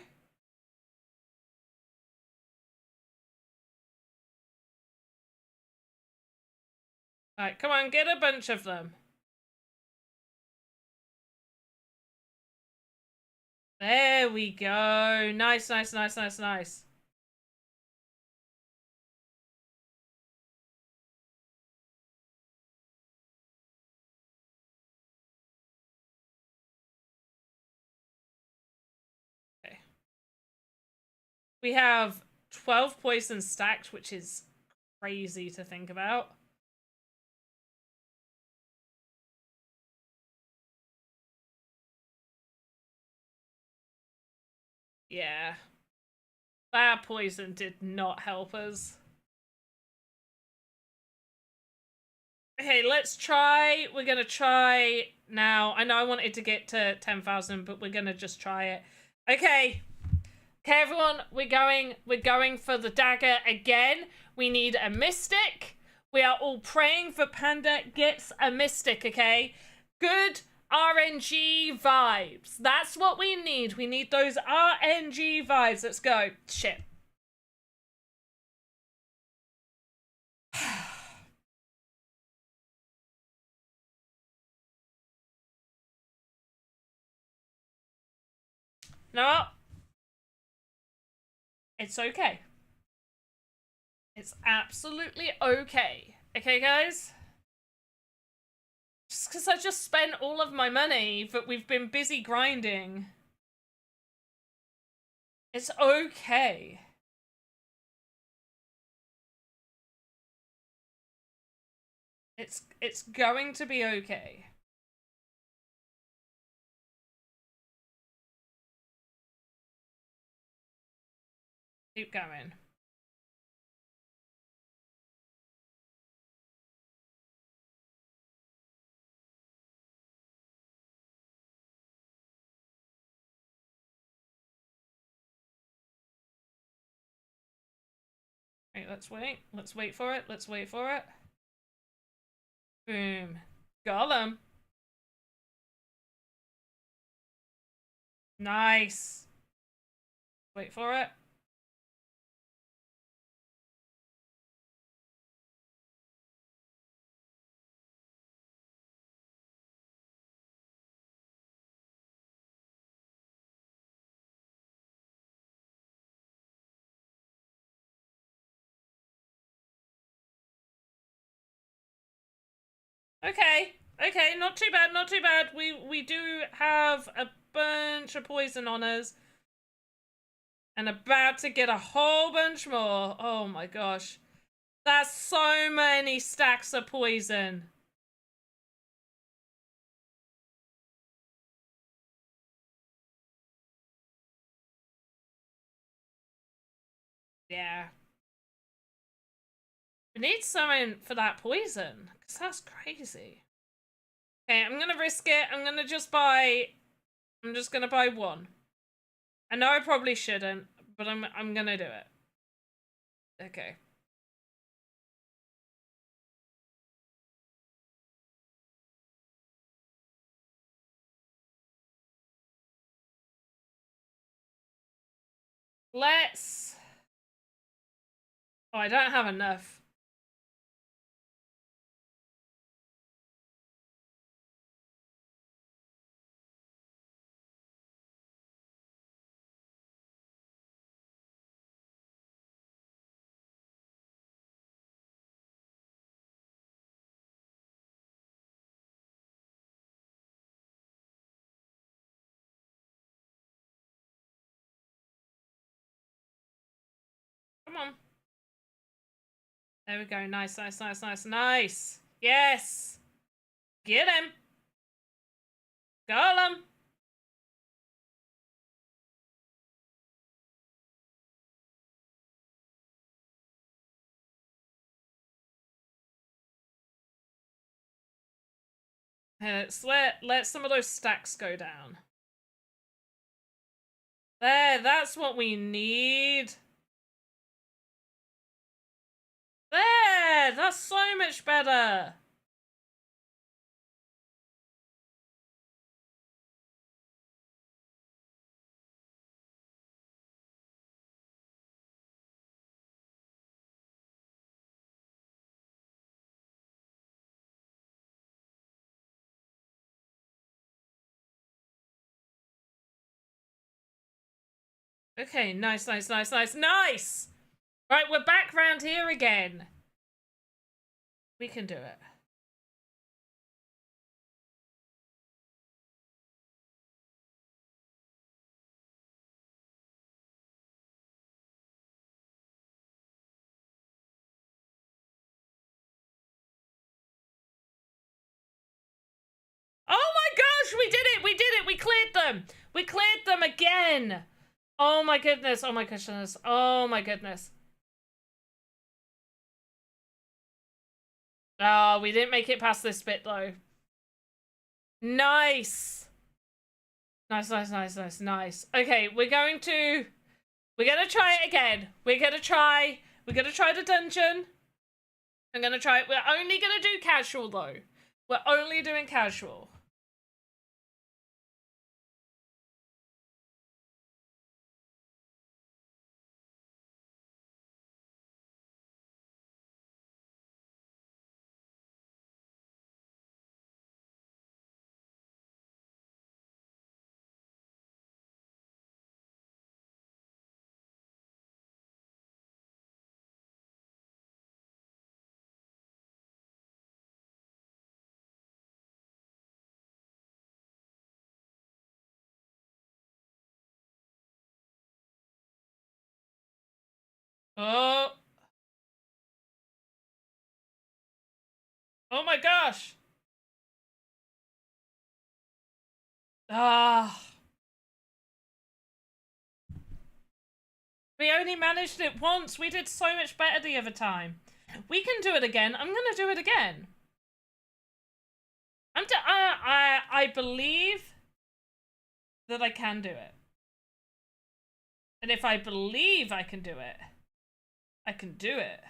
Alright, come on, get a bunch of them. There we go. Nice, nice, nice, nice, nice. Okay. We have 12 poison stacked, which is crazy to think about. Yeah. That poison did not help us. Okay, let's try. We're gonna try now. I know I wanted to get to 10,000, but we're gonna just try it. Okay. Okay, everyone, we're going for the dagger again. We need a mystic. We are all praying for Panda gets a mystic, okay? Good RNG vibes. That's what we need. We need those RNG vibes. Let's go. Shit. No. It's okay. It's absolutely okay. Okay, guys? Just because I just spent all of my money that we've been busy grinding. It's okay. It's going to be okay. Keep going. Right, let's wait. Let's wait for it. Let's wait for it. Boom. Golem. Nice. Wait for it. Okay. Okay, not too bad, not too bad. We do have a bunch of poison on us. And about to get a whole bunch more. Oh my gosh. That's so many stacks of poison. Yeah. We need something for that poison. Because that's crazy. Okay, I'm gonna risk it. I'm just gonna buy one. I know I probably shouldn't, but I'm gonna do it. Okay. Let's... Oh, I don't have enough. Come on. There we go. Nice, nice, nice, nice, nice. Yes. Get him. Golem. Let's let some of those stacks go down. There, that's what we need. There, that's so much better. Okay, nice. Right, we're back round here again. We can do it. Oh my gosh, we did it! We cleared them! We cleared them again! Oh my goodness, oh my goodness, oh my goodness. Oh, we didn't make it past this bit though. Nice! Nice. Okay, we're gonna try it again. We're gonna try the dungeon. I'm gonna try it. We're only gonna do casual though. We're only doing casual. Oh. Oh my gosh. Ah. We only managed it once. We did so much better the other time. We can do it again. I'm gonna do it again. I believe that I can do it. And if I believe I can do it, I can do it.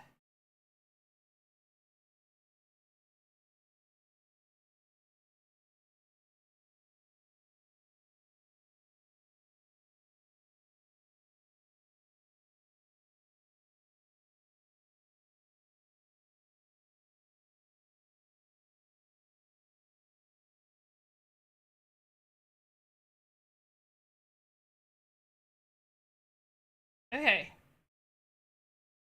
Okay.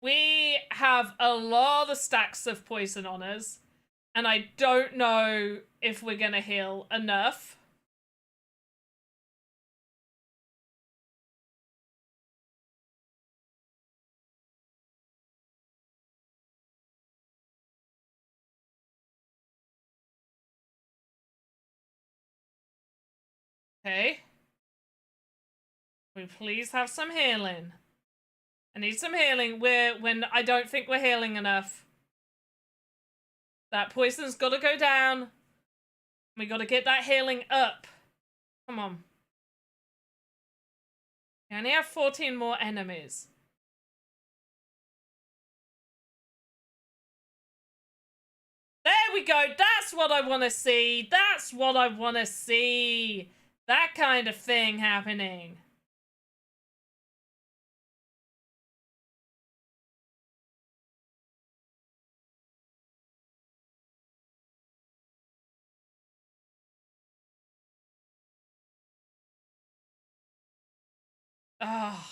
We have a lot of stacks of poison on us, and I don't know if we're gonna heal enough. Okay. We please have some healing. I need some healing. When I don't think we're healing enough. That poison's gotta go down. We gotta get that healing up. Come on. We only have 14 more enemies. There we go. That's what I want to see. That's what I want to see. That kind of thing happening. Oh.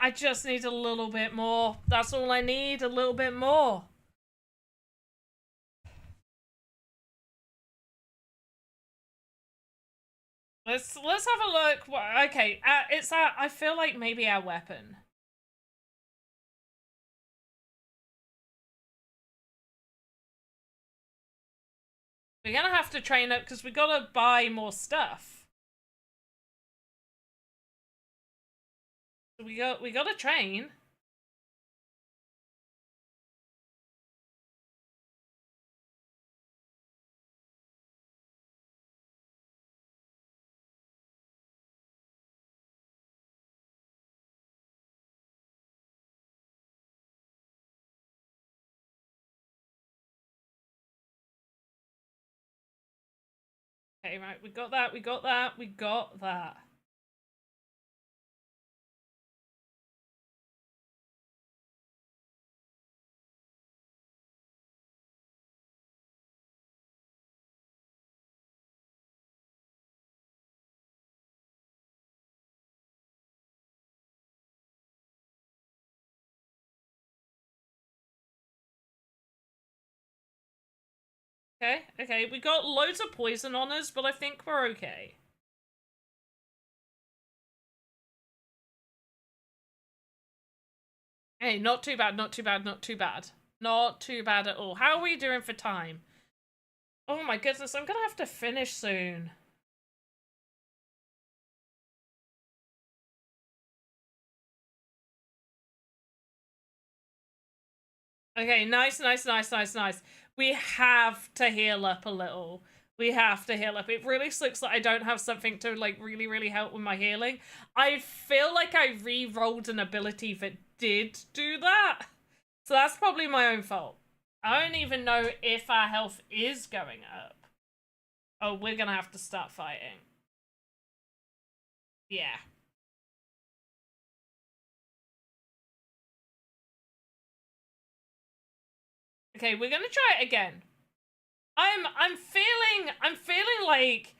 I just need a little bit more. That's all I need, a little bit more. Let's have a look. Okay, it's our, I feel like maybe our weapon. We're gonna have to train up because we gotta buy more stuff. So we gotta train. Okay, right, we got that. Okay, okay. We got loads of poison on us, but I think we're okay. Hey, not too bad, not too bad, not too bad. Not too bad at all. How are we doing for time? Oh my goodness, I'm gonna have to finish soon. Okay, nice, nice, nice, nice, nice. We have to heal up a little. We have to heal up. It really sucks that I don't have something to, like, really, really help with my healing. I feel like I re-rolled an ability that did do that. So that's probably my own fault. I don't even know if our health is going up. Oh, we're gonna have to start fighting. Yeah. Okay, we're gonna try it again. I'm feeling like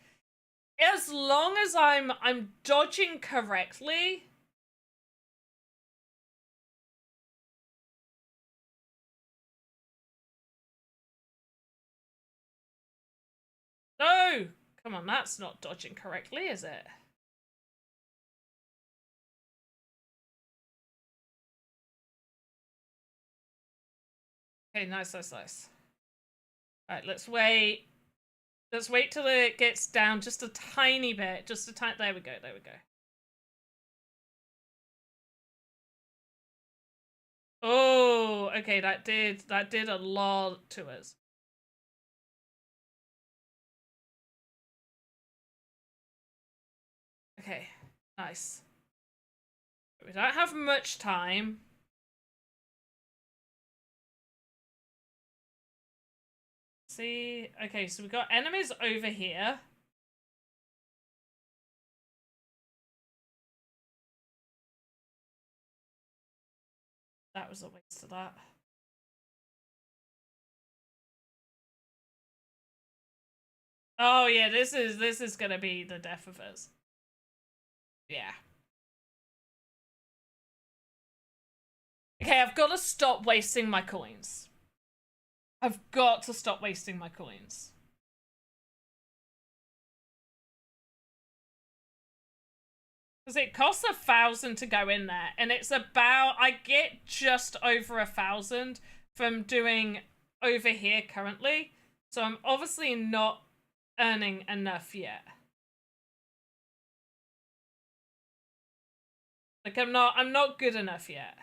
as long as I'm dodging correctly. No! Come on, that's not dodging correctly, is it? Okay, nice, nice, nice. Alright, let's wait. Let's wait till it gets down just a tiny bit. Just a tiny... There we go, there we go. Oh, okay, that did a lot to us. Okay, nice. We don't have much time. See, okay, so we've got enemies over here. That was a waste of that. Oh yeah, this is gonna be the death of us. Yeah. Okay, I've got to stop wasting my coins. I've got to stop wasting my coins. Because it costs 1,000 to go in there, and it's about, I get just over 1,000 from doing over here currently. So I'm obviously not earning enough yet. Like I'm not good enough yet.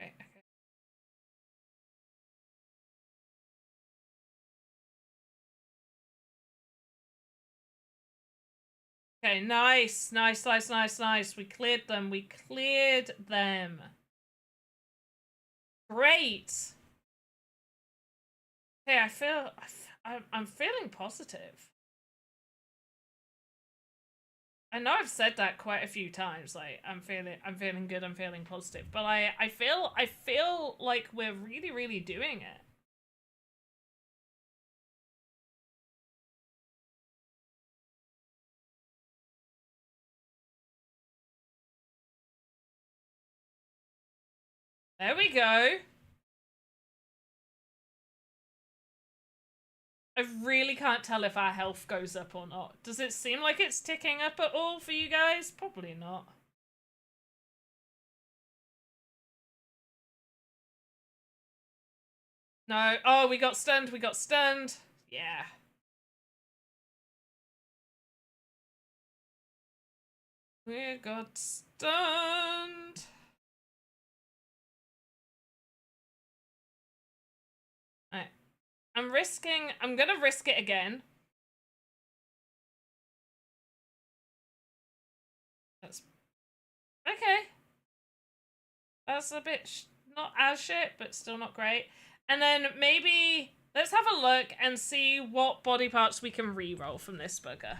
Okay, okay. Okay, nice, nice, nice, nice, nice. We cleared them. We cleared them. Great. Hey, I'm feeling positive. I know I've said that quite a few times. Like I'm feeling good. I'm feeling positive. But I feel like we're really, really doing it. There we go. I really can't tell if our health goes up or not. Does it seem like it's ticking up at all for you guys? Probably not. No. Oh, we got stunned. We got stunned. Yeah. We got stunned. Alright. I'm gonna risk it again. That's okay. That's a bit not as shit, but still not great. And then maybe let's have a look and see what body parts we can re-roll from this bugger.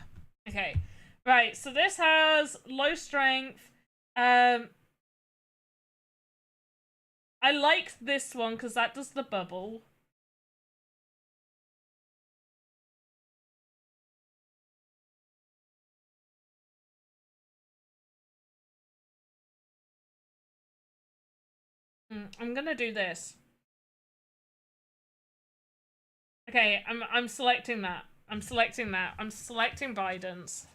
Okay. Right, so this has low strength. I like this one because that does the bubble. I'm gonna do this. Okay, I'm selecting that. I'm selecting that. I'm selecting Biden's.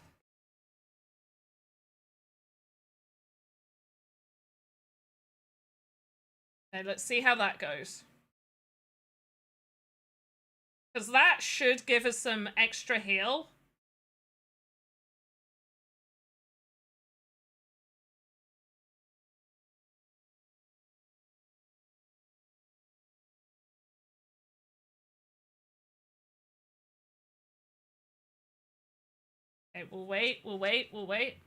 Okay, let's see how that goes. Because that should give us some extra heal. Okay, we'll wait, we'll wait, we'll wait.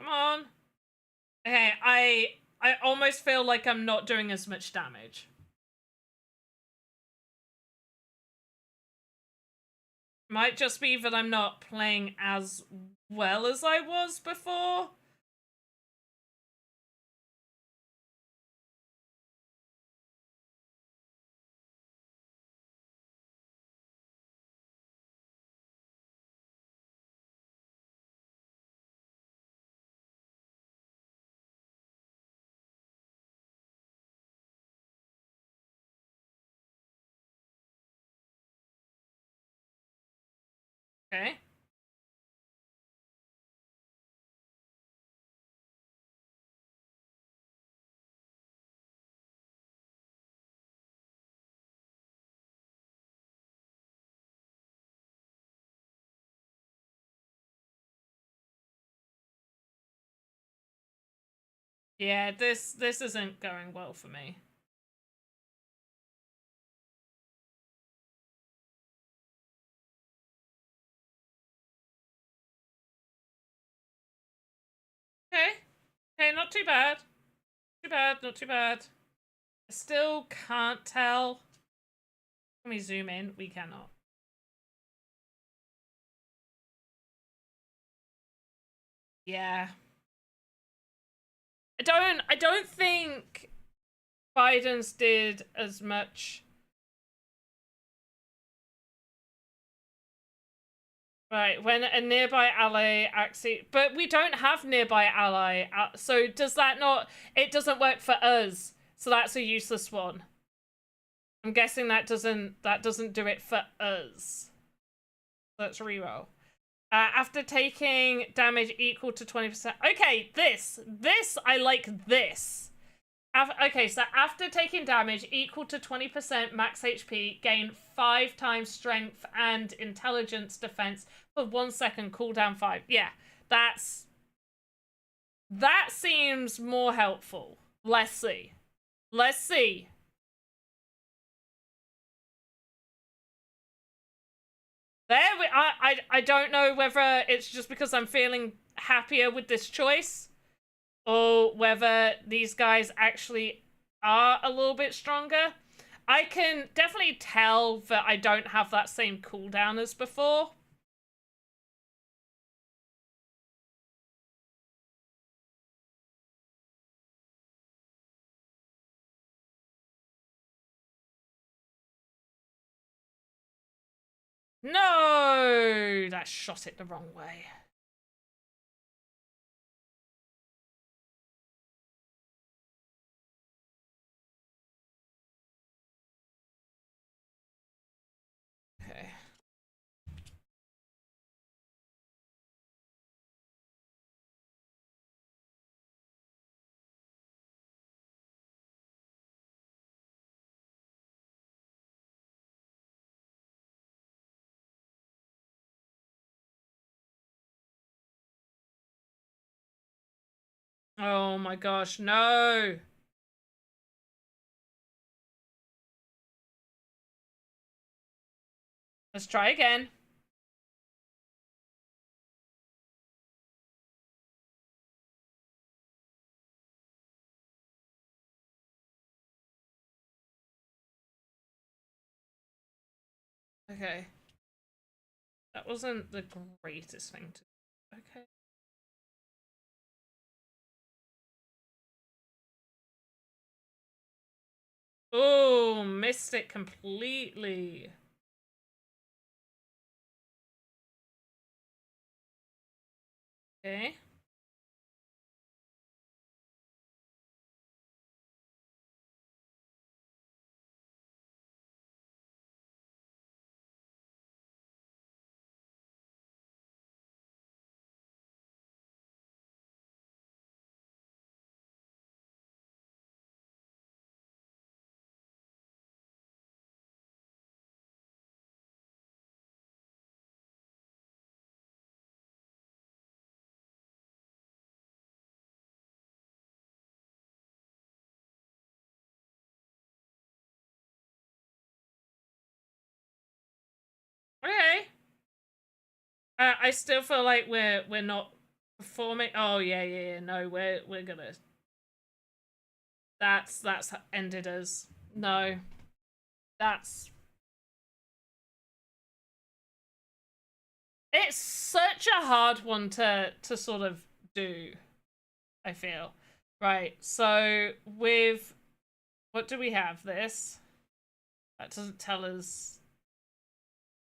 Come on. Okay, I almost feel like I'm not doing as much damage. Might just be that I'm not playing as well as I was before. Okay. Yeah, this isn't going well for me. Okay. Okay, not too bad. Too bad, not too bad. I still can't tell. Can we zoom in? We cannot. Yeah. I don't think Biden's did as much. Right, when a nearby ally Axie, but we don't have nearby ally, so does that not, it doesn't work for us, so that's a useless one. I'm guessing that doesn't do it for us. Let's reroll. After taking damage equal to 20%. Okay, this, I like this. Okay, so after taking damage equal to 20% max HP, gain 5 times strength and intelligence defense for 1 second, cooldown 5. Yeah, that seems more helpful. Let's see. Let's see. There we, I don't know whether it's just because I'm feeling happier with this choice, or whether these guys actually are a little bit stronger. I can definitely tell that I don't have that same cooldown as before. No! That shot it the wrong way. Okay. Oh my gosh, no! Let's try again. Okay. That wasn't the greatest thing to do. Okay. Oh, missed it completely. Okay. Okay. I still feel like we're not performing. Oh yeah. No, we're gonna. That's ended as no. That's. It's such a hard one to sort of do. I feel. Right. So with what do we have? This. That doesn't tell us.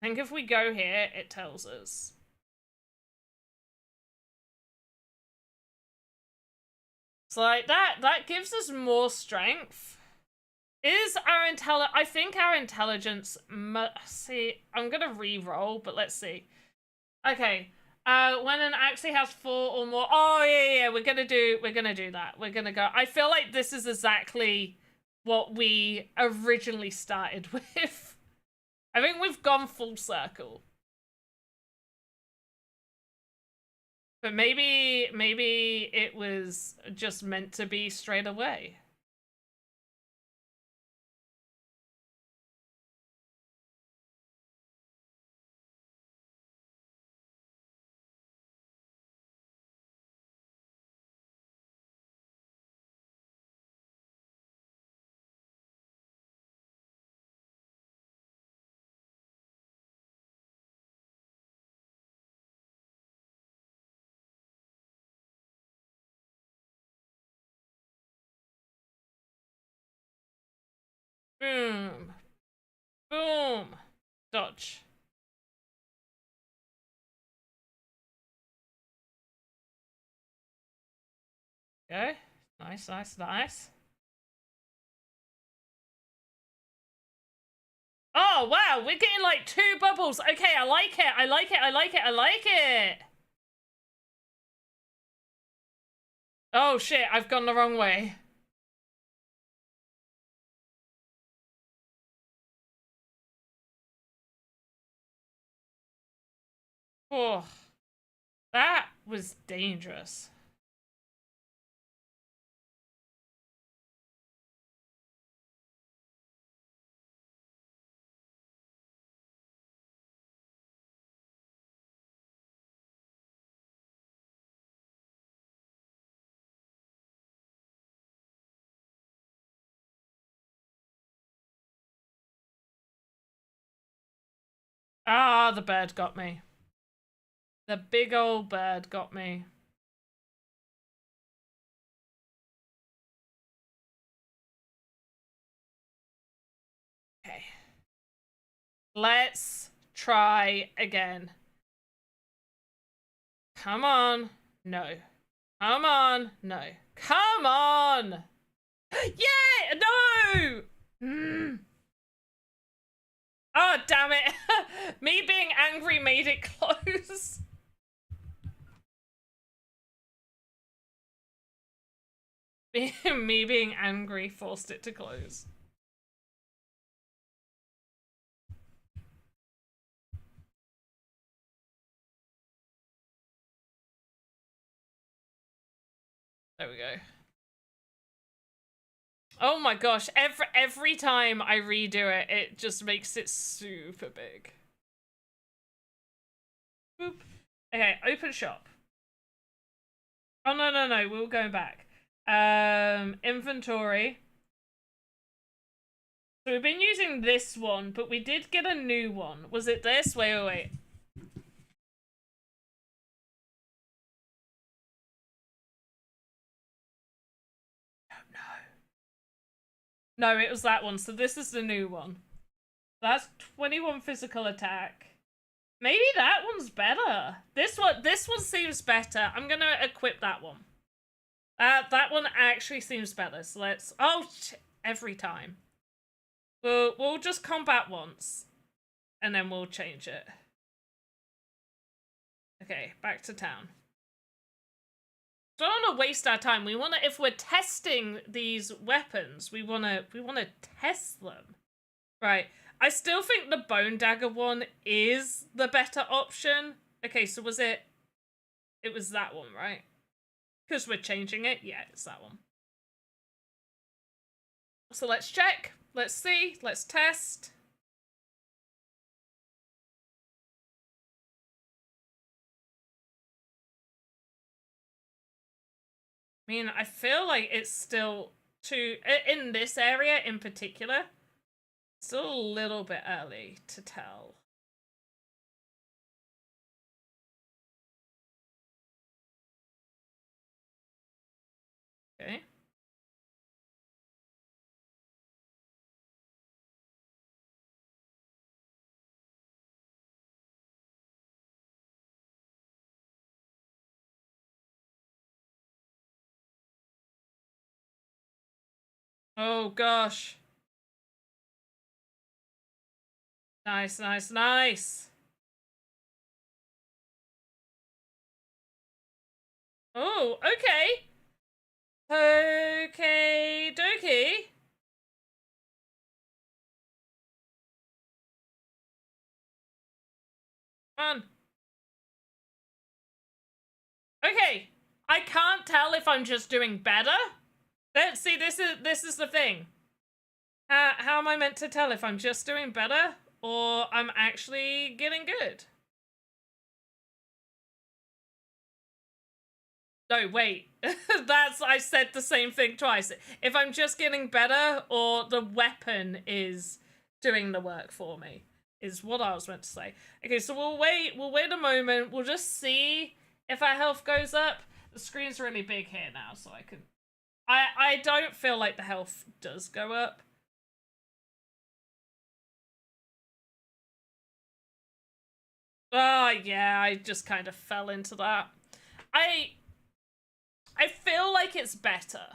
I think if we go here, it tells us. So like that gives us more strength. Is our I think our intelligence see, I'm gonna re-roll, but let's see. Okay. When an Axie has 4 or more. Oh yeah, we're gonna do that. We're gonna go. I feel like this is exactly what we originally started with. I think we've gone full circle. But maybe it was just meant to be straight away. Boom. Boom. Dodge. Okay. Nice. Oh, wow. We're getting like 2 bubbles. Okay, I like it. Oh, shit. I've gone the wrong way. Oh. That was dangerous. Ah, the bird got me. The big old bird got me. Okay. Let's try again. Come on. No. Come on. No. Come on. Yeah! No! Oh, damn it. Me being angry made it close. Me being angry forced it to close. There we go. Oh my gosh, every time I redo it, it just makes it super big. Boop. Okay, open shop. Oh no, we're going back. Inventory. So we've been using this one, but we did get a new one. Was it this? Wait, wait, wait. No, it was that one. So this is the new one. That's 21 physical attack. Maybe that one's better. This one seems better. I'm gonna equip that one. That one actually seems better. So let's. Oh, every time. We'll just combat once, and then we'll change it. Okay, back to town. Don't want to waste our time. We want to, if we're testing these weapons, we want to test them. Right. I still think the bone dagger one is the better option. Okay, so was it was that one, right? Because we're changing it. Yeah, it's that one. So let's check. Let's see. Let's test. I mean, I feel like it's still too, in this area in particular, still a little bit early to tell. Okay. Oh gosh. Nice, nice, nice. Oh, okay. Okay, dokie. Come on. Okay. I can't tell if I'm just doing better. Let's see, this is the thing. How am I meant to tell if I'm just doing better or I'm actually getting good? No, wait. I said the same thing twice. If I'm just getting better or the weapon is doing the work for me is what I was meant to say. Okay, so we'll wait a moment. We'll just see if our health goes up. The screen's really big here now, so I don't feel like the health does go up. Oh, yeah, I just kind of fell into that. I feel like it's better.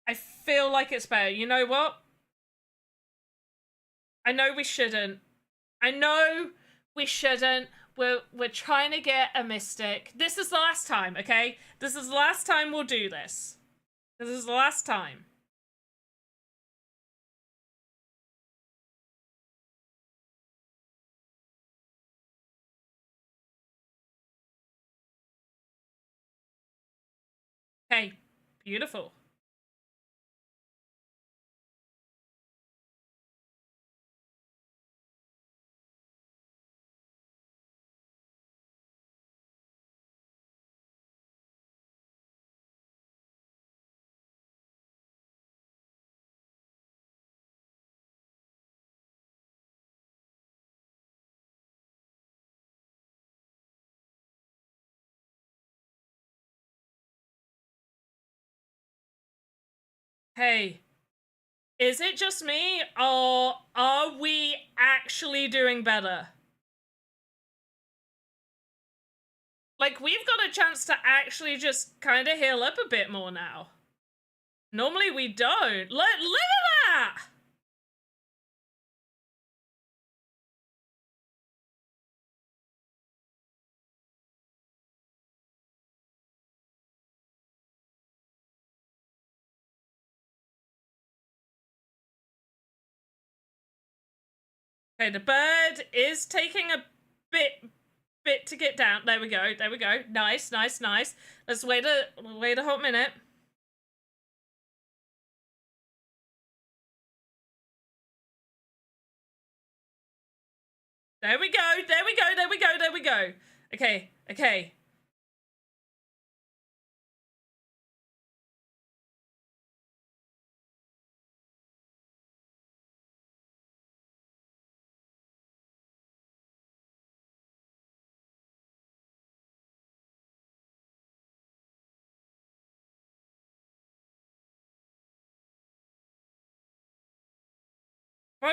I feel like it's better. You know what? I know we shouldn't. I know we shouldn't. We're trying to get a mystic. This is the last time, okay? This is the last time we'll do this. This is the last time. Okay, beautiful. Hey, is it just me, or are we actually doing better? Like, we've got a chance to actually just kind of heal up a bit more now. Normally we don't. Look at that! Okay, the bird is taking a bit to get down. There we go. There we go. Nice, nice, nice. Let's wait a hot minute. There we go. There we go. There we go. There we go. Okay. Okay.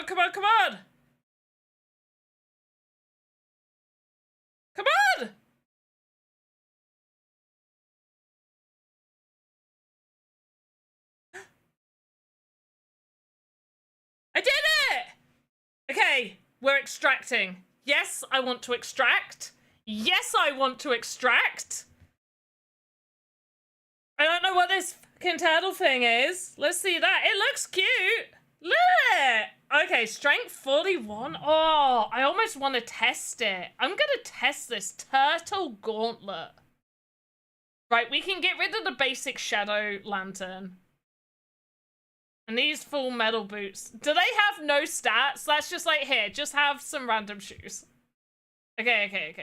Come on, come on! Come on! I did it! Okay, we're extracting. Yes, I want to extract. Yes, I want to extract. I don't know what this fucking turtle thing is. Let's see that. It looks cute. Look at it. Okay, strength 41. Oh, I almost want to test it. I'm going to test this turtle gauntlet. Right, we can get rid of the basic shadow lantern. And these full metal boots. Do they have no stats? That's just like, here, just have some random shoes. Okay.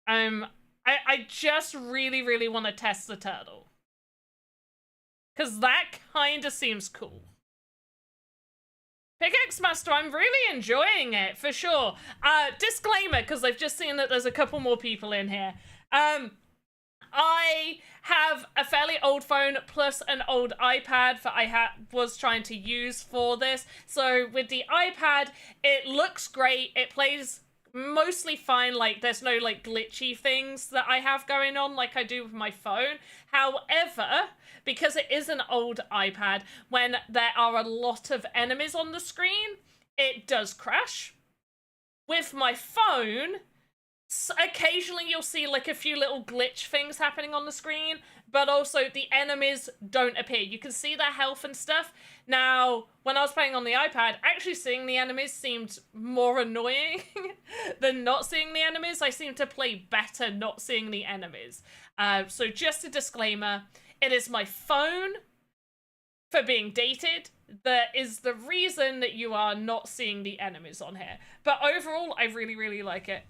I just really want to test the turtle. Because that kind of seems cool. Pickaxe Master, I'm really enjoying it, for sure. Disclaimer, because I've just seen that there's a couple more people in here. I have a fairly old phone plus an old iPad that I was trying to use for this. So with the iPad, it looks great. It plays mostly fine. Like, there's no like glitchy things that I have going on like I do with my phone. However, because it is an old iPad, when there are a lot of enemies on the screen, it does crash. With my phone, occasionally you'll see like a few little glitch things happening on the screen, but also the enemies don't appear. You can see their health and stuff. Now, when I was playing on the iPad, actually seeing the enemies seemed more annoying than not seeing the enemies. I seem to play better not seeing the enemies. So just a disclaimer, it is my phone for being dated that is the reason that you are not seeing the enemies on here. But overall, I really like it.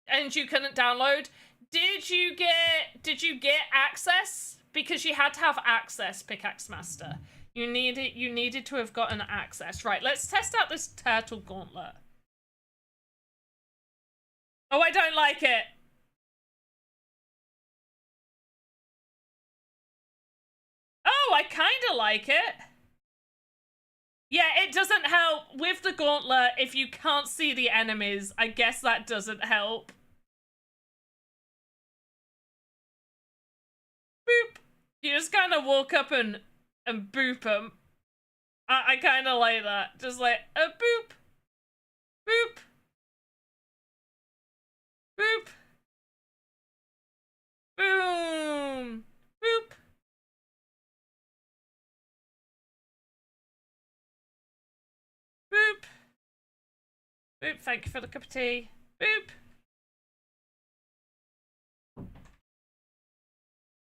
And you couldn't download. Did you get access? Because you had to have access, Pickaxe Master. You needed to have gotten access. Right, let's test out this turtle gauntlet. Oh, I don't like it. Oh, I kind of like it. Yeah, it doesn't help with the gauntlet if you can't see the enemies. I guess that doesn't help. Boop. You just kind of walk up and boop them. I kind of like that. Just like a boop. Boop. Boop. Boom. Boop. Boop. Boop, thank you for the cup of tea. Boop.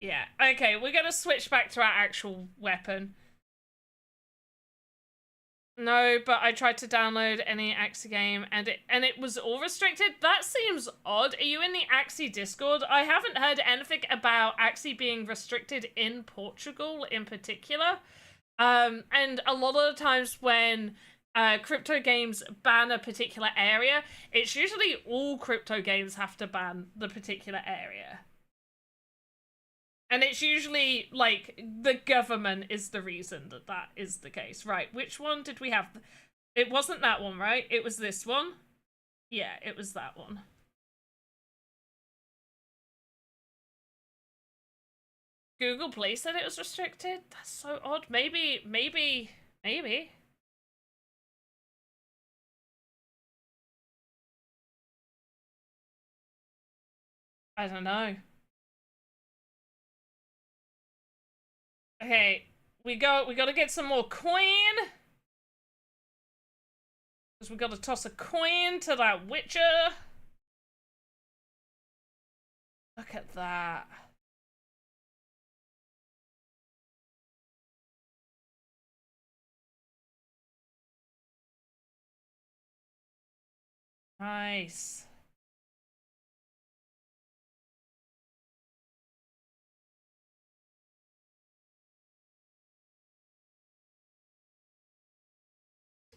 Yeah, okay, we're gonna switch back to our actual weapon. No, but I tried to download any Axie game and it was all restricted. That seems odd. Are you in the Axie Discord? I haven't heard anything about Axie being restricted in Portugal in particular. And a lot of the times when crypto games ban a particular area, it's usually all crypto games have to ban the particular area. And it's usually, like, the government is the reason that that is the case. Right, which one did we have? It wasn't that one, right? It was this one? Yeah, it was that one. Google Play said it was restricted? That's so odd. Maybe. I don't know. Okay, we gotta get some more coin. Because we gotta toss a coin to that Witcher. Look at that. Nice.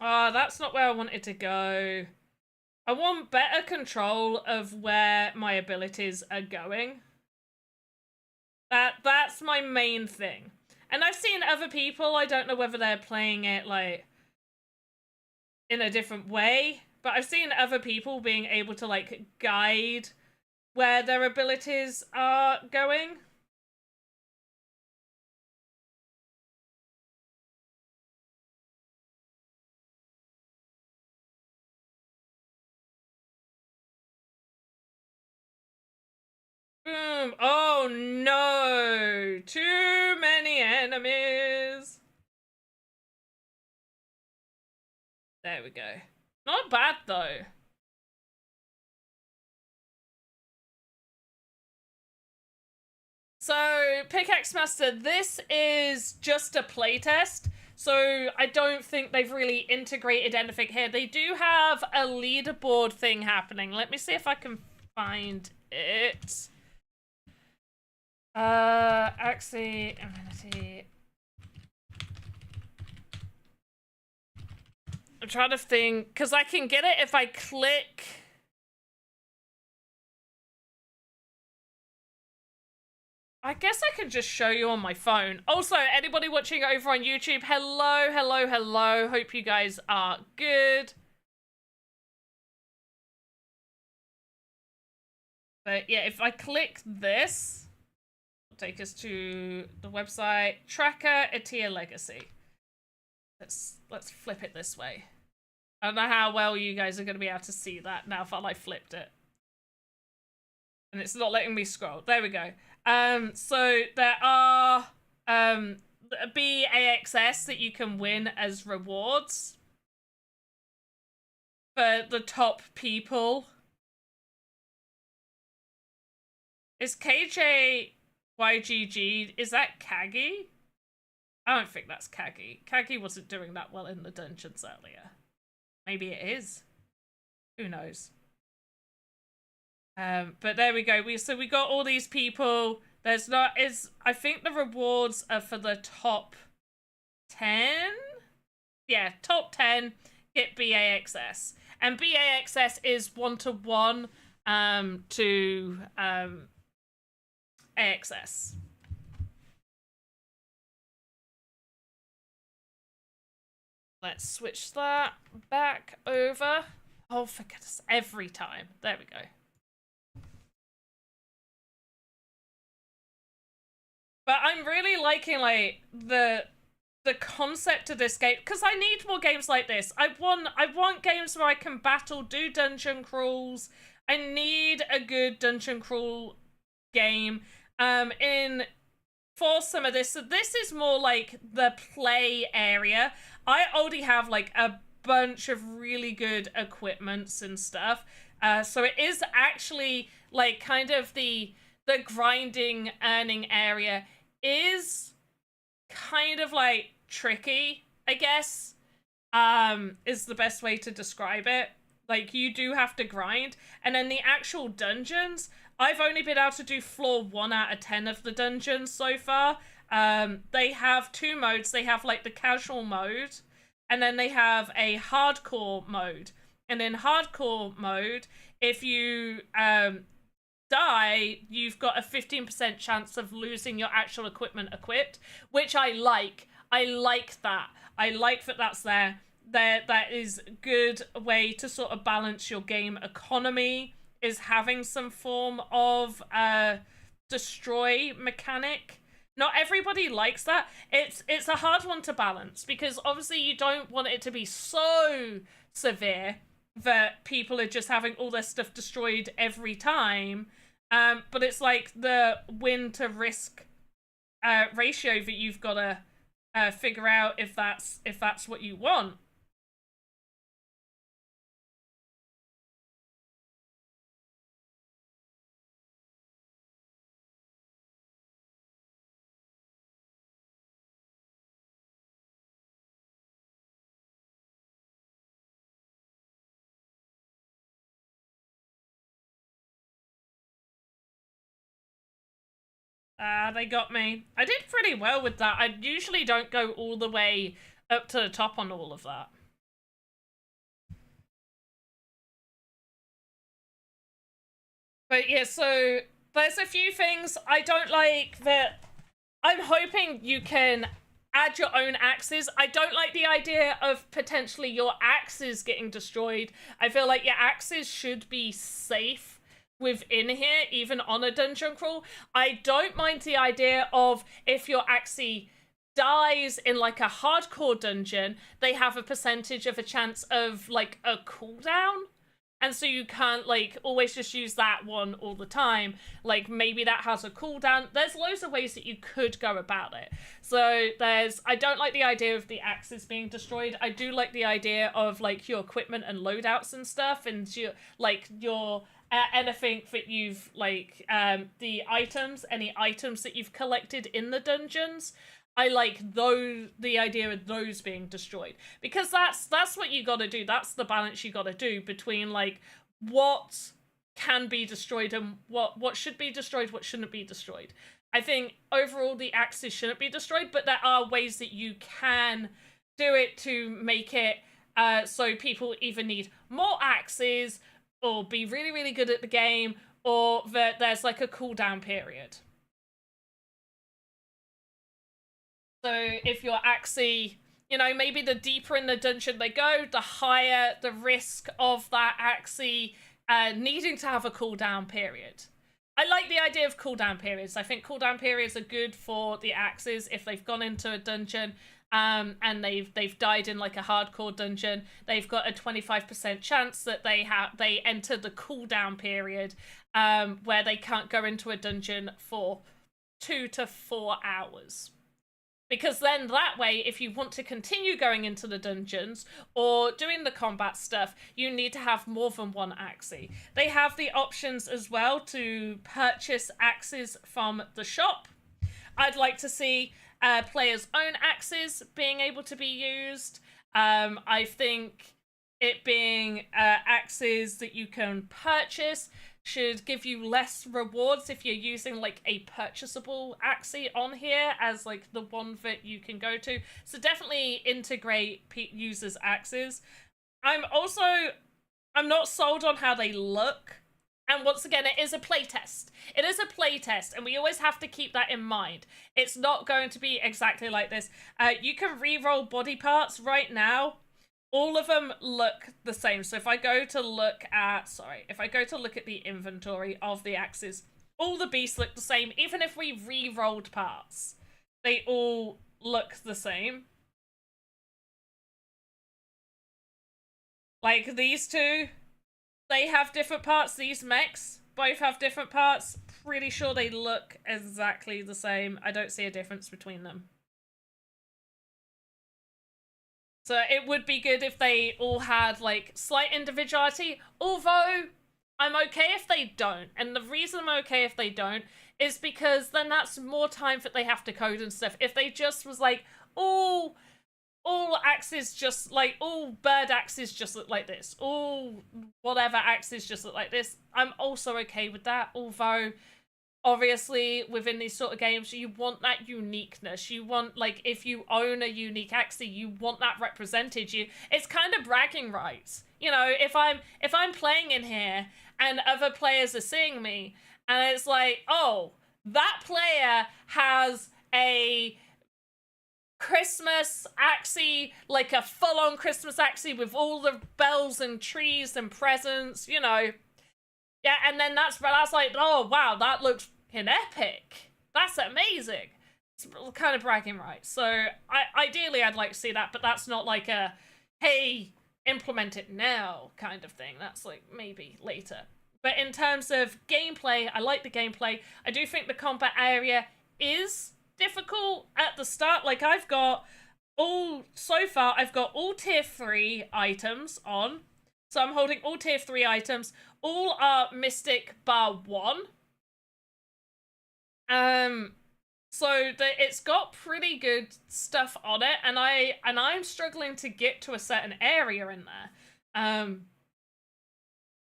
Oh, that's not where I wanted to go. I want better control of where my abilities are going. That's my main thing. And I've seen other people, I don't know whether they're playing it, like, in a different way, but I've seen other people being able to, like, guide where their abilities are going. Boom. Oh no! Too many enemies! There we go. Not bad though. So, Pickaxe Master, this is just a playtest, so I don't think they've really integrated anything here. They do have a leaderboard thing happening. Let me see if I can find it. Axie, amenity. I'm trying to think, because I can get it if I click. I guess I can just show you on my phone. Also, anybody watching over on YouTube, hello, hello, hello. Hope you guys are good. But yeah, if I click this, it'll take us to the website Tracker Atia Legacy. Let's flip it this way. I don't know how well you guys are going to be able to see that now if I flipped it. And it's not letting me scroll. There we go. So there are BAXS that you can win as rewards for the top people. Is KJYGG, is that Kagi? I don't think that's Kagi. Kagi wasn't doing that well in the dungeons earlier. Maybe it is. Who knows? But there we go. So we got all these people. I think the rewards are for the top 10? Yeah, top 10 get BAXS. And BAXS is 1-to-1 to AXS. Let's switch that back over. Oh, for goodness, every time. There we go. But I'm really liking, like, the concept of this game, because I need more games like this. I want games where I can battle, do dungeon crawls. I need a good dungeon crawl game. For some of this, so this is more like the play area. I already have like a bunch of really good equipments and stuff. So it is actually like kind of the grinding earning area is kind of like tricky, I guess, is the best way to describe it. Like, you do have to grind, and then the actual dungeons, I've only been able to do floor 1 out of 10 of the dungeons so far. They have 2 modes. They have like the casual mode, and then they have a hardcore mode. And in hardcore mode, if you die, you've got a 15% chance of losing your actual equipment equipped, which I like. I like that. I like that that's there. That is a good way to sort of balance your game economy, is having some form of destroy mechanic. Not everybody likes that. It's a hard one to balance, because obviously you don't want it to be so severe that people are just having all their stuff destroyed every time. But it's like the win to risk ratio that you've got to figure out if that's what you want. They got me. I did pretty well with that. I usually don't go all the way up to the top on all of that. But yeah, so there's a few things I don't like that I'm hoping you can add your own axes. I don't like the idea of potentially your axes getting destroyed. I feel like your axes should be safe within here, even on a dungeon crawl. I don't mind the idea of if your Axie dies in like a hardcore dungeon, they have a percentage of a chance of like a cooldown. And so you can't like always just use that one all the time. Like maybe that has a cooldown. There's loads of ways that you could go about it. So I don't like the idea of the axes being destroyed. I do like the idea of like your equipment and loadouts and stuff, and your anything that you've like the items, any items that you've collected in the dungeons. I like the idea of those being destroyed, because that's what you got to do. That's the balance you got to do between like what can be destroyed and what should be destroyed, what shouldn't be destroyed. I think overall the axes shouldn't be destroyed, but there are ways that you can do it to make it so people either need more axes or be really, really good at the game, or that there's like a cooldown period. So if your Axie, you know, maybe the deeper in the dungeon they go, the higher the risk of that Axie needing to have a cooldown period. I like the idea of cooldown periods. I think cooldown periods are good for the Axes if they've gone into a dungeon and they've died in like a hardcore dungeon. They've got a 25% chance that they enter the cooldown period where they can't go into a dungeon for 2 to 4 hours. Because then that way, if you want to continue going into the dungeons or doing the combat stuff, you need to have more than one Axie. They have the options as well to purchase axes from the shop. I'd like to see players' own axes being able to be used. I think it being axes that you can purchase should give you less rewards if you're using like a purchasable Axie on here as like the one that you can go to. So definitely integrate users' axes. I'm not sold on how they look. And once again, it is a playtest. It is a playtest, and we always have to keep that in mind. It's not going to be exactly like this. You can re-roll body parts right now. All of them look the same. So if I go to look at, the inventory of the axes, all the beasts look the same. Even if we re-rolled parts, they all look the same. Like these two, they have different parts. These mechs both have different parts. Pretty sure they look exactly the same. I don't see a difference between them. So it would be good if they all had like slight individuality, although I'm okay if they don't. And the reason I'm okay if they don't is because then that's more time that they have to code and stuff. If they just was like, all axes just like, all bird axes just look like this, all whatever axes just look like this, I'm also okay with that. Although obviously, within these sort of games, you want that uniqueness. You want, like, if you own a unique Axie, you want that represented. It's kind of bragging rights. You know, if I'm playing in here and other players are seeing me, and it's like, oh, that player has a Christmas Axie, like a full-on Christmas Axie with all the bells and trees and presents, you know. Yeah, and then that's like, oh, wow, that looks epic. That's amazing. It's kind of bragging rights. So ideally I'd like to see that, but that's not like a, hey, implement it now kind of thing. That's like maybe later. But in terms of gameplay, I like the gameplay. I do think the combat area is difficult at the start. Like so far I've got all tier 3 items on. So I'm holding all tier 3 items. All are Mystic bar 1. So it's got pretty good stuff on it, and I'm struggling to get to a certain area in there.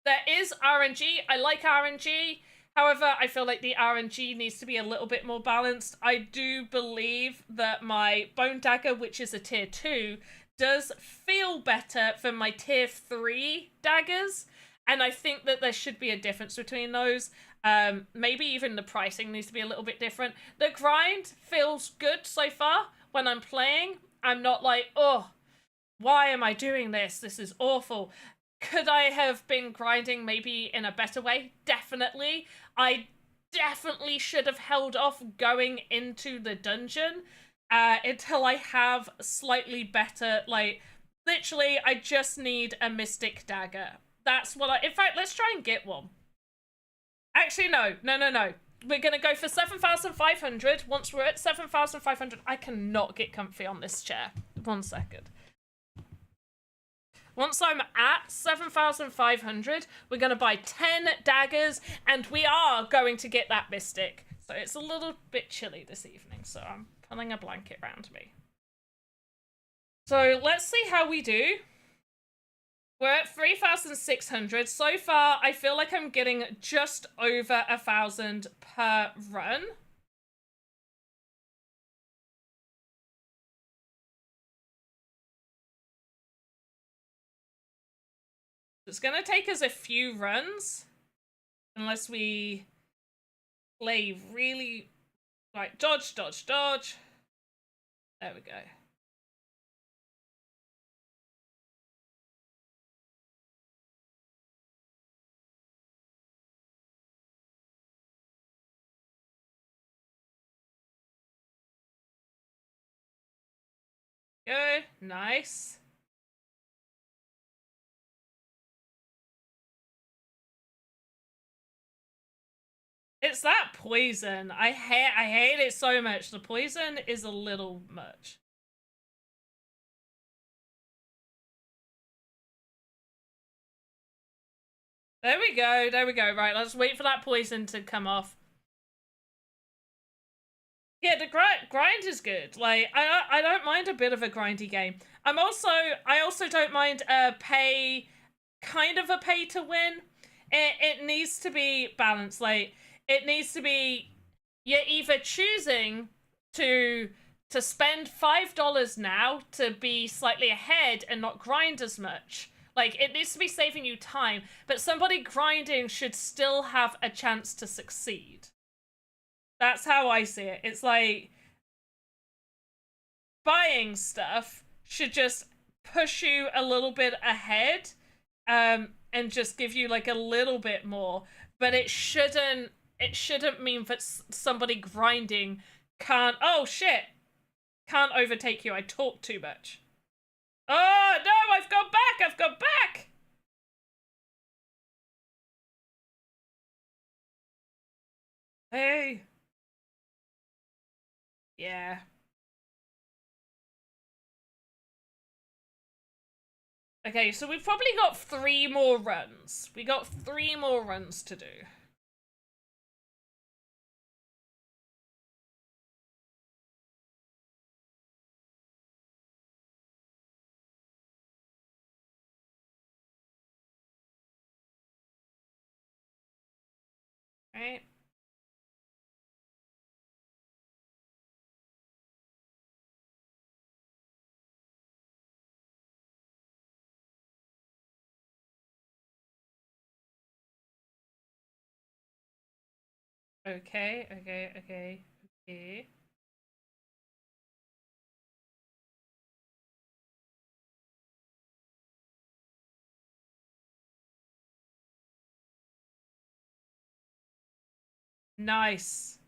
There is RNG. I like RNG. However, I feel like the RNG needs to be a little bit more balanced. I do believe that my Bone Dagger, which is a tier 2, does feel better than my tier 3 daggers. And I think that there should be a difference between those. Maybe even the pricing needs to be a little bit different. The grind feels good so far when I'm playing. I'm not like, oh, why am I doing this? This is awful. Could I have been grinding maybe in a better way? Definitely. I definitely should have held off going into the dungeon until I have slightly better, like, literally, I just need a mystic dagger. That's what in fact, let's try and get one. Actually, no. We're gonna go for 7,500. Once we're at 7,500, I cannot get comfy on this chair. 1 second. Once I'm at 7,500, we're going to buy 10 daggers, and we are going to get that mystic. So it's a little bit chilly this evening, so I'm pulling a blanket around me. So let's see how we do. We're at 3,600. So far, I feel like I'm getting just over 1,000 per run. It's going to take us a few runs, unless we play really, like, dodge. There we go. Good, nice. It's that poison. I hate it so much. The poison is a little much. There we go. Right, let's wait for that poison to come off. Yeah, the grind is good. Like, I don't mind a bit of a grindy game. I also don't mind a pay to win. It needs to be balanced. Like, it needs to be, you're either choosing to spend $5 now to be slightly ahead and not grind as much. Like, it needs to be saving you time, but somebody grinding should still have a chance to succeed. That's how I see it. It's like, buying stuff should just push you a little bit ahead, and just give you like a little bit more, but it shouldn't mean that somebody grinding can't overtake you. I talk too much. Oh no, I've got back. Hey. Yeah. Okay, so we've probably got 3 more runs. We got 3 more runs to do. Right. Okay. Nice.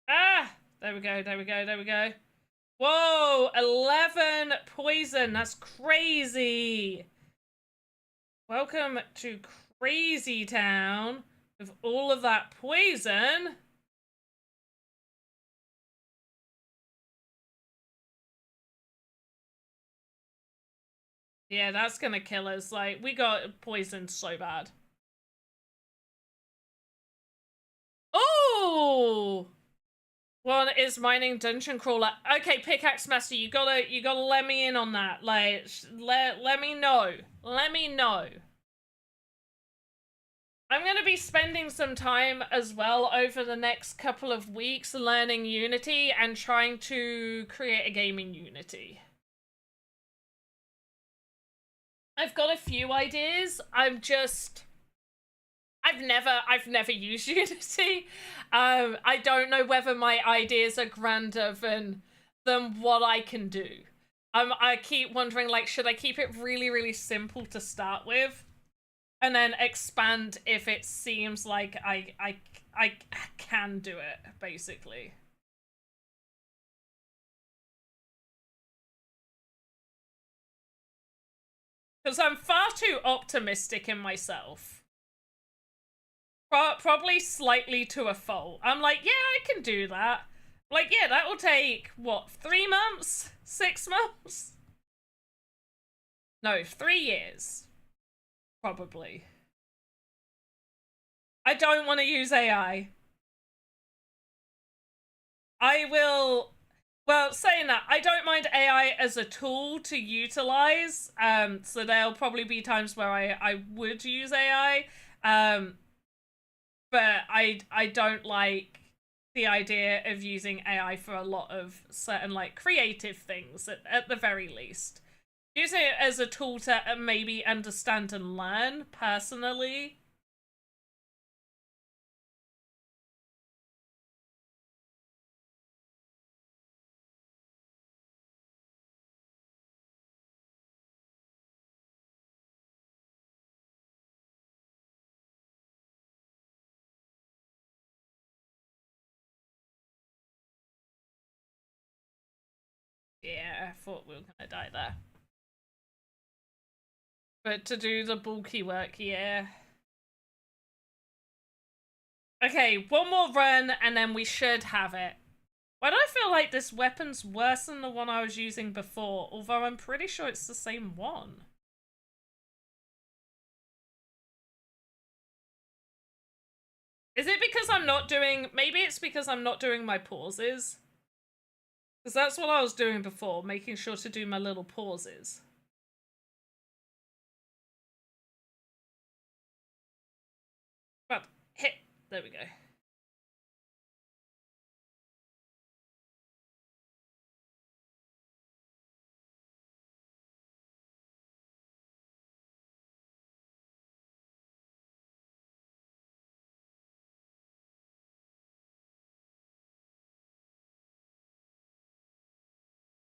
Ah! There we go. Whoa! 11 poison. That's crazy. Welcome to Crazy Town with all of that poison. Yeah, that's gonna kill us. Like, we got poisoned so bad. Oh! One is mining dungeon crawler. Okay, Pickaxe Master, you gotta let me in on that. Like, let me know. Let me know. I'm gonna be spending some time as well over the next couple of weeks learning Unity and trying to create a game in Unity. I've got a few ideas. I've never used Unity. I don't know whether my ideas are grander than what I can do. I keep wondering, like, should I keep it really, really simple to start with, and then expand if it seems like I can do it, basically. Because I'm far too optimistic in myself. Probably slightly to a fault. I'm like, yeah, I can do that. Like, yeah, that will take, what, 3 months? 6 months? No, 3 years. Probably. I don't want to use AI. I will... Well, saying that, I don't mind AI as a tool to utilize. So there'll probably be times where I would use AI. But I don't like the idea of using AI for a lot of certain, like, creative things, at the very least. Using it as a tool to maybe understand and learn, personally. Yeah, I thought we were gonna die there. But to do the bulky work, yeah. Okay, one more run and then we should have it. Why do I feel like this weapon's worse than the one I was using before? Although I'm pretty sure it's the same one. Is it because I'm not doing... Maybe it's because I'm not doing my pauses. Because that's what I was doing before, making sure to do my little pauses. But, hit. There we go.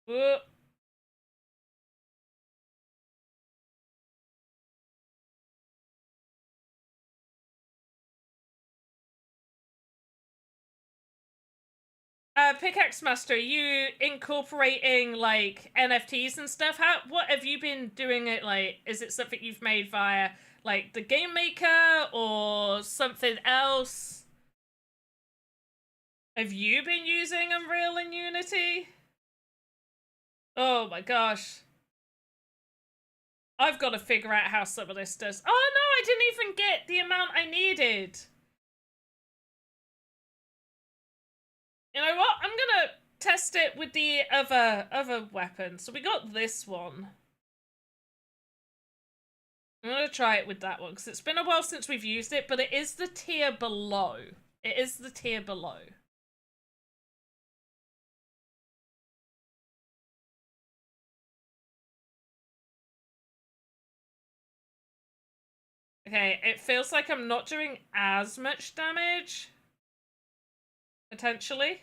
Whoop. Pickaxe Master, are you incorporating, like, NFTs and stuff? What have you been doing it, like? Is it something you've made via, like, the Game Maker or something else? Have you been using Unreal and Unity? Oh my gosh. I've got to figure out how some of this does. Oh no, I didn't even get the amount I needed. You know what? I'm gonna test it with the other weapon. So we got this one. I'm gonna try it with that one because it's been a while since we've used it, but it is the tier below. It is the tier below. Okay, it feels like I'm not doing as much damage. Potentially.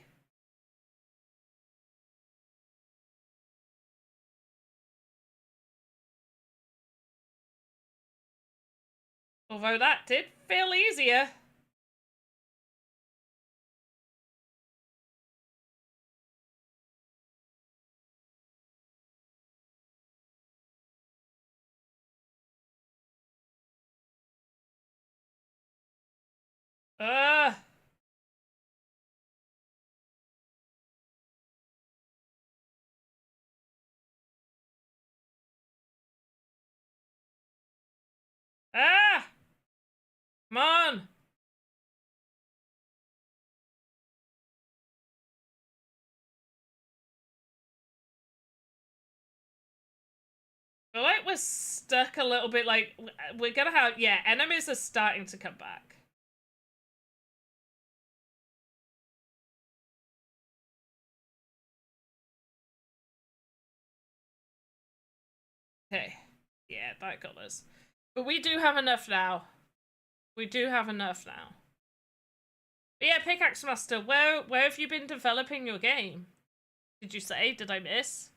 Although that did feel easier. Ugh. Ah! Come on! I feel like we're stuck a little bit, like, we're gonna have, yeah, enemies are starting to come back. Okay, yeah, that got us. But we do have enough now. We do have enough now. But yeah, Pickaxe Master, where have you been developing your game? Did you say? Did I miss?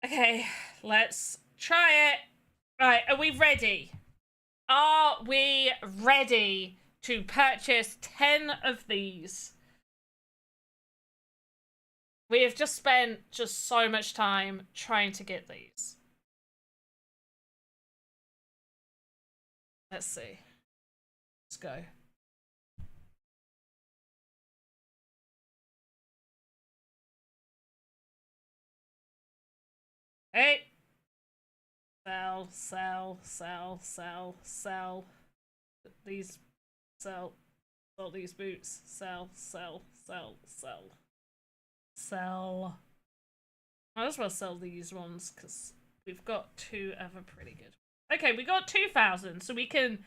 Okay, let's try it. Right, are we ready? Are we ready to purchase 10 of these? We have just spent just so much time trying to get these. Let's see. Let's go. Hey! Sell, sell, sell, sell, sell. These, sell these boots. Sell, sell, sell, sell. Sell. Might as well sell these ones because we've got 2 other pretty good. Okay, we got 2,000, so we can.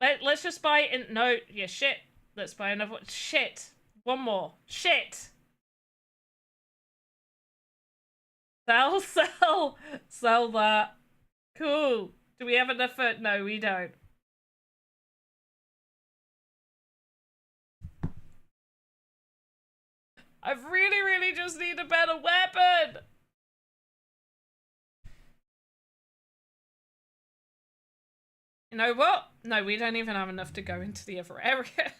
Let's just buy in. No, yeah, shit. Let's buy another one. Shit. One more. Shit. Sell, sell, sell that. Cool. Do we have enough for? No, we don't. I really, really just need a better weapon. You know what? No, we don't even have enough to go into the other area.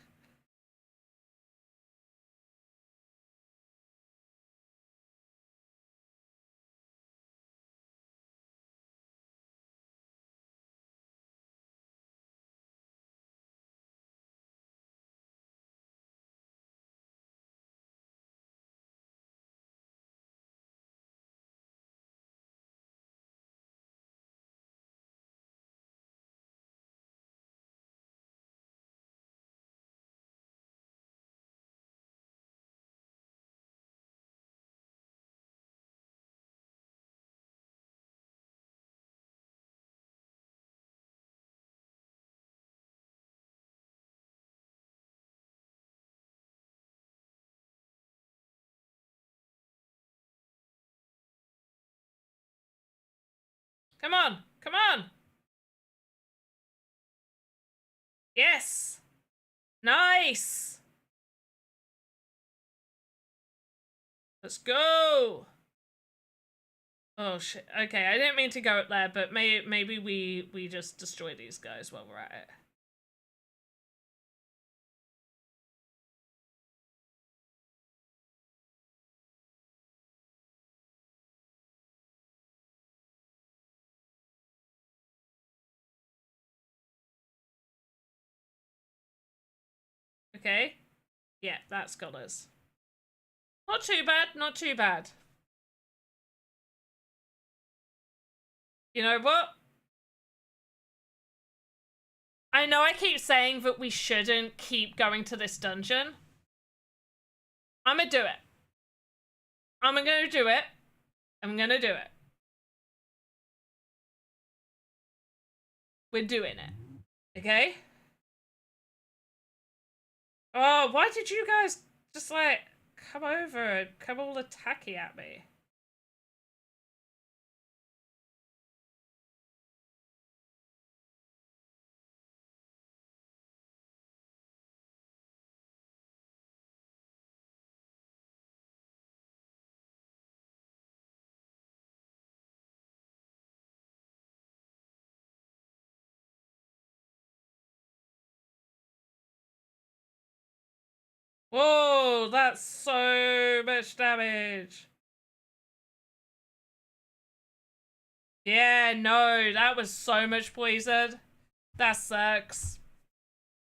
Come on, come on. Yes. Nice. Let's go. Oh shit. Okay, I didn't mean to go up there, but maybe we just destroy these guys while we're at it. Okay. Yeah, that's got us. Not too bad, not too bad. You know what? I know I keep saying that we shouldn't keep going to this dungeon. I'm gonna do it. I'm gonna do it. I'm gonna do it. We're doing it. Okay? Oh, why did you guys just, like, come over and come all attacky at me? Whoa, that's so much damage. Yeah, no, that was so much poison. That sucks.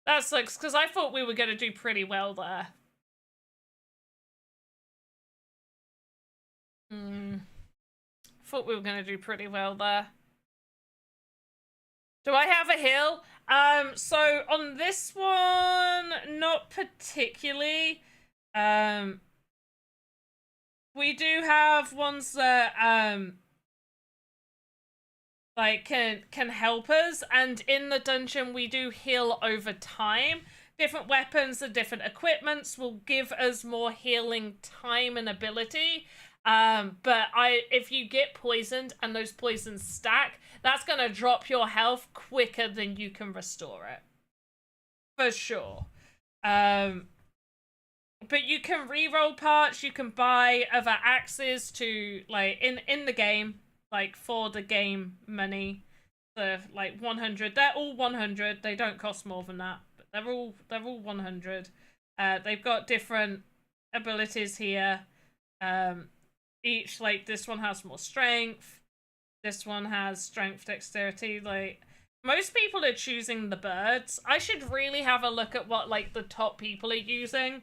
That sucks, because I thought we were going to do pretty well there. Thought we were going to do pretty well there. Do I have a heal? So on this one, not particularly. We do have ones that like can help us, and in the dungeon we do heal over time. Different weapons and different equipments will give us more healing time and ability. But if you get poisoned and those poisons stack, that's gonna drop your health quicker than you can restore it. For sure. But you can reroll parts, you can buy other axes to, like, in the game, like, for the game money. So, like, 100. They're all 100. They don't cost more than that. But they're all 100. They've got different abilities here. Each, like, this one has more strength. This one has strength, dexterity. Like, most people are choosing the birds. I should really have a look at what, like, the top people are using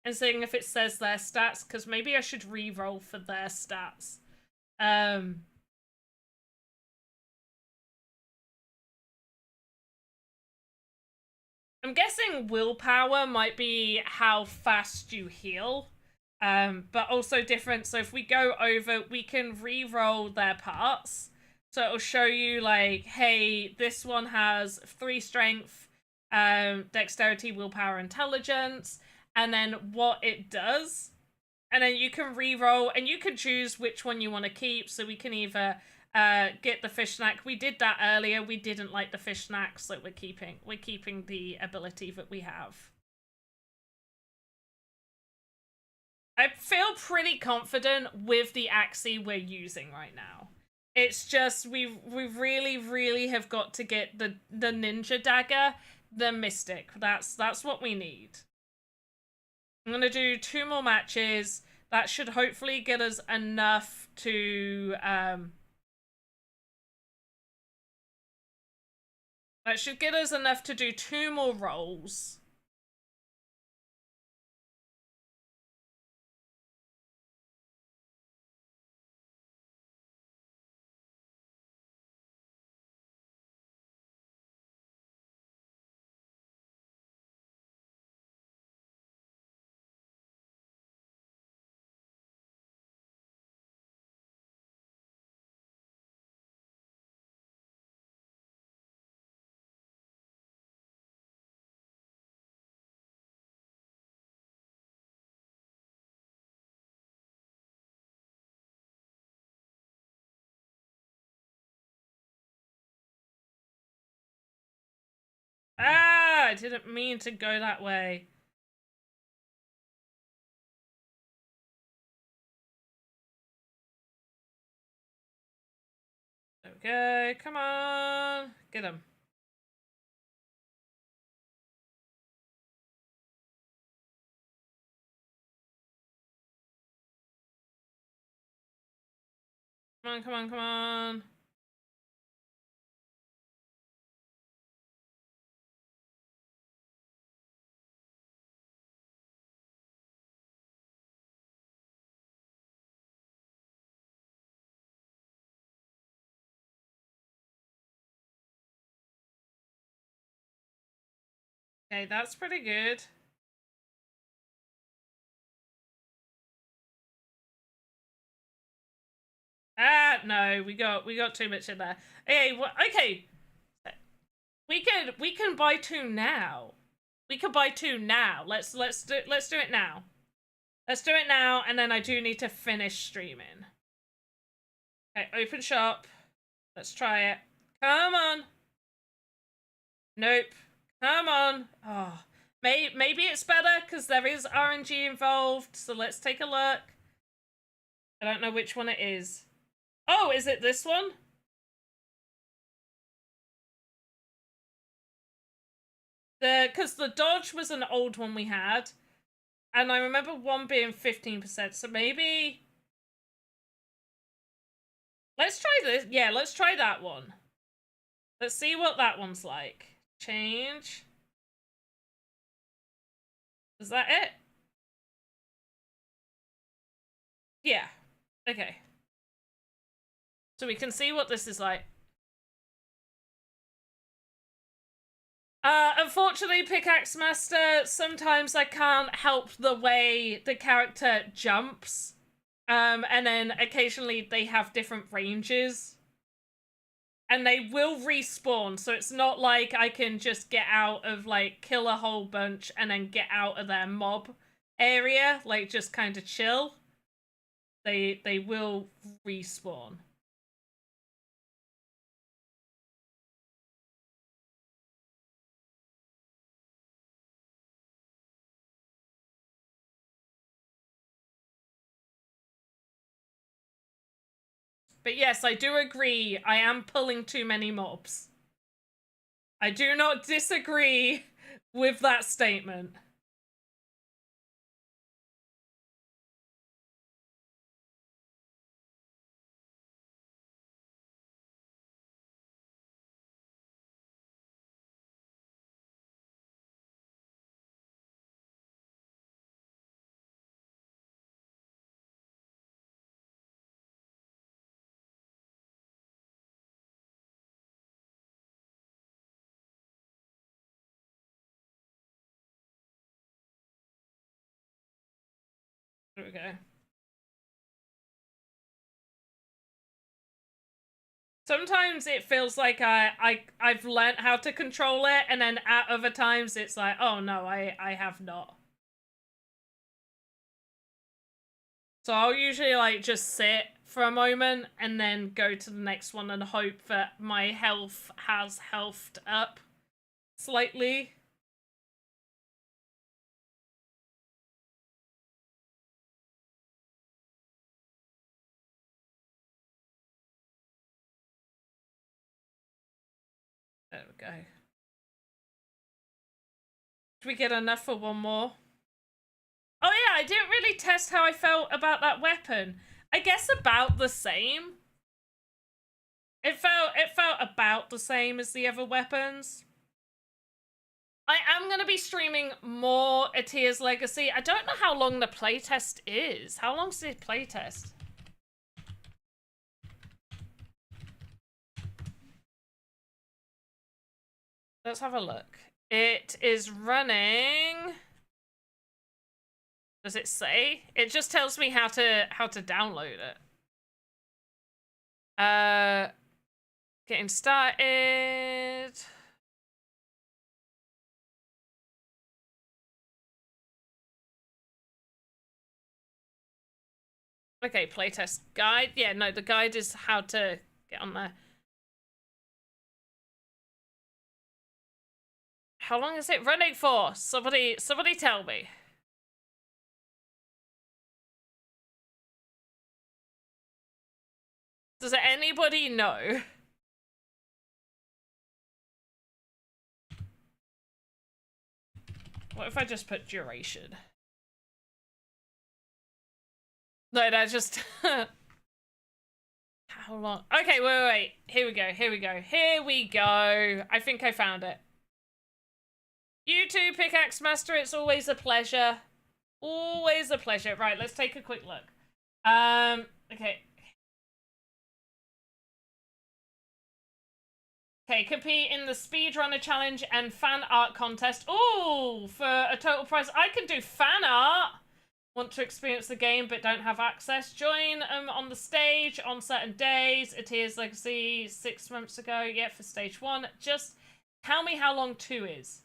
and seeing if it says their stats, because maybe I should re-roll for their stats. I'm guessing willpower might be how fast you heal, but also different. So if we go over, we can re-roll their parts. So it'll show you, like, hey, this one has 3 strength, dexterity, willpower, intelligence, and then what it does. And then you can re-roll, and you can choose which one you want to keep. So we can either get the fish snack. We did that earlier. We didn't like the fish snack, so we're keeping the ability that we have. I feel pretty confident with the Axie we're using right now. It's just we really, really have got to get the ninja dagger, the mystic. That's what we need. I'm gonna do 2 more matches. That should hopefully get us enough to that should get us enough to do 2 more rolls. Ah, I didn't mean to go that way. Okay, come on. Get him. Come on, come on, come on. Okay, that's pretty good. Ah, no, we got too much in there. Okay, okay. We can buy 2 now. We could buy 2 now. Let's do it now. Let's do it now, and then I do need to finish streaming. Okay, open shop. Let's try it. Come on. Nope. Come on. Oh, maybe it's better because there is RNG involved. So let's take a look. I don't know which one it is. Oh, is it this one? Because the dodge was an old one we had. And I remember one being 15%, so maybe... Let's try this. Yeah, let's try that one. Let's see what that one's like. Change. Is that it? Yeah. Okay. So we can see what this is like. Unfortunately, Pickaxe Master, sometimes I can't help the way the character jumps. And then occasionally they have different ranges. and they will respawn, so it's not like I can just get out of, like, kill a whole bunch and then get out of their mob area, like, just kind of chill. They will respawn. But yes, I do agree, I am pulling too many mobs. I do not disagree with that statement. Okay. Sometimes it feels like I've learnt how to control it, and then at other times it's like, oh no, I have not. So I'll usually like just sit for a moment and then go to the next one and hope that my health has healthed up slightly. There we go. Do we get enough for one more? Oh yeah, I didn't really test how I felt about that weapon. I guess about the same. It felt about the same as the other weapons. I am going to be streaming more Atia's Legacy. I don't know how long the playtest is. How long's the playtest? Let's have a look. It is running... Does it say? It just tells me how to download it. Getting started. Okay, playtest guide. Yeah, no, the guide is how to get on there. How long is it running for? Somebody tell me. Does anybody know? What if I just put duration? No, that just... How long? Okay, wait. Here we go. I think I found it. You too, Pickaxe Master. It's always a pleasure. Always a pleasure. Right, let's take a quick look. Okay. Okay, compete in the Speedrunner Challenge and Fan Art Contest. Ooh, for a total prize. I can do fan art. Want to experience the game but don't have access? Join on the stage on certain days. Atia's Legacy 6 months ago. Yeah, for stage 1. Just tell me how long 2 is.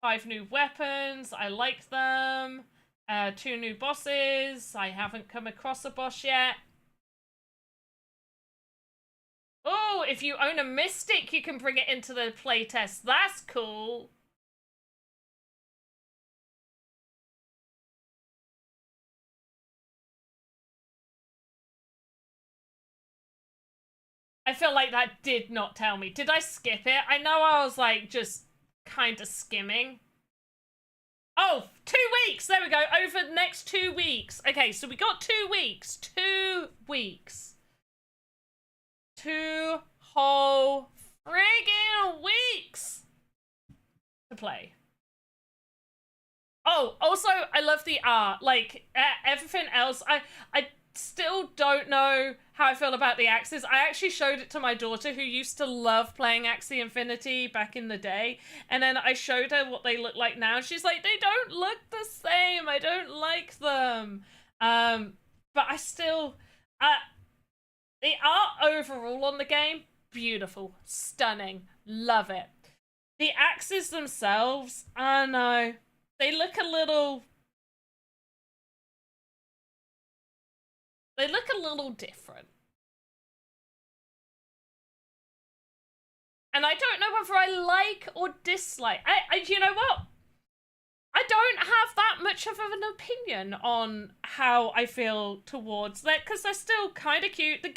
5 new weapons. I like them. 2 new bosses. I haven't come across a boss yet. Oh, if you own a Mystic, you can bring it into the playtest. That's cool. I feel like that did not tell me. Did I skip it? I know I was like just kind of skimming. Oh, 2 weeks. There we go. Over the next 2 weeks. Okay, so we got 2 weeks. 2 weeks. 2 whole friggin' weeks to play. Oh, also, I love the art. Like, everything else, I still don't know how I feel about the Axies. I actually showed it to my daughter, who used to love playing Axie Infinity back in the day, and then I showed her what they look like now. She's like, they don't look the same. I don't like them. But I still... The art overall on the game, beautiful, stunning, love it. The axes themselves, I know, they look a little different. And I don't know whether I like or dislike. You know what? I don't have that much of an opinion on how I feel towards that because they're still kind of cute. The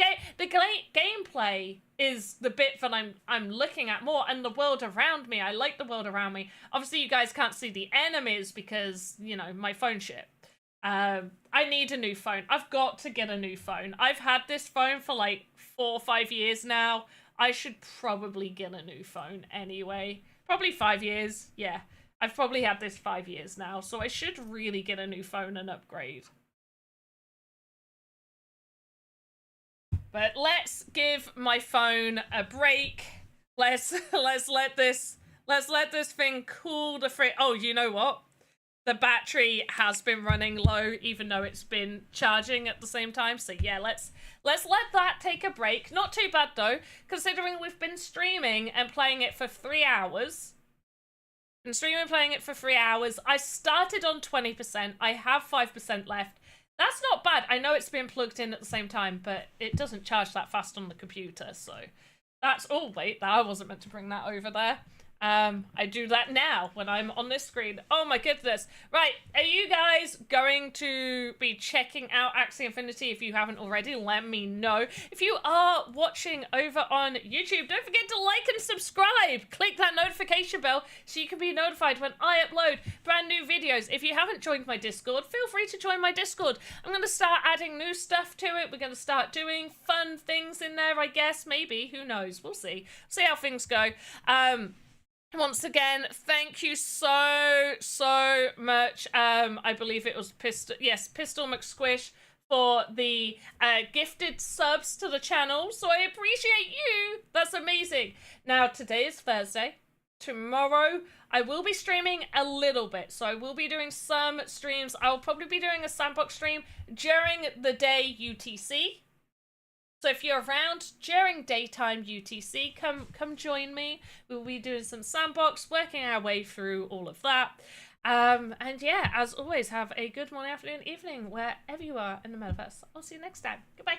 gameplay is the bit that I'm looking at more, and the world around me. I like the world around me. Obviously, you guys can't see the enemies because, you know, my phone shit. I need a new phone. I've got to get a new phone. I've had this phone for like 4 or 5 years now. I should probably get a new phone anyway. Probably 5 years, yeah. I've probably had this 5 years now, so I should really get a new phone and upgrade. But let's give my phone a break. Let's let this thing cool the fridge. Oh, you know what? The battery has been running low, even though it's been charging at the same time. So yeah, let's let that take a break. Not too bad though, considering we've been streaming and playing it for 3 hours. I started on 20%. I have 5% left. That's not bad. I know it's been plugged in at the same time, but it doesn't charge that fast on the computer, so that's... Oh, wait, I wasn't meant to bring that over there. I do that now when I'm on this screen. Oh my goodness. Right, are you guys going to be checking out Axie Infinity? If you haven't already, let me know. If you are watching over on YouTube, don't forget to like and subscribe. Click that notification bell so you can be notified when I upload brand new videos. If you haven't joined my Discord, feel free to join my Discord. I'm going to start adding new stuff to it. We're going to start doing fun things in there, I guess. Maybe. Who knows? We'll see. See how things go. Once again, thank you so much. I believe it was Pistol McSquish for the gifted subs to the channel. So I appreciate you. That's amazing. Now, today is Thursday. Tomorrow, I will be streaming a little bit. So I will be doing some streams. I'll probably be doing a sandbox stream during the day UTC. So if you're around during daytime UTC, come join me. We'll be doing some sandbox, working our way through all of that. And yeah, as always, have a good morning, afternoon, evening, wherever you are in the metaverse. I'll see you next time. Goodbye.